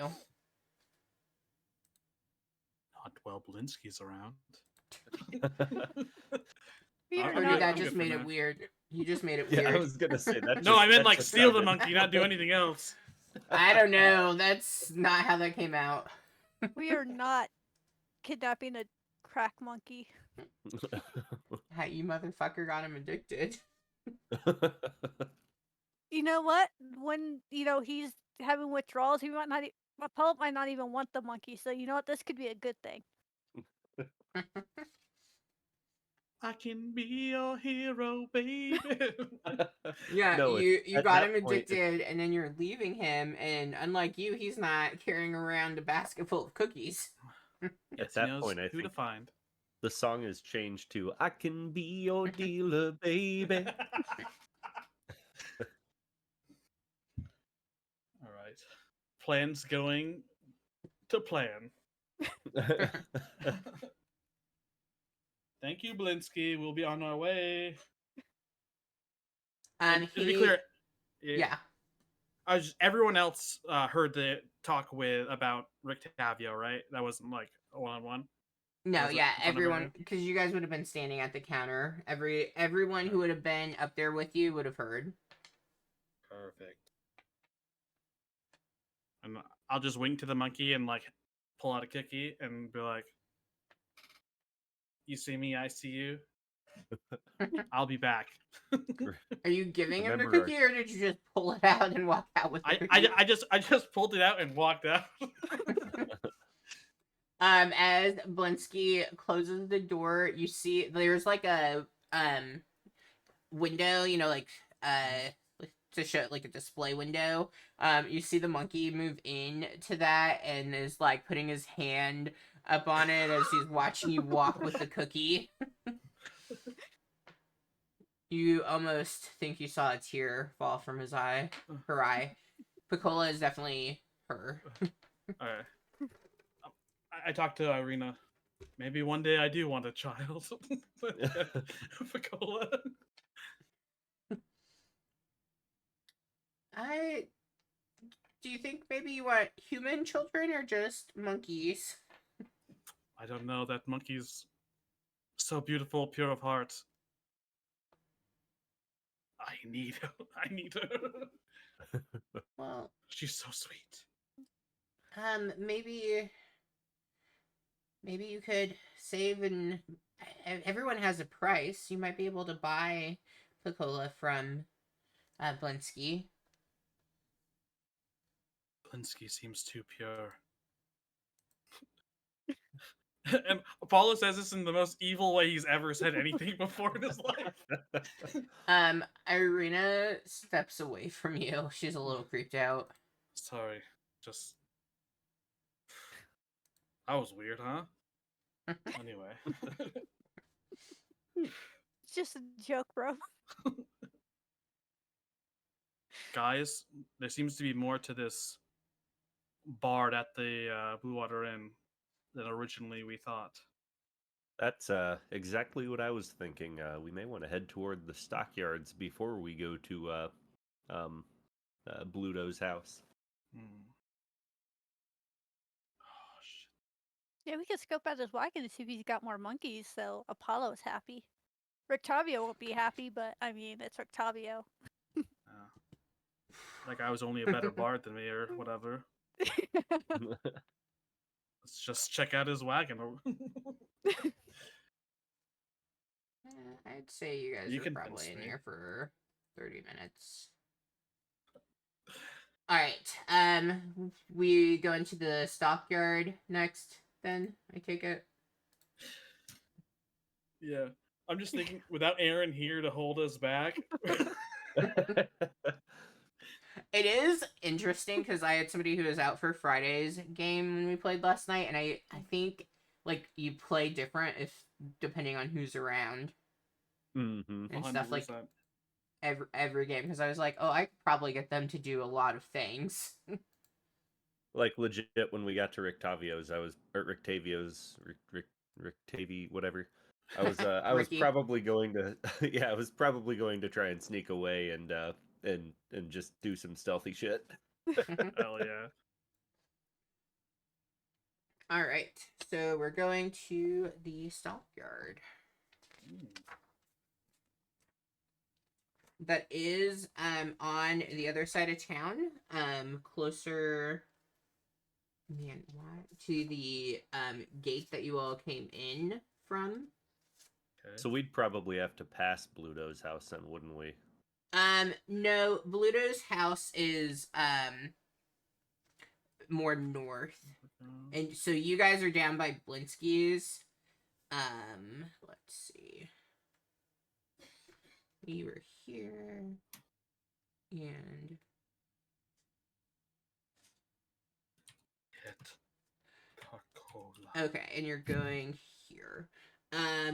Not while Blinsky's around. That just made it weird. You just made it weird. Yeah, I was gonna say that. No, I meant like steal the monkey, not do anything else. I don't know. That's not how that came out. We are not kidnapping a crack monkey. How you motherfucker got him addicted. You know what? When he's having withdrawals, he might not. My poet might not even want the monkey. So you know what? This could be a good thing. I can be your hero, baby. Yeah, no, you got him addicted, and then you're leaving him, and unlike you, he's not carrying around a basket full of cookies. At that point, I think the song is changed to "I can be your dealer, baby." All right, plan's going to plan. Thank you, Blinsky. We'll be on our way. To be clear, yeah. Everyone else heard the talk about Rick Tavio, right? That wasn't like a one-on-one. No, yeah, everyone, because you guys would have been standing at the counter. Everyone who would have been up there with you would have heard. Perfect. And I'll just wink to the monkey and like pull out a cookie and be like, "You see me, I see you. I'll be back." Are you giving him the cookie, or did you just pull it out and walk out with the cookie? I just pulled it out and walked out. As Blinsky closes the door, you see there's like a window, like to show like a display window. You see the monkey move in to that and is like putting his hand up on it as he's watching you walk with the cookie. You almost think you saw a tear fall from her eye. Piccola is definitely her. All right. I talked to Irina. Maybe one day I do want a child. Piccola. Do you think maybe you want human children or just monkeys? I don't know. That monkey's so beautiful, pure of heart. I need her. Well, she's so sweet. Maybe you could save, and everyone has a price. You might be able to buy Piccola from Blinsky. Blinsky seems too pure. And Apollo says this in the most evil way he's ever said anything before in his life. Irina steps away from you. She's a little creeped out. Sorry, just that was weird, huh? Anyway, It's just a joke, bro. guys, there seems to be more to this bard at the Blue Water Inn than originally we thought. That's exactly what I was thinking. We may want to head toward the stockyards before we go to Bluto's house. Oh shit! Yeah, we could scope out his wagon to see if he's got more monkeys, so Apollo's happy. Rictavio won't be happy, but I mean, it's Rictavio. Like I was only a better bard than me, or whatever. Let's just check out his wagon. I'd say you guys You are convinced probably in me. here for 30 minutes. Alright, we go into the stockyard next, then, I take it? Yeah. I'm just thinking, without Aaron here to hold us back. It is interesting because I had somebody who was out for Friday's game when we played last night, and I think like you play different if depending on who's around Mm-hmm. and stuff like 100%. every game. Because I was like, oh, I could probably get them to do a lot of things. Like legit, when we got to Rictavio's, Rictavi, whatever. I was Ricky. probably going to I was probably going to try and sneak away and just do some stealthy shit. Hell yeah. All right, so we're going to the stockyard. That is on the other side of town, closer to the gate that you all came in from. Okay. So we'd probably have to pass Bluto's house then, wouldn't we? No, Bluto's house is more north. And so you guys are down by Blinsky's. Let's see. We were here. And okay, and you're going here.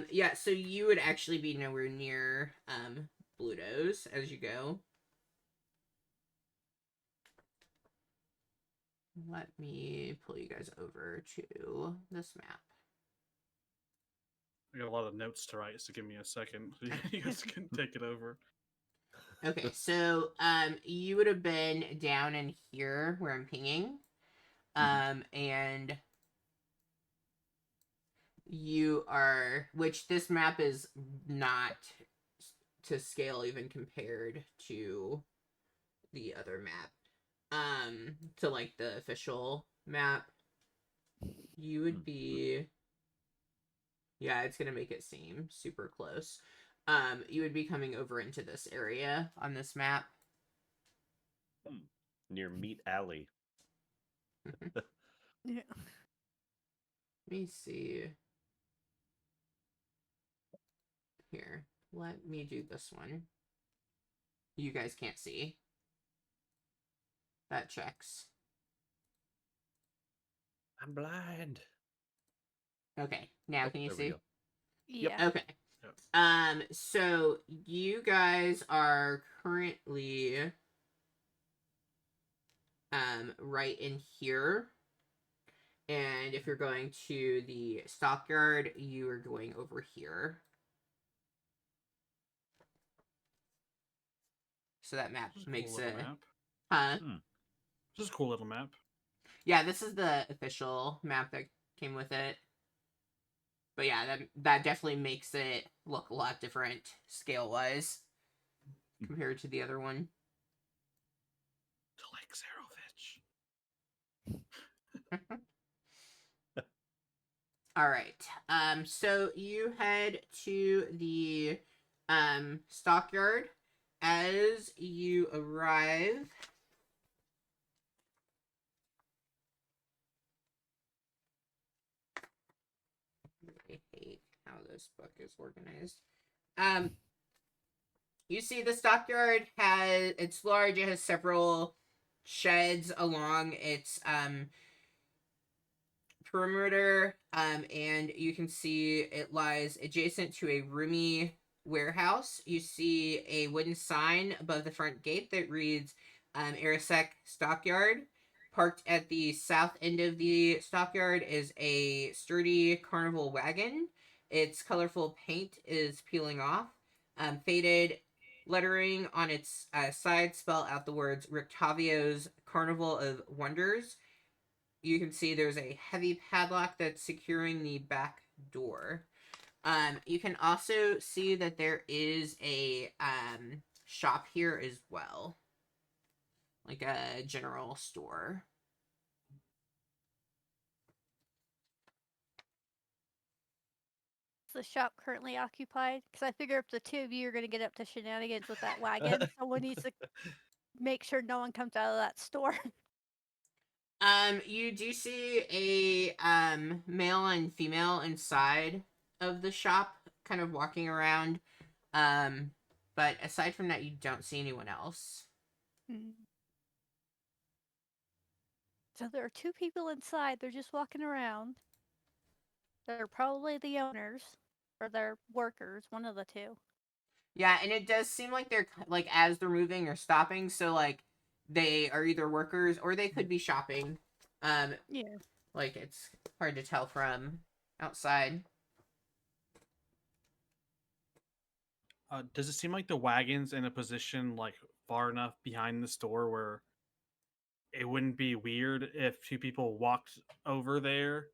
Yeah, so you would actually be nowhere near Bluto's as you go. Let me pull you guys over to this map. I got a lot of notes to write, so give me a second. You guys can take it over. Okay, so you would have been down in here where I'm pinging. And you are, which this map is not to scale even compared to the other map. To like the official map, you would be, yeah, it's gonna make it seem super close. You would be coming over into this area on this map. Near Meat Alley. Yeah. Let me see. Here, let me do this one. You guys can't see. That checks. I'm blind. Okay, now can you There we see? go. Yeah. Okay. Yep. So you guys are currently right in here. And if you're going to the stockyard, you are going over here. So that map makes cool it. map. Huh? This is a cool little map. Yeah, this is the official map that came with it. But yeah, that definitely makes it look a lot different scale-wise compared to the other one. To like Zarovich. All right. So you head to the stockyard. as you arrive, I hate how this book is organized. You see the stockyard it's large. It has several sheds along its perimeter, and you can see it lies adjacent to a roomy warehouse. You see a wooden sign above the front gate that reads Arisec Stockyard. Parked at the south end of the stockyard is a sturdy carnival wagon. Its colorful paint is peeling off. Faded lettering on its side spell out the words Rictavio's Carnival of Wonders. You can see there's a heavy padlock that's securing the back door. You can also see that there is a shop here as well, like a general store. Is the shop currently occupied? Because I figure if the two of you are going to get up to shenanigans with that wagon, someone needs to make sure no one comes out of that store. You do see a male and female inside of the shop, kind of walking around. But aside from that, you don't see anyone else. So there are two people inside. They're just walking around. They're probably the owners or they're workers, one of the two. Yeah, and it does seem like they're like as they're moving or stopping, so like they are either workers or they could be shopping. Yeah. Like it's hard to tell from outside. Does it seem like the wagon's in a position like far enough behind the store where it wouldn't be weird if two people walked over there?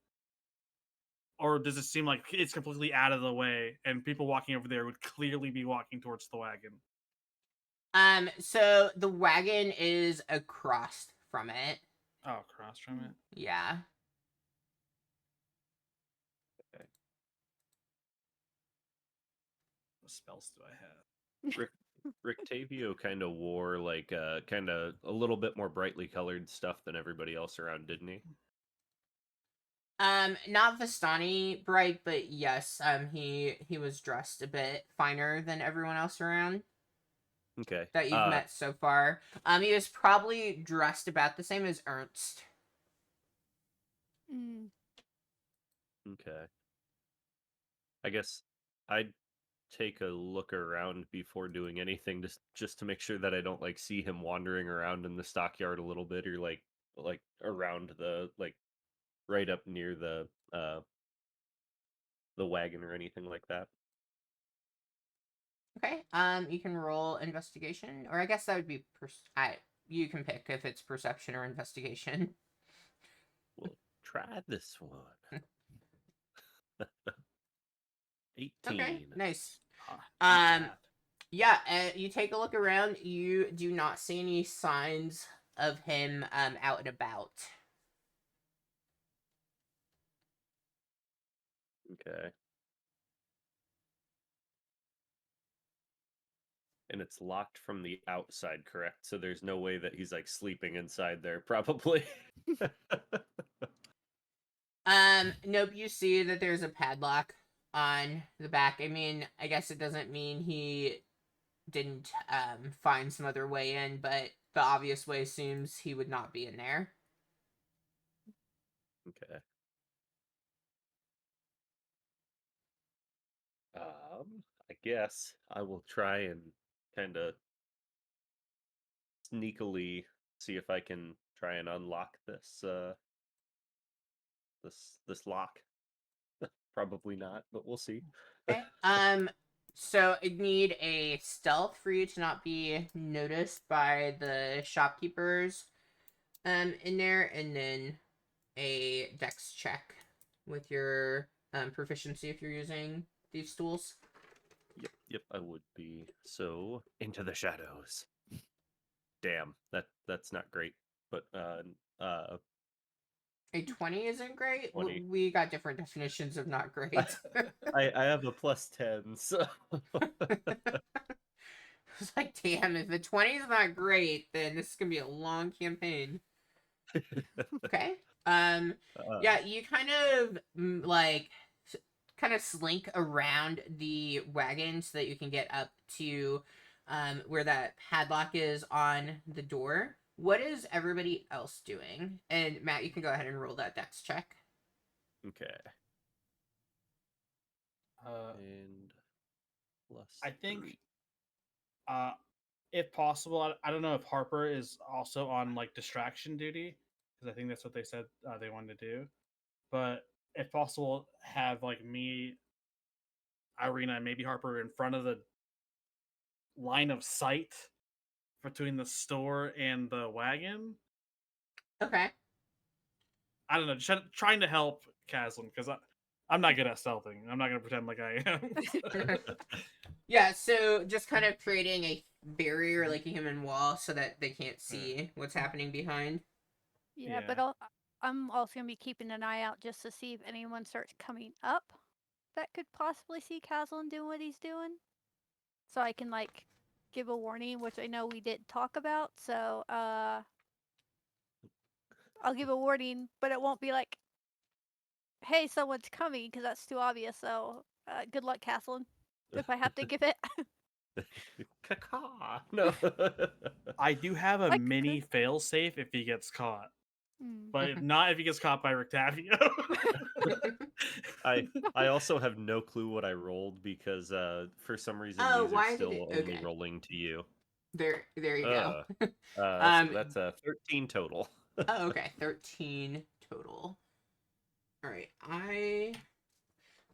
Or does it seem like it's completely out of the way and people walking over there would clearly be walking towards the wagon? So the wagon is across from it. Oh, across from it? Yeah. Okay. What spells do I have? Rictavio kind of wore like kind of a little bit more brightly colored stuff than everybody else around, didn't he? Not Vistani bright, but yes, he was dressed a bit finer than everyone else around. Okay. That you've met so far. He was probably dressed about the same as Ernst. Okay. I guess I'd take a look around before doing anything, just to make sure that I don't like see him wandering around in the stockyard a little bit, or like around the like right up near the wagon or anything like that. Okay. You can roll investigation, or I guess that would be you can pick if it's perception or investigation. We'll try this one. 18. Okay, nice. Not Yeah, you take a look around. You do not see any signs of him out and about. Okay. And it's locked from the outside, correct? So there's no way that he's like sleeping inside there, probably. Nope, you see that there's a padlock on the back. I mean, I guess it doesn't mean he didn't find some other way in, but the obvious way assumes he would not be in there. Okay. I guess I will try and kind of sneakily see if I can try and unlock this this lock. Probably not, but we'll see. Okay. So I'd need a stealth for you to not be noticed by the shopkeepers in there, and then a dex check with your proficiency if you're using these tools. Yep, I would be. So, into the shadows. Damn, that's not great. But A 20 isn't great. 20. We got different definitions of not great. I have a +10, so It's like, damn, if the 20 is not great, then this is gonna be a long campaign. Okay. Yeah, you kind of like kind of slink around the wagon so that you can get up to where that padlock is on the door. What is everybody else doing? And Matt, you can go ahead and roll that dex check. Okay. Uh, And plus I think 3. if possible, I don't know if Harper is also on like distraction duty because I think that's what they said they wanted to do. But if possible, have like me, Irina, and maybe Harper in front of the line of sight between the store and the wagon. Okay. I don't know, just trying to help Caslin because I'm not good at stealthing. I'm not gonna pretend like I am. Yeah, so just kind of creating a barrier like a human wall so that they can't see what's happening behind. Yeah, Yeah. but I'm also gonna be keeping an eye out just to see if anyone starts coming up that could possibly see Caslin doing what he's doing, so I can like give a warning, which I know we did talk about. So I'll give a warning, but it won't be like, "Hey, someone's coming," because that's too obvious. So good luck, Caslin, if I have to give it. Caca. No. I do have a I mini could. failsafe if he gets caught, Hmm. but not if he gets caught by Rictavio. I also have no clue what I rolled because for some reason Oh, these are why did still it? only Okay. rolling to you. There you go. Uh, um that's a 13 total. oh, okay, 13 total. All right.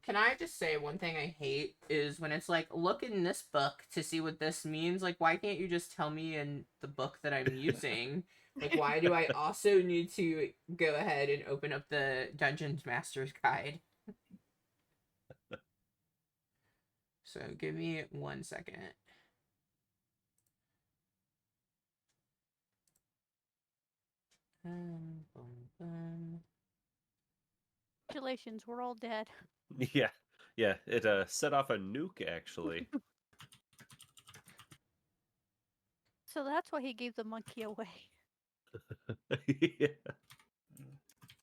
Can I just say one thing I hate is when it's like, look in this book to see what this means. Like, why can't you just tell me in the book that I'm using? Like, why do I also need to go ahead and open up the Dungeons Master's Guide? So give me 1 second. Boom, boom. Congratulations, we're all dead. Yeah, yeah. It set off a nuke actually. So that's why he gave the monkey away. Yeah.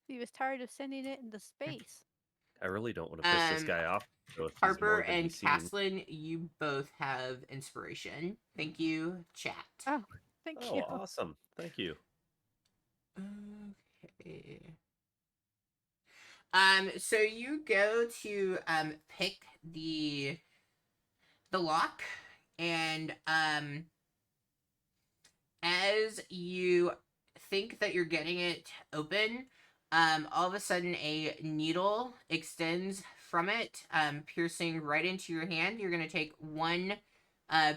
He was tired of sending it into space. I really don't want to piss this Um, guy off, so if he's Harper more than he and seems. Caslin, you both have inspiration. Thank you, chat. Oh, thank Oh, you. awesome! Thank you. Okay. So you go to pick the lock, and as you think that you're getting it open, all of a sudden a needle extends from it, piercing right into your hand. You're gonna take 1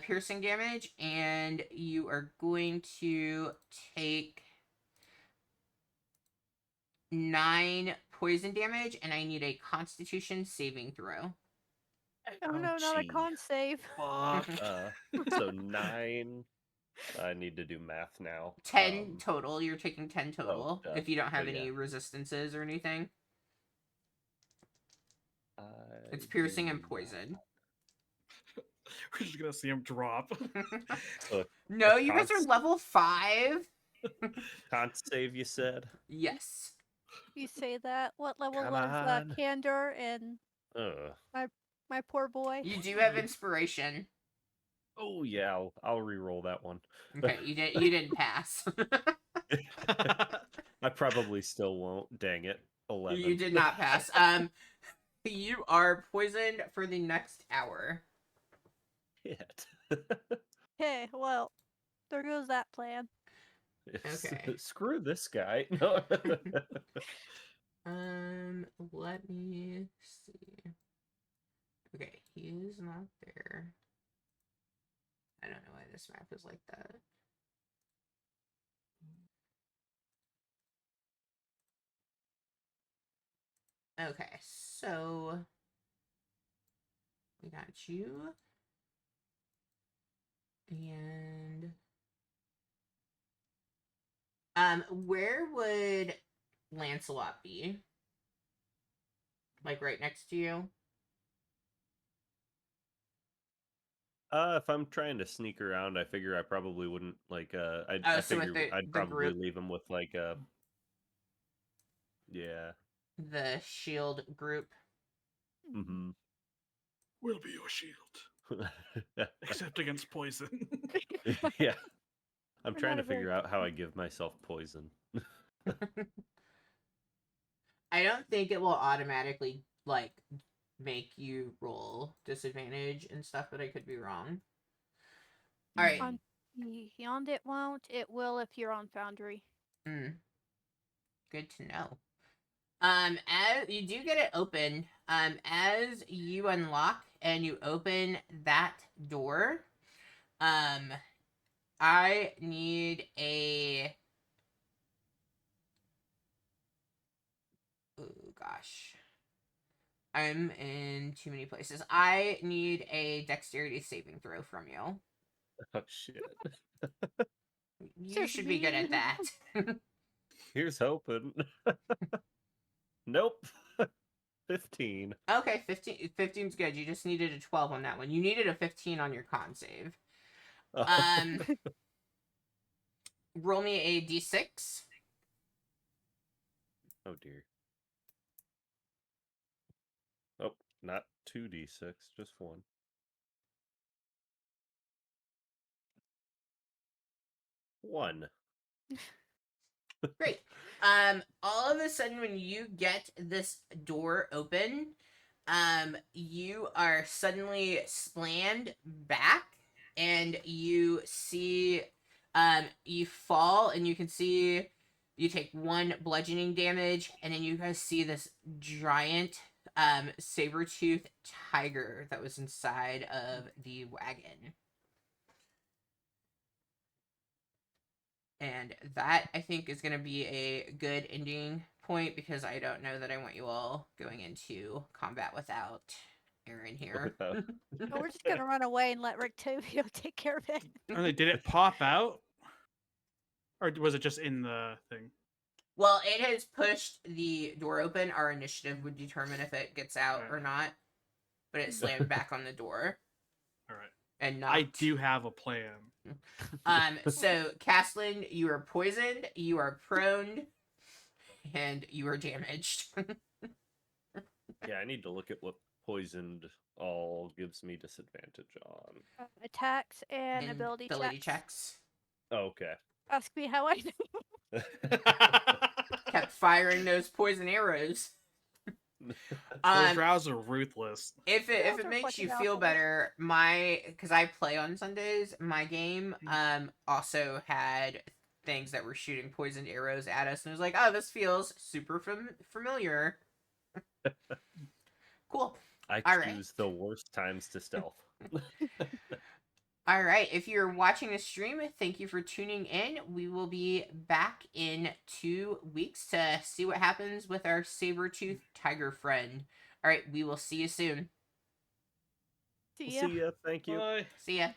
piercing damage, and you are going to take 9 poison damage, and I need a Constitution saving throw. Oh no, not a Ouchie. con save. Fuck. So 9. I need to do math now. 10 total. You're taking 10 Oh, total duh. if you don't have Oh, yeah. any resistances or anything. It's I piercing do and poison. We're just gonna see him drop. No, you guys are Cons- level 5. Con save, you said? Yes. You say that. What level Come was on. Candor and Ugh. my poor boy? You do have inspiration. Oh yeah, I'll re-roll that one. Okay, you didn't pass. I probably still won't. Dang it. 11. You did not pass. You are poisoned for the next hour. Shit. Okay, well, there goes that plan. Okay. Screw this guy. No. Let me see. Okay, he is not there. I don't know why this map is like that. Okay, so we got you. And where would Lancelot be? Like right next to you? If I'm trying to sneak around, I figure I probably wouldn't like. I So with figure I'd the probably group, leave him with like a. Yeah. the shield group. Mm-hmm. Will be your shield, except against poison. Yeah. I'm We're trying not to a very figure out how I give myself poison. I don't think it will automatically like make you roll disadvantage and stuff, but I could be wrong. All right. On Beyond it won't. It will if you're on Foundry. Good to know. As you do get it open, as you unlock and you open that door, I need a. Oh gosh. I'm in too many places. I need a dexterity saving throw from you. Oh shit. You Just should be good at me. that. Here's hoping. Nope. 15. Okay, 15. 15's good. You just needed a 12 on that one. You needed a 15 on your con save. Um, roll me a d6. Oh dear. Oh, not 2d6, just one. 1. Great. All of a sudden, when you get this door open, you are suddenly slammed back, and you see, you fall, and you can see you take 1 bludgeoning damage, and then you guys see this giant, saber-toothed tiger that was inside of the wagon. And that, I think, is going to be a good ending point because I don't know that I want you all going into combat without Aaron here. Without... So we're just gonna run away and let Rictavio take care of it. Did it pop out? Or was it just in the thing? Well, it has pushed the door open. Our initiative would determine if it gets out or not. But it slammed back on the door. All right. And not. I do have a plan. So, Caslin, you are poisoned, you are prone, and you are damaged. Yeah, I need to look at what poisoned all gives me disadvantage on. Attacks and ability checks. Oh, okay. Ask me how I know. Kept firing those poison arrows. Those drows are ruthless. If it makes you feel better, because I play on Sundays, my game also had things that were shooting poisoned arrows at us, and it was like, oh, this feels super familiar. Cool. I choose the worst times to stealth. All right. If you're watching the stream, thank you for tuning in. We will be back in 2 weeks to see what happens with our saber-toothed tiger friend. All right. We will see you soon. See ya. See ya. Thank you. Bye. See ya.